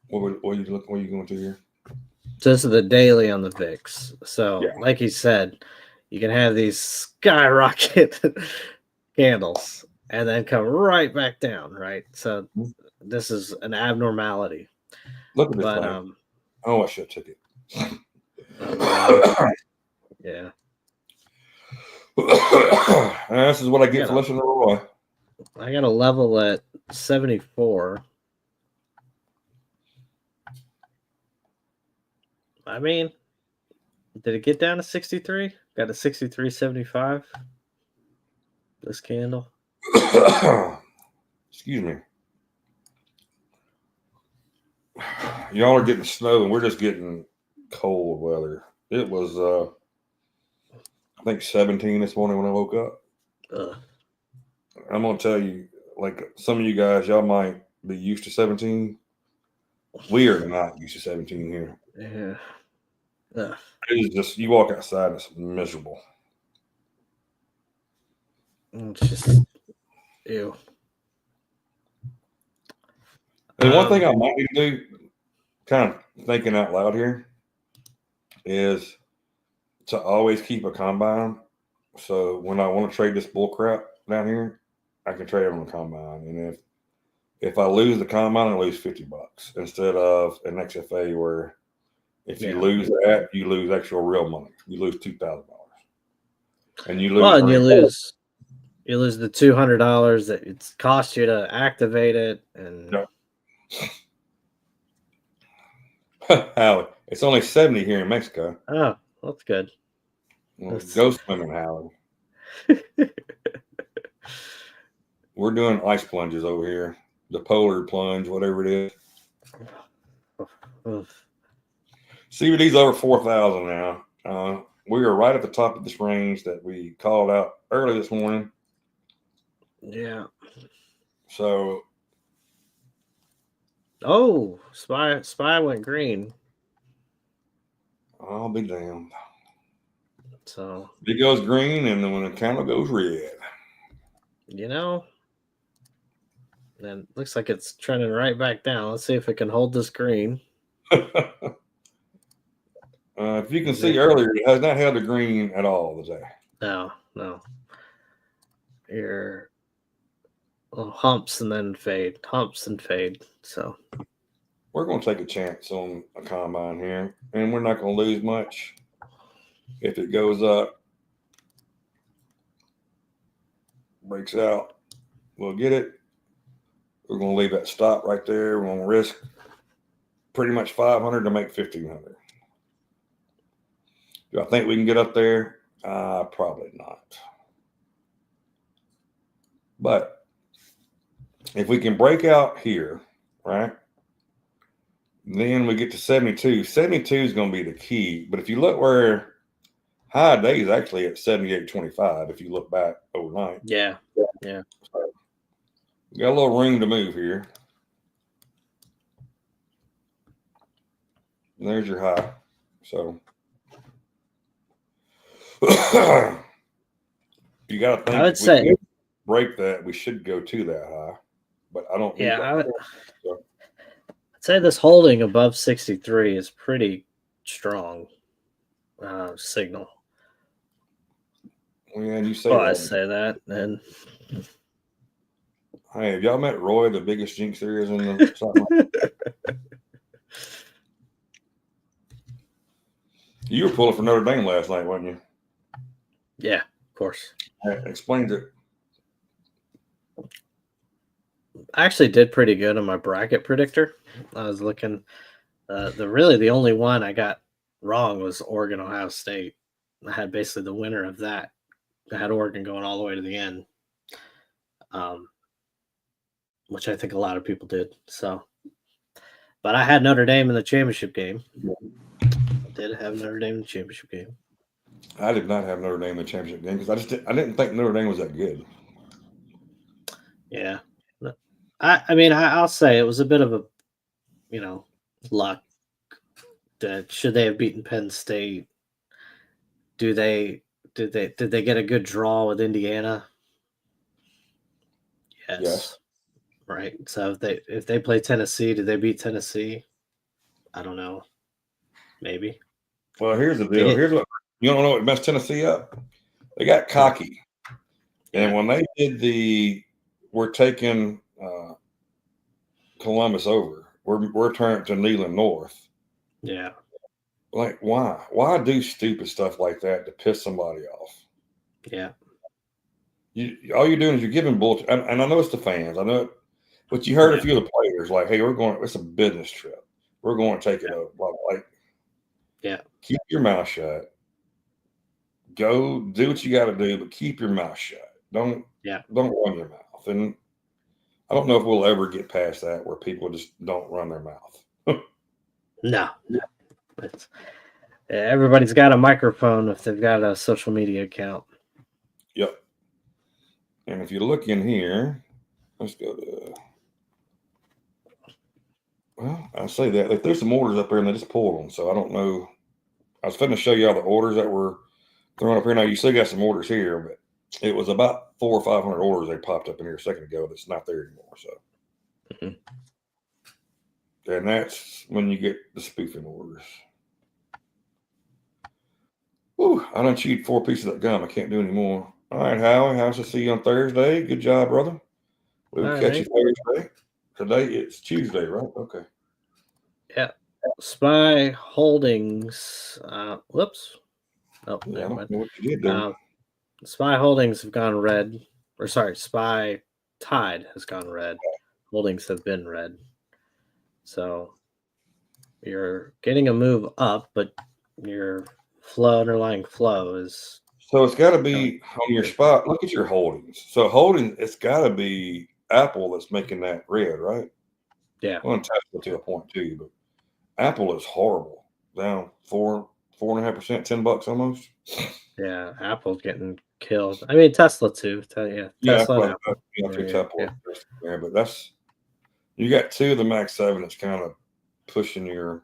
what are you going to here? This is the daily on the VIX. So, like he said, you can have these skyrocket candles and then come right back down, right? So this is an abnormality. Look at this thing. Oh, I should have took it. Yeah. This is what I get for listening to Roy. I got a level at 74. I mean, did it get down to 63? Got a 63.75. This candle. Excuse me. Y'all are getting snow and we're just getting cold weather. It was I think 17 this morning when I woke up. I'm gonna tell you, like some of you guys, y'all might be used to 17. We are not used to 17 here. Yeah. It is just, you walk outside and it's miserable. It's just ew. And one thing I might need to do, kind of thinking out loud here, is to always keep a combine. So when I want to trade this bull crap down here, I can trade it on the combine. And if I lose the combine, I lose $50 instead of an XFA where if you lose that, you lose actual real money. You lose $2,000. And you lose. Well, and you lose the $200 that it's cost you to activate it. And Howie, it's only 70 here in Mexico. Oh, that's good. Well, go swimming, Howie. We're doing ice plunges over here. The polar plunge, whatever it is. CBD's over 4,000 now. We are right at the top of this range that we called out early this morning. Yeah. So. Oh, SPY went green. I'll be damned. So it goes green, and then when the candle goes red. Then looks like it's trending right back down. Let's see if it can hold this green. If you can see earlier, it has not held the green at all today. No. Your little humps and then fade. Humps and fade. So we're going to take a chance on a combine here, and we're not going to lose much. If it goes up, breaks out, we'll get it. We're going to leave that stop right there. We're going to risk pretty much 500 to make 1,500. Do I think we can get up there? Probably not. But if we can break out here, right? Then we get to 72. 72 is going to be the key. But if you look where high day is actually at 78.25, if you look back overnight. Yeah. So got a little room to move here. And there's your high. So you got to think. I would say break that, we should go to that high. But I don't. Yeah, I'd say this holding above 63 is pretty strong signal. Yeah, and you say that. I say that, and hey, have y'all met Roy, the biggest jinx there is in the stock market? You were pulling for Notre Dame last night, wasn't you? Yeah, of course. Explains it. I actually did pretty good on my bracket predictor. I was looking. The only one I got wrong was Oregon Ohio State. I had basically the winner of that. I had Oregon going all the way to the end, which I think a lot of people did. So, but I had Notre Dame in the championship game. I did have Notre Dame in the championship game. I did not have Notre Dame in the championship game because I didn't think Notre Dame was that good. Yeah, I mean, I'll say it was a bit of a, luck. That should they have beaten Penn State? Did they get a good draw with Indiana? Yes. Right. So if they play Tennessee, did they beat Tennessee? I don't know. Maybe. Well, here's the deal. Here's what you don't know what messed Tennessee up. They got cocky, and when they did we're taking Columbus over. We're turning to Neyland North. Yeah. Like why? Why do stupid stuff like that to piss somebody off? Yeah. All you're doing is you're giving bullshit. And I know it's the fans. I know it, but you heard a few of the players like, "Hey, it's a business trip. We're going to take it over." Yeah. Keep your mouth shut. Go do what you got to do, but keep your mouth shut. Don't run your mouth. And I don't know if we'll ever get past that where people just don't run their mouth. No. Everybody's got a microphone if they've got a social media account. Yep. And if you look in here, let's go to. Well, I say that if there's some orders up there and they just pulled them, so I don't know. I was going to show you all the orders that were thrown up here. Now you still got some orders here, but it was about 400 or 500 orders they popped up in here a second ago. That's not there anymore. So, and that's when you get the spoofing orders. Whew, I done chewed 4 pieces of that gum. I can't do any more. All right, Howie, how's to see you on Thursday? Good job, brother. We'll catch you Thursday. Today it's Tuesday, right? Okay. Yeah. SPY Holdings. Whoops. Oh, I don't know what you did there. SPY Holdings have gone red. Or sorry, SPY Tide has gone red. Holdings have been red. So you're getting a move up, but your underlying flow is. So it's got to be on your spot. Look at your holdings. So it's got to be Apple that's making that red, right? Yeah. Well, Tesla to a point too, but Apple is horrible. Down 4.5%, $10 almost. Yeah, Apple's getting killed. I mean, Tesla too. Tesla. Yeah, but that's you got 2 of the Max 7 that's kind of pushing your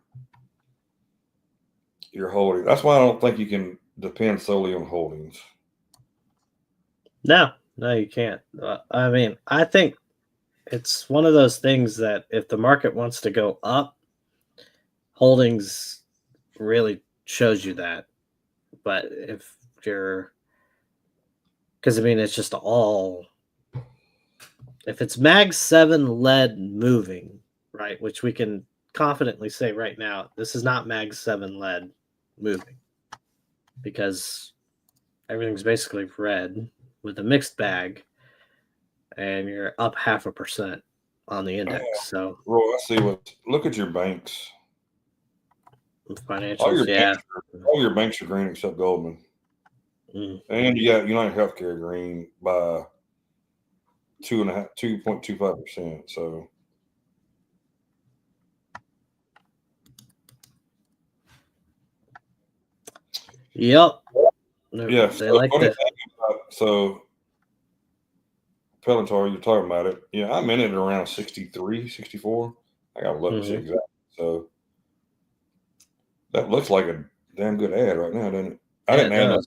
holding. That's why I don't think you can depend solely on holdings. No, you can't. I mean, I think it's one of those things that if the market wants to go up, holdings really shows you that. But if you're, because I mean, it's just all, if it's Mag 7 led moving, right, which we can confidently say right now, this is not Mag 7 led moving because everything's basically red with a mixed bag and you're up 0.5% on the index. So, Roy, I see look at your banks. Financials, all your banks are green except Goldman. And you got United Healthcare green by 2.25%. So Yep. yeah, They like that. So Peloton, you're talking about it. Yeah, I'm in it at around 63, 64. I gotta look and see exactly. So that looks like a damn good ad right now, doesn't it? I didn't add enough.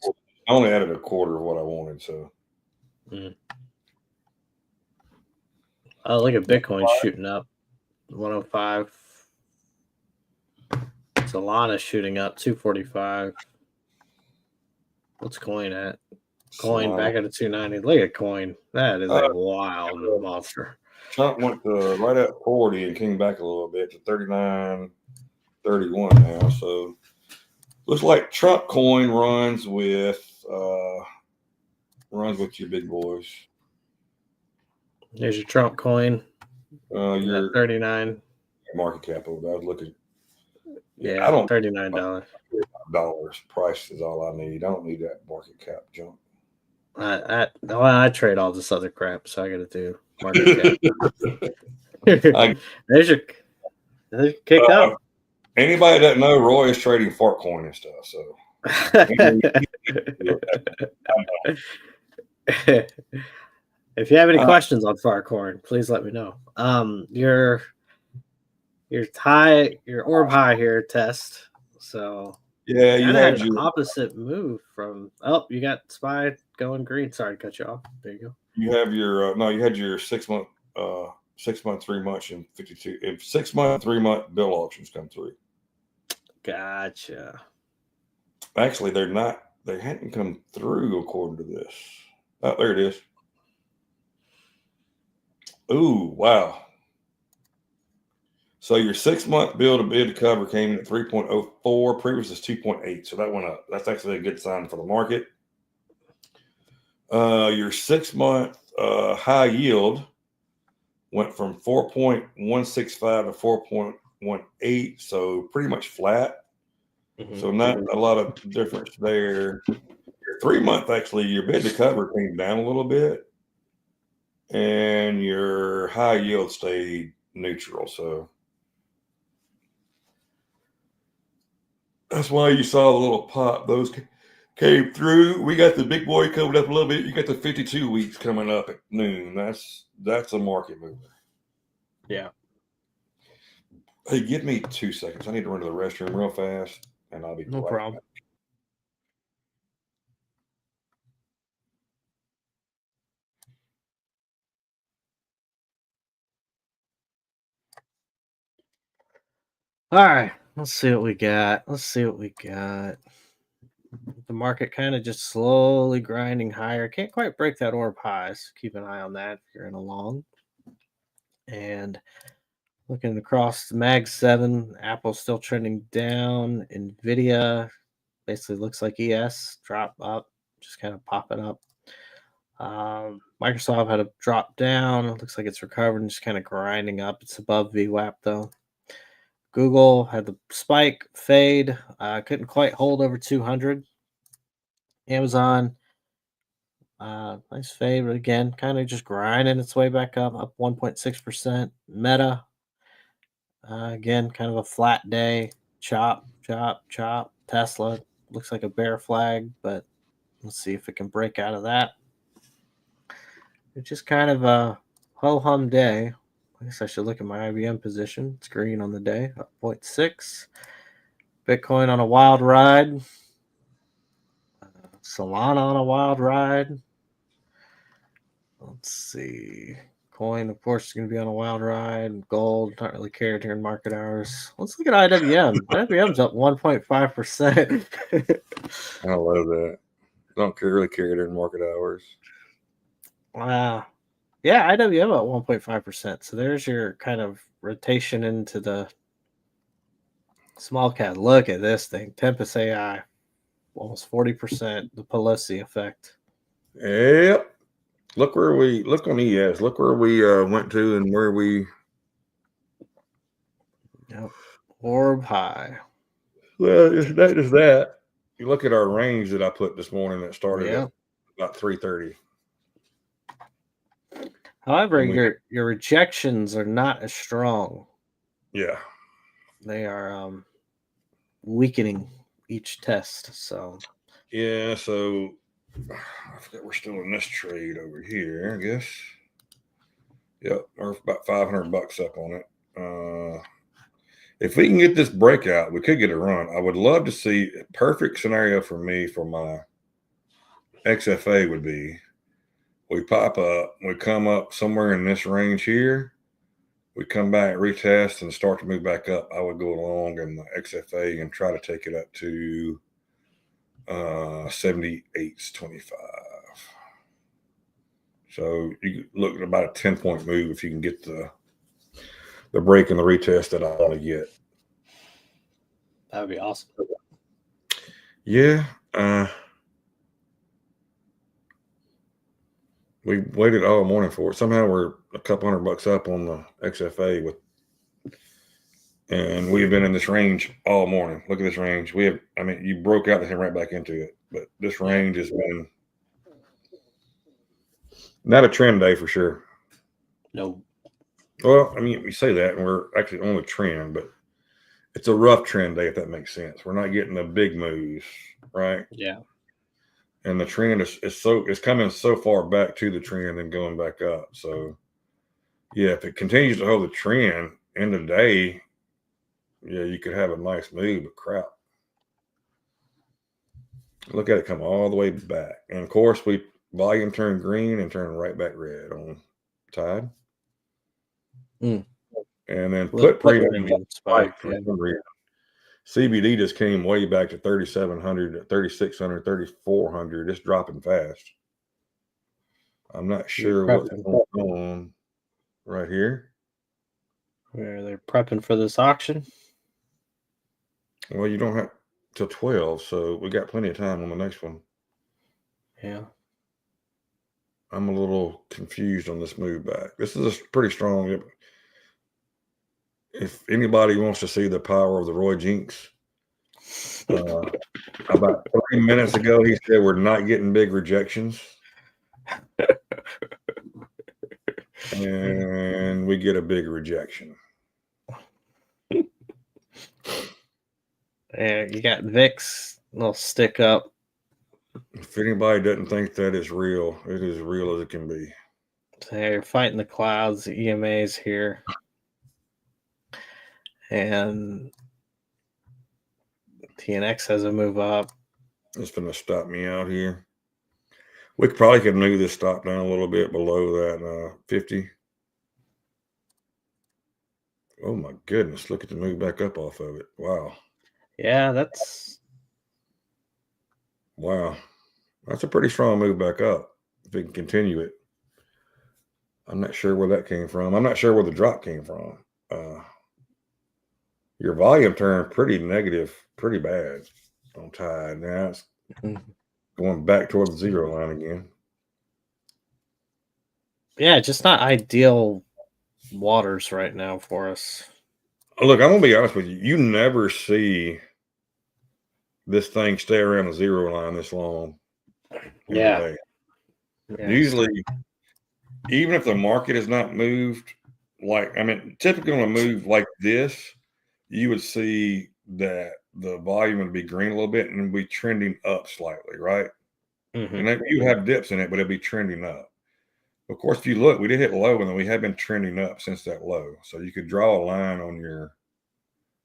I only added a quarter of what I wanted. So. Oh, look at Bitcoin shooting up, 105. Solana shooting up, 245. What's Coin at? Coin Solana. back at a 290. Look at Coin. That is a wild monster. Trump went to right at 40 and came back a little bit to 39, 31 now. So looks like Trump Coin runs with your big boys. Here's your Trump Coin. Your 39 market cap over there. I was looking. Yeah, I don't $39. Price is all I need. I don't need that market cap junk. I trade all this other crap, so I got to do market cap. There's your kick up. Anybody that know Roy is trading Fartcoin and stuff. So if you have any questions on Fartcoin, please let me know. Your orb high here test. So yeah, you had an opposite move from. Oh, you got SPY going green. Sorry to cut you off. There you go. You have your you had your 6 month, 6 month, 3 months, and 52. If 6 month, 3 month bill auctions come through. Gotcha. Actually, they're not. They hadn't come through according to this. Oh, there it is. Ooh, wow. So your 6 month bill to bid to cover came in at 3.04. Previous is 2.8. So that went up. That's actually a good sign for the market. Your 6 month high yield went from 4.165 to 4.18. So pretty much flat. Mm-hmm. So not a lot of difference there. Your 3 month, actually, your bid to cover came down a little bit. And your high yield stayed neutral. So that's why you saw the little pop. Those came through. We got the big boy coming up a little bit. You got the 52 weeks coming up at noon. That's a market mover. Yeah. Hey, give me 2 seconds. I need to run to the restroom real fast, and I'll be no problem. Back. All right, let's see what we got. The market kind of just slowly grinding higher. Can't quite break that orb high, so keep an eye on that if you're in a long. And looking across the Mag 7, Apple's still trending down. NVIDIA basically looks like ES drop up, just kind of popping up. Microsoft had a drop down. It looks like it's recovered and just kind of grinding up. It's above VWAP though. Google had the spike fade. Couldn't quite hold over 200. Amazon, nice fade, but again, kind of just grinding its way back up 1.6%. Meta, again, kind of a flat day. Chop. Tesla looks like a bear flag, but let's see if it can break out of that. It's just kind of a ho-hum day. I guess I should look at my IBM position. It's green on the day, up 0.6. Bitcoin on a wild ride. Solana on a wild ride. Let's see. Coin, of course, is going to be on a wild ride. Gold, not really cared during market hours. Let's look at IWM. IWM's up 1.5%. I love that. Don't really care during market hours. Wow. Yeah, IWM at 1.5%. So there's your kind of rotation into the small cap. Look at this thing. Tempest AI, almost 40%. The Pelosi effect. Yep. Look on ES. Look where we went to and where we. Yep. Orb high. Well, it's not just that. You look at our range that I put this morning that started at about 3:30. However, And your rejections are not as strong. yeah. They are weakening each test. So Yeah, so I forget we're still in this trade over here, I guess. Yep, we're about $500 up on it. If we can get this breakout, we could get a run. I would love to see a perfect scenario for me for my XFA would be we pop up, we come up somewhere in this range here, we come back, retest, and start to move back up. I would go along in the XFA and try to take it up to 78.25. So you look at about a 10-point move if you can get the break and the retest that I want to get. that would be awesome. Yeah. We waited all morning for it. Somehow we're a couple $100 up on the XFA and we've been in this range all morning. Look at this range. You broke out and came right back into it, but this range has been not a trend day for sure. No. Well, we say that and we're actually on the trend, but it's a rough trend day, if that makes sense. We're not getting the big moves, right? Yeah. And the trend is coming so far back to the trend and going back up. So yeah, if it continues to hold the trend end of the day, yeah, you could have a nice move, but crap. Look at it come all the way back. And of course, volume turned green and turned right back red on Tide. And then put premium spike for some reason. CBD just came way back to 3,700, 3,600, 3,400. It's dropping fast. I'm not sure what's going on right here. Where they're prepping for this auction. Well, you don't have till 12, so we got plenty of time on the next one. Yeah. I'm a little confused on this move back. This is a pretty strong. If anybody wants to see the power of the Roy Jinks, about 3 minutes ago, he said we're not getting big rejections. And we get a big rejection. Yeah, you got VIX, little stick up. If anybody doesn't think that is real, it is real as it can be. So you're fighting the clouds, the EMAs here. And TNX has a move up. It's going to stop me out here. We probably could move this stop down a little bit below that 50. Oh my goodness, look at the move back up off of it. Wow. Yeah, that's a pretty strong move back up if we can continue it. I'm not sure where that came from. I'm not sure where the drop came from. Your volume turned pretty negative, pretty bad on Tide. Now it's going back toward the zero line again. Yeah, just not ideal waters right now for us. Look, I'm gonna be honest with you. You never see this thing stay around the zero line this long. Yeah. Usually, even if the market has not moved, typically on a move like this, you would see that the volume would be green a little bit and be trending up slightly, right? And then you have dips in it, but it'd be trending up. Of course, if you look, we did hit low, and then we have been trending up since that low. So you could draw a line on your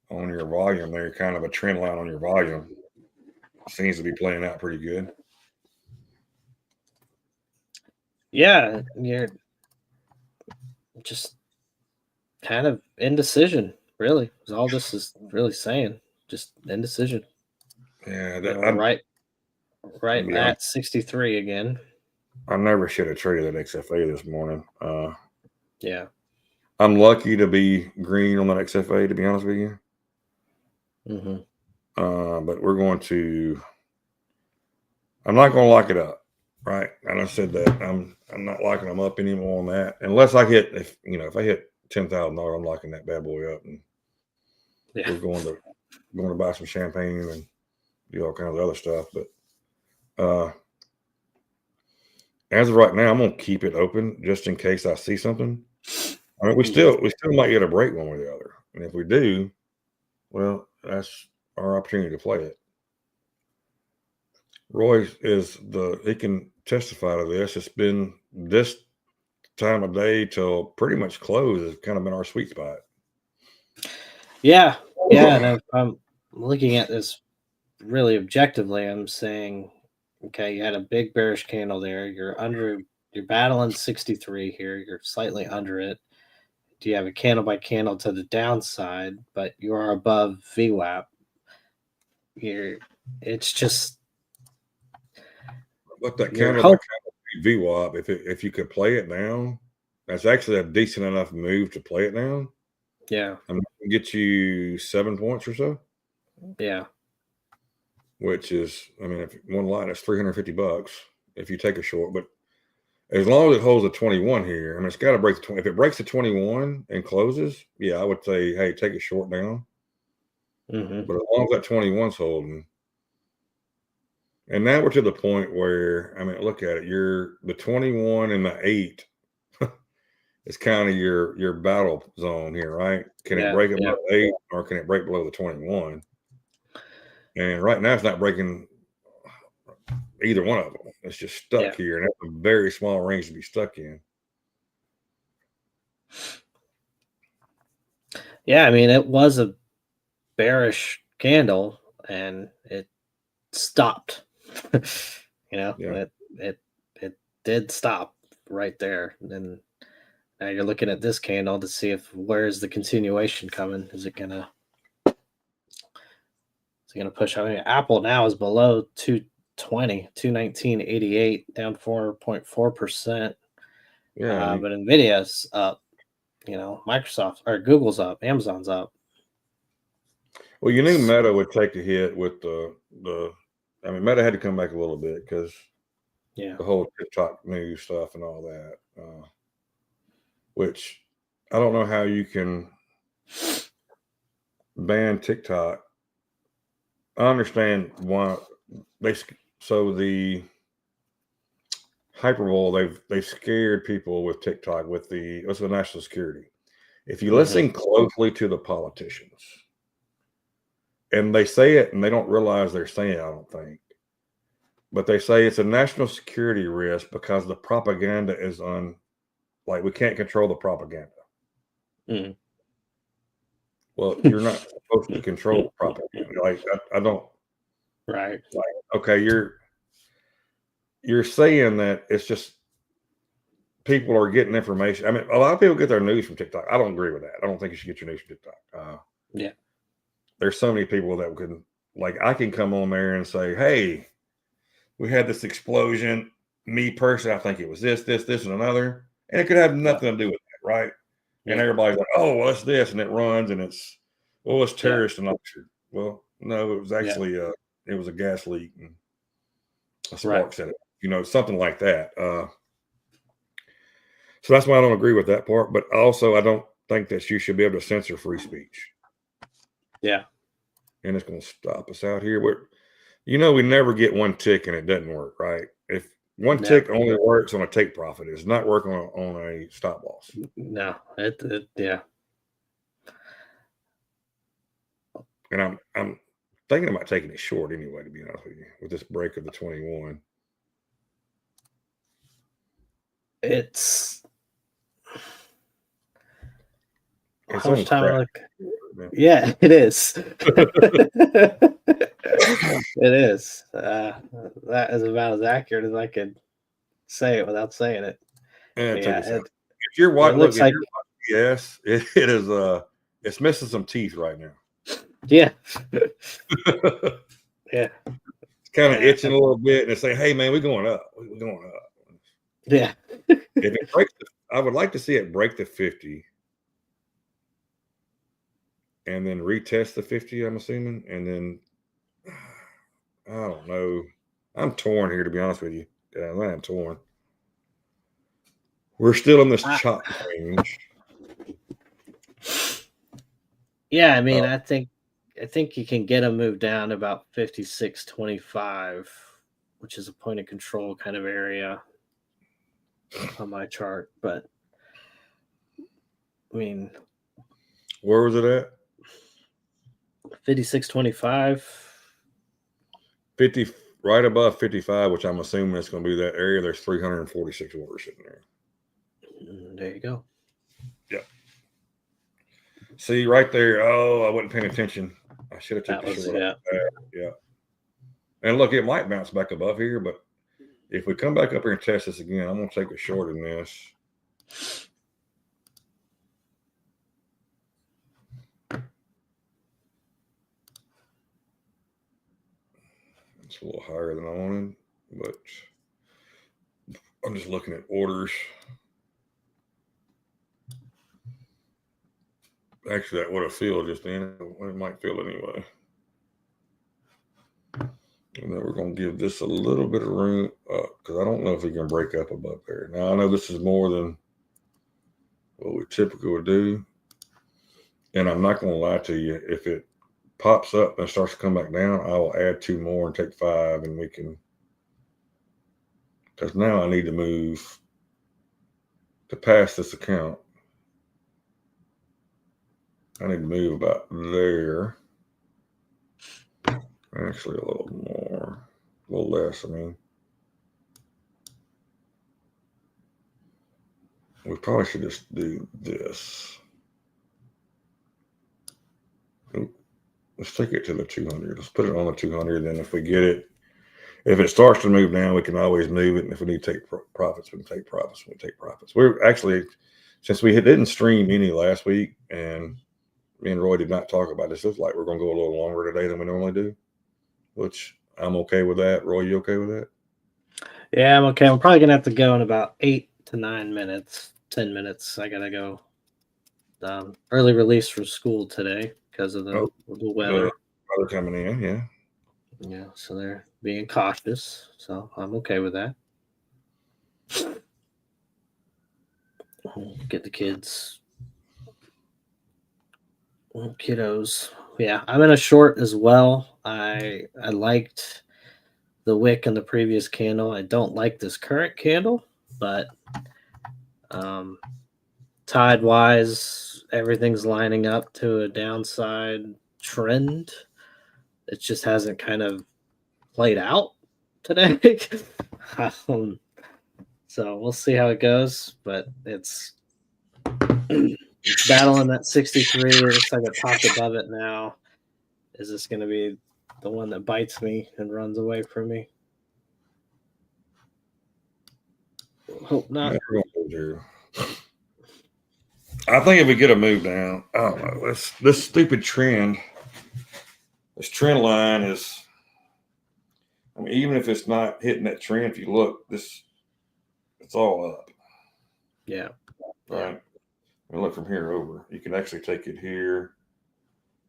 volume there, kind of a trend line on your volume. Seems to be playing out pretty good. Yeah, you're just kind of indecision, really. Is all this is really saying. Just indecision. Yeah, right at 63 again. I never should have traded that XFA this morning. Yeah. I'm lucky to be green on that XFA, to be honest with you. But we're going to. I'm not going to lock it up, right? And I said that I'm not locking them up anymore on that, unless I hit if I hit $10,000, I'm locking that bad boy up, and we're going to buy some champagne and do all kinds of other stuff. But as of right now, I'm gonna keep it open just in case I see something. I mean, we still might get a break one way or the other, and if we do, well, that's our opportunity to play it. Roy he can testify to this. It's been this time of day till pretty much close has kind of been our sweet spot. Yeah. And I'm looking at this really objectively. I'm saying, okay, you had a big bearish candle there. You're battling 63 here. You're slightly under it. Do you have a candle by candle to the downside, but you are above VWAP? It's just. But that candle by candle VWAP, if you could play it now, that's actually a decent enough move to play it now. Yeah. I mean, it can get you 7 points or so. Yeah. Which is, I mean, if one line is $350 if you take a short, but as long as it holds a 21 here, I mean, it's got to break the 20. If it breaks the 21 and closes, yeah, I would say, hey, take it short down. Mm-hmm. But as long as that 21's holding, and now we're to the point where, I mean, look at it. You're the 21 and the 8 is kind of your battle zone here, right? Can it break above 8 or can it break below the 21? And right now it's not breaking either one of them. It's just stuck here, and that's a very small range to be stuck in. Yeah, I mean, it was a bearish candle, and it stopped. It did stop right there. And now you're looking at this candle to see where's the continuation coming. Is it gonna push? I mean, Apple now is below 220, 219.88, down 4.4%. Yeah, but Nvidia's up. Microsoft or Google's up, Amazon's up. Well, you knew Meta would take a hit with the. I mean, Meta had to come back a little bit because the whole TikTok news stuff and all that. Which I don't know how you can ban TikTok. I understand why so the hyperbole they've scared people with TikTok with the national security. If you listen closely to the politicians, and they say it and they don't realize they're saying it, I don't think, but they say it's a national security risk because the propaganda is we can't control the propaganda. Mm. Well, you're not supposed to control the propaganda. Like I don't. Right. Like, okay, you're saying that it's just people are getting information. I mean, a lot of people get their news from TikTok. I don't agree with that. I don't think you should get your news from TikTok. There's so many people that can, I can come on there and say, hey, we had this explosion. Me personally, I think it was this, and another. And it could have nothing to do with that, right? And everybody's like, oh, well, it's this, and it runs, and it's terrorist and all that. Well, no, it was actually it was a gas leak and a spark set it. Something like that. So that's why I don't agree with that part. But also, I don't think that you should be able to censor free speech. Yeah. And it's going to stop us out here. We never get one tick and it doesn't work, right? If one tick only works on a take profit, it's not working on a stop loss. No, And I'm thinking about taking it short anyway, to be honest with you, with this break of the 21. It's how much time? Yeah, it is. It is. That is about as accurate as I could say it without saying it. If you're watching, yes, it is. It's missing some teeth right now. Yeah. Yeah. It's kind of itching a little bit, and it's saying, "Hey, man, we're going up. We're going up." Yeah. If it breaks, I would like to see it break the 50. And then retest the 50, I'm assuming. And then, I don't know. I'm torn here, to be honest with you. I'm torn. We're still in this chop range. Yeah, I mean, I think you can get a move down to about 56.25, which is a point of control kind of area. on my chart, but I mean, Where was it at? 56.25. 50, right above 55, which I'm assuming it's going to be that area. There's 346 orders sitting there. There you go. Yep. See right there. Oh, I wasn't paying attention. I should have took the short. Yeah. And look, it might bounce back above here, but if we come back up here and test this again, I'm going to take a short in this. It's a little higher than I wanted, but I'm just looking at orders. Actually, that would have filled just then. It might fill anyway. And then we're going to give this a little bit of room up because I don't know if we can break up above there. Now, I know this is more than what we typically would do. And I'm not going to lie to you. If it pops up and starts to come back down, I will add 2 more and take 5, and we can. Because now I need to move to pass this account. I need to move about there. Actually, a little more, a little less. I mean, we probably should just do this. Let's take it to the 200. Let's put it on the 200. Then if we get it, if it starts to move down, we can always move it. And if we need to take profits, we can take profits. We take profits. We're actually, since we didn't stream any last week, and me and Roy did not talk about this, it looks like we're going to go a little longer today than we normally do, which I'm okay with that. Roy, you okay with that? Yeah, I'm okay. I'm probably going to have to go in about 8 to 9 minutes, 10 minutes. I got to go early release for school today because of the weather. Weather coming in, yeah. Yeah, so they're being cautious. So I'm okay with that. Get the kiddos. Yeah, I'm in a short as well. I liked the wick in the previous candle. I don't like this current candle, but tide wise, everything's lining up to a downside trend. It just hasn't kind of played out today. So we'll see how it goes, but it's battling that 63. It looks like it popped above it now. Is this going to be the one that bites me and runs away from me? Hope not. I think if we get a move down, I don't know. This stupid trend, this trend line is, I mean, even if it's not hitting that trend, if you look, it's all up. Yeah. Right. I mean, look from here over. You can actually take it here.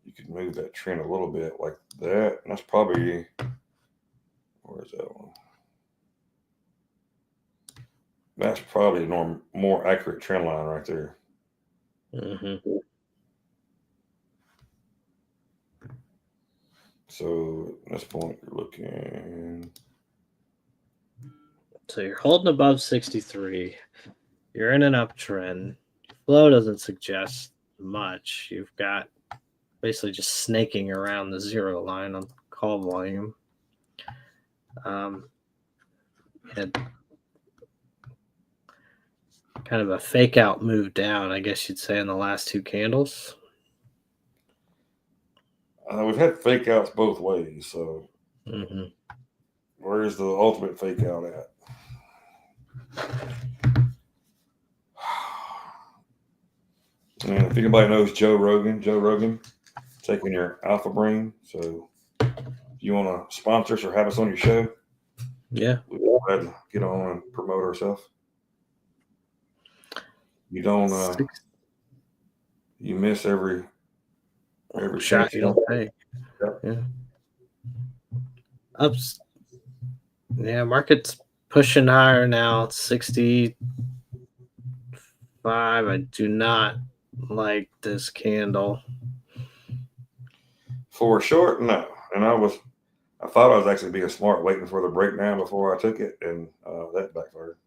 You can move that trend a little bit like that. And that's probably, where is that one? That's probably a more accurate trend line right there. Mm-hmm. So at this point, you're looking. So you're holding above 63. You're in an uptrend. Flow doesn't suggest much. You've got basically just snaking around the 0 line on call volume. Had kind of a fake out move down, I guess you'd say, in the last 2 candles. We've had fake outs both ways. So where's the ultimate fake out at? And if anybody knows Joe Rogan taking your Alpha Brain. So if you want to sponsor us or have us on your show, yeah, we'll go ahead and get on and promote ourselves. You don't you miss every shot you don't pay. Yeah. Ups. Yeah, market's pushing higher now. It's 65. I do not like this candle. For a short, no. And I thought I was actually being smart, waiting for the breakdown before I took it, and that backfired.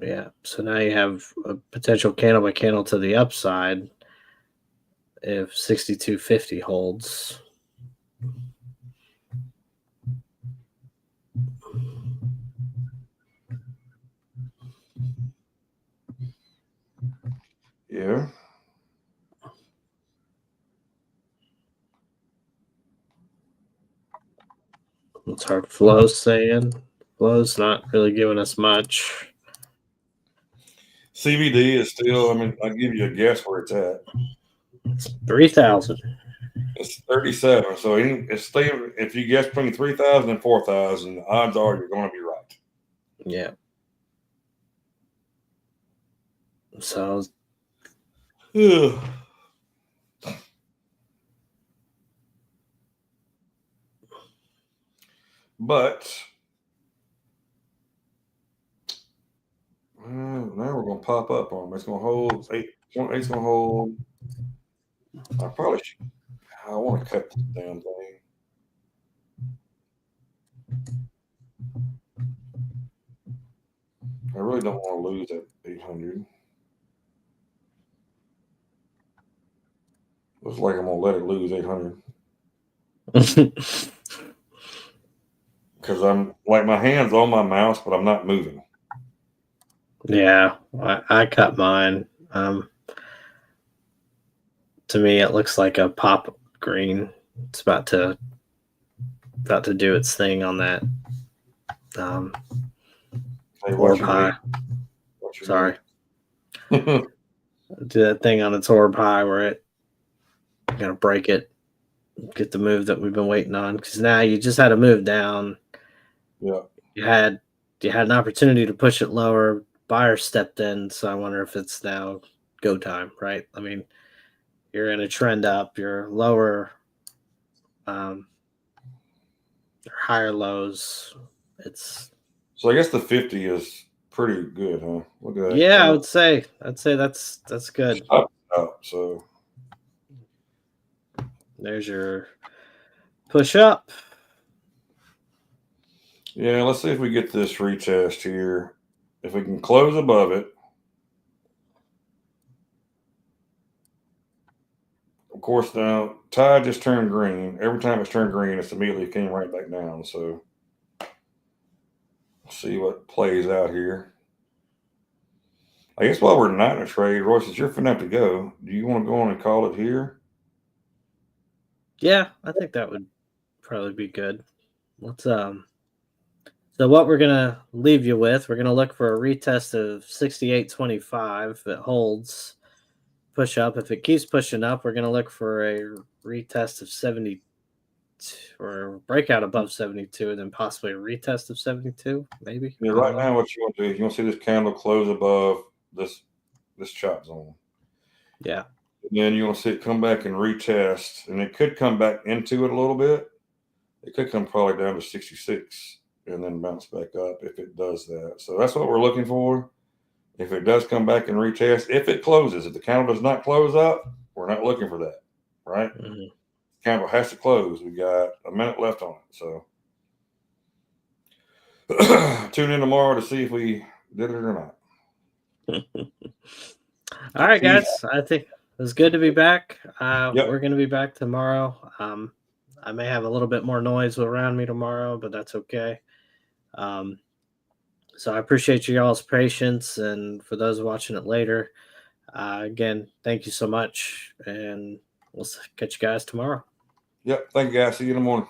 Yeah. So now you have a potential candle by candle to the upside if 62.50 holds. Yeah. What's our Flo's saying? Flo's not really giving us much. CVD is still, I mean, I'll give you a guess where it's at. It's 3,000. It's 37. So it's staying, if you guess between 3,000 and 4,000, the odds are you're going to be right. Yeah. So Yeah. But now we're going to pop up on them. It's going to hold. Eight's going to hold. I probably should. I want to cut this damn thing. I really don't want to lose that 800. Looks like I'm going to let it lose 800. Because I'm like my hand's on my mouse, but I'm not moving. yeah, I cut mine. To me, it looks like a pop green. It's about to do its thing on that Hey, orb high. Sorry, do that thing on its orb high where it gonna break it, get the move that we've been waiting on. Because now you just had a move down. Yeah. You had an opportunity to push it lower. Buyer stepped in, so I wonder if it's now go time, right? I mean, you're in a trend up. You're lower, higher lows. It's So I guess the 50 is pretty good, huh? Look at that. yeah, I'd say that's good. Up, so There's your push up. yeah, let's see if we get this retest here. If we can close above it. Of course, now tide just turned green. Every time it's turned green, it's immediately came right back down. So let's see what plays out here. I guess while we're not in a trade, Royce, since you're finna have to go, do you want to go on and call it here? Yeah, I think that would probably be good. Let's So what we're gonna leave you with, we're gonna look for a retest of 68.25. If it holds, push up. If it keeps pushing up, we're gonna look for a retest of 70 or breakout above 72, and then possibly a retest of 72, maybe. Yeah, right now, what you want to do, you want to see this candle close above this chop zone. Yeah. And then you want to see it come back and retest, and it could come back into it a little bit. It could come probably down to 66 and then bounce back up if it does that. So that's what we're looking for. If it does come back and retest, if it closes, if the candle does not close up, we're not looking for that, right? Mm-hmm. Candle has to close. We got a minute left on it. So tune in tomorrow to see if we did it or not. All right, guys. I think it was good to be back. Yep. We're going to be back tomorrow. I may have a little bit more noise around me tomorrow, but that's okay. So I appreciate you all's patience, and for those watching it later, again, thank you so much, and we'll catch you guys tomorrow. Yep. Thank you, guys. See you in the morning.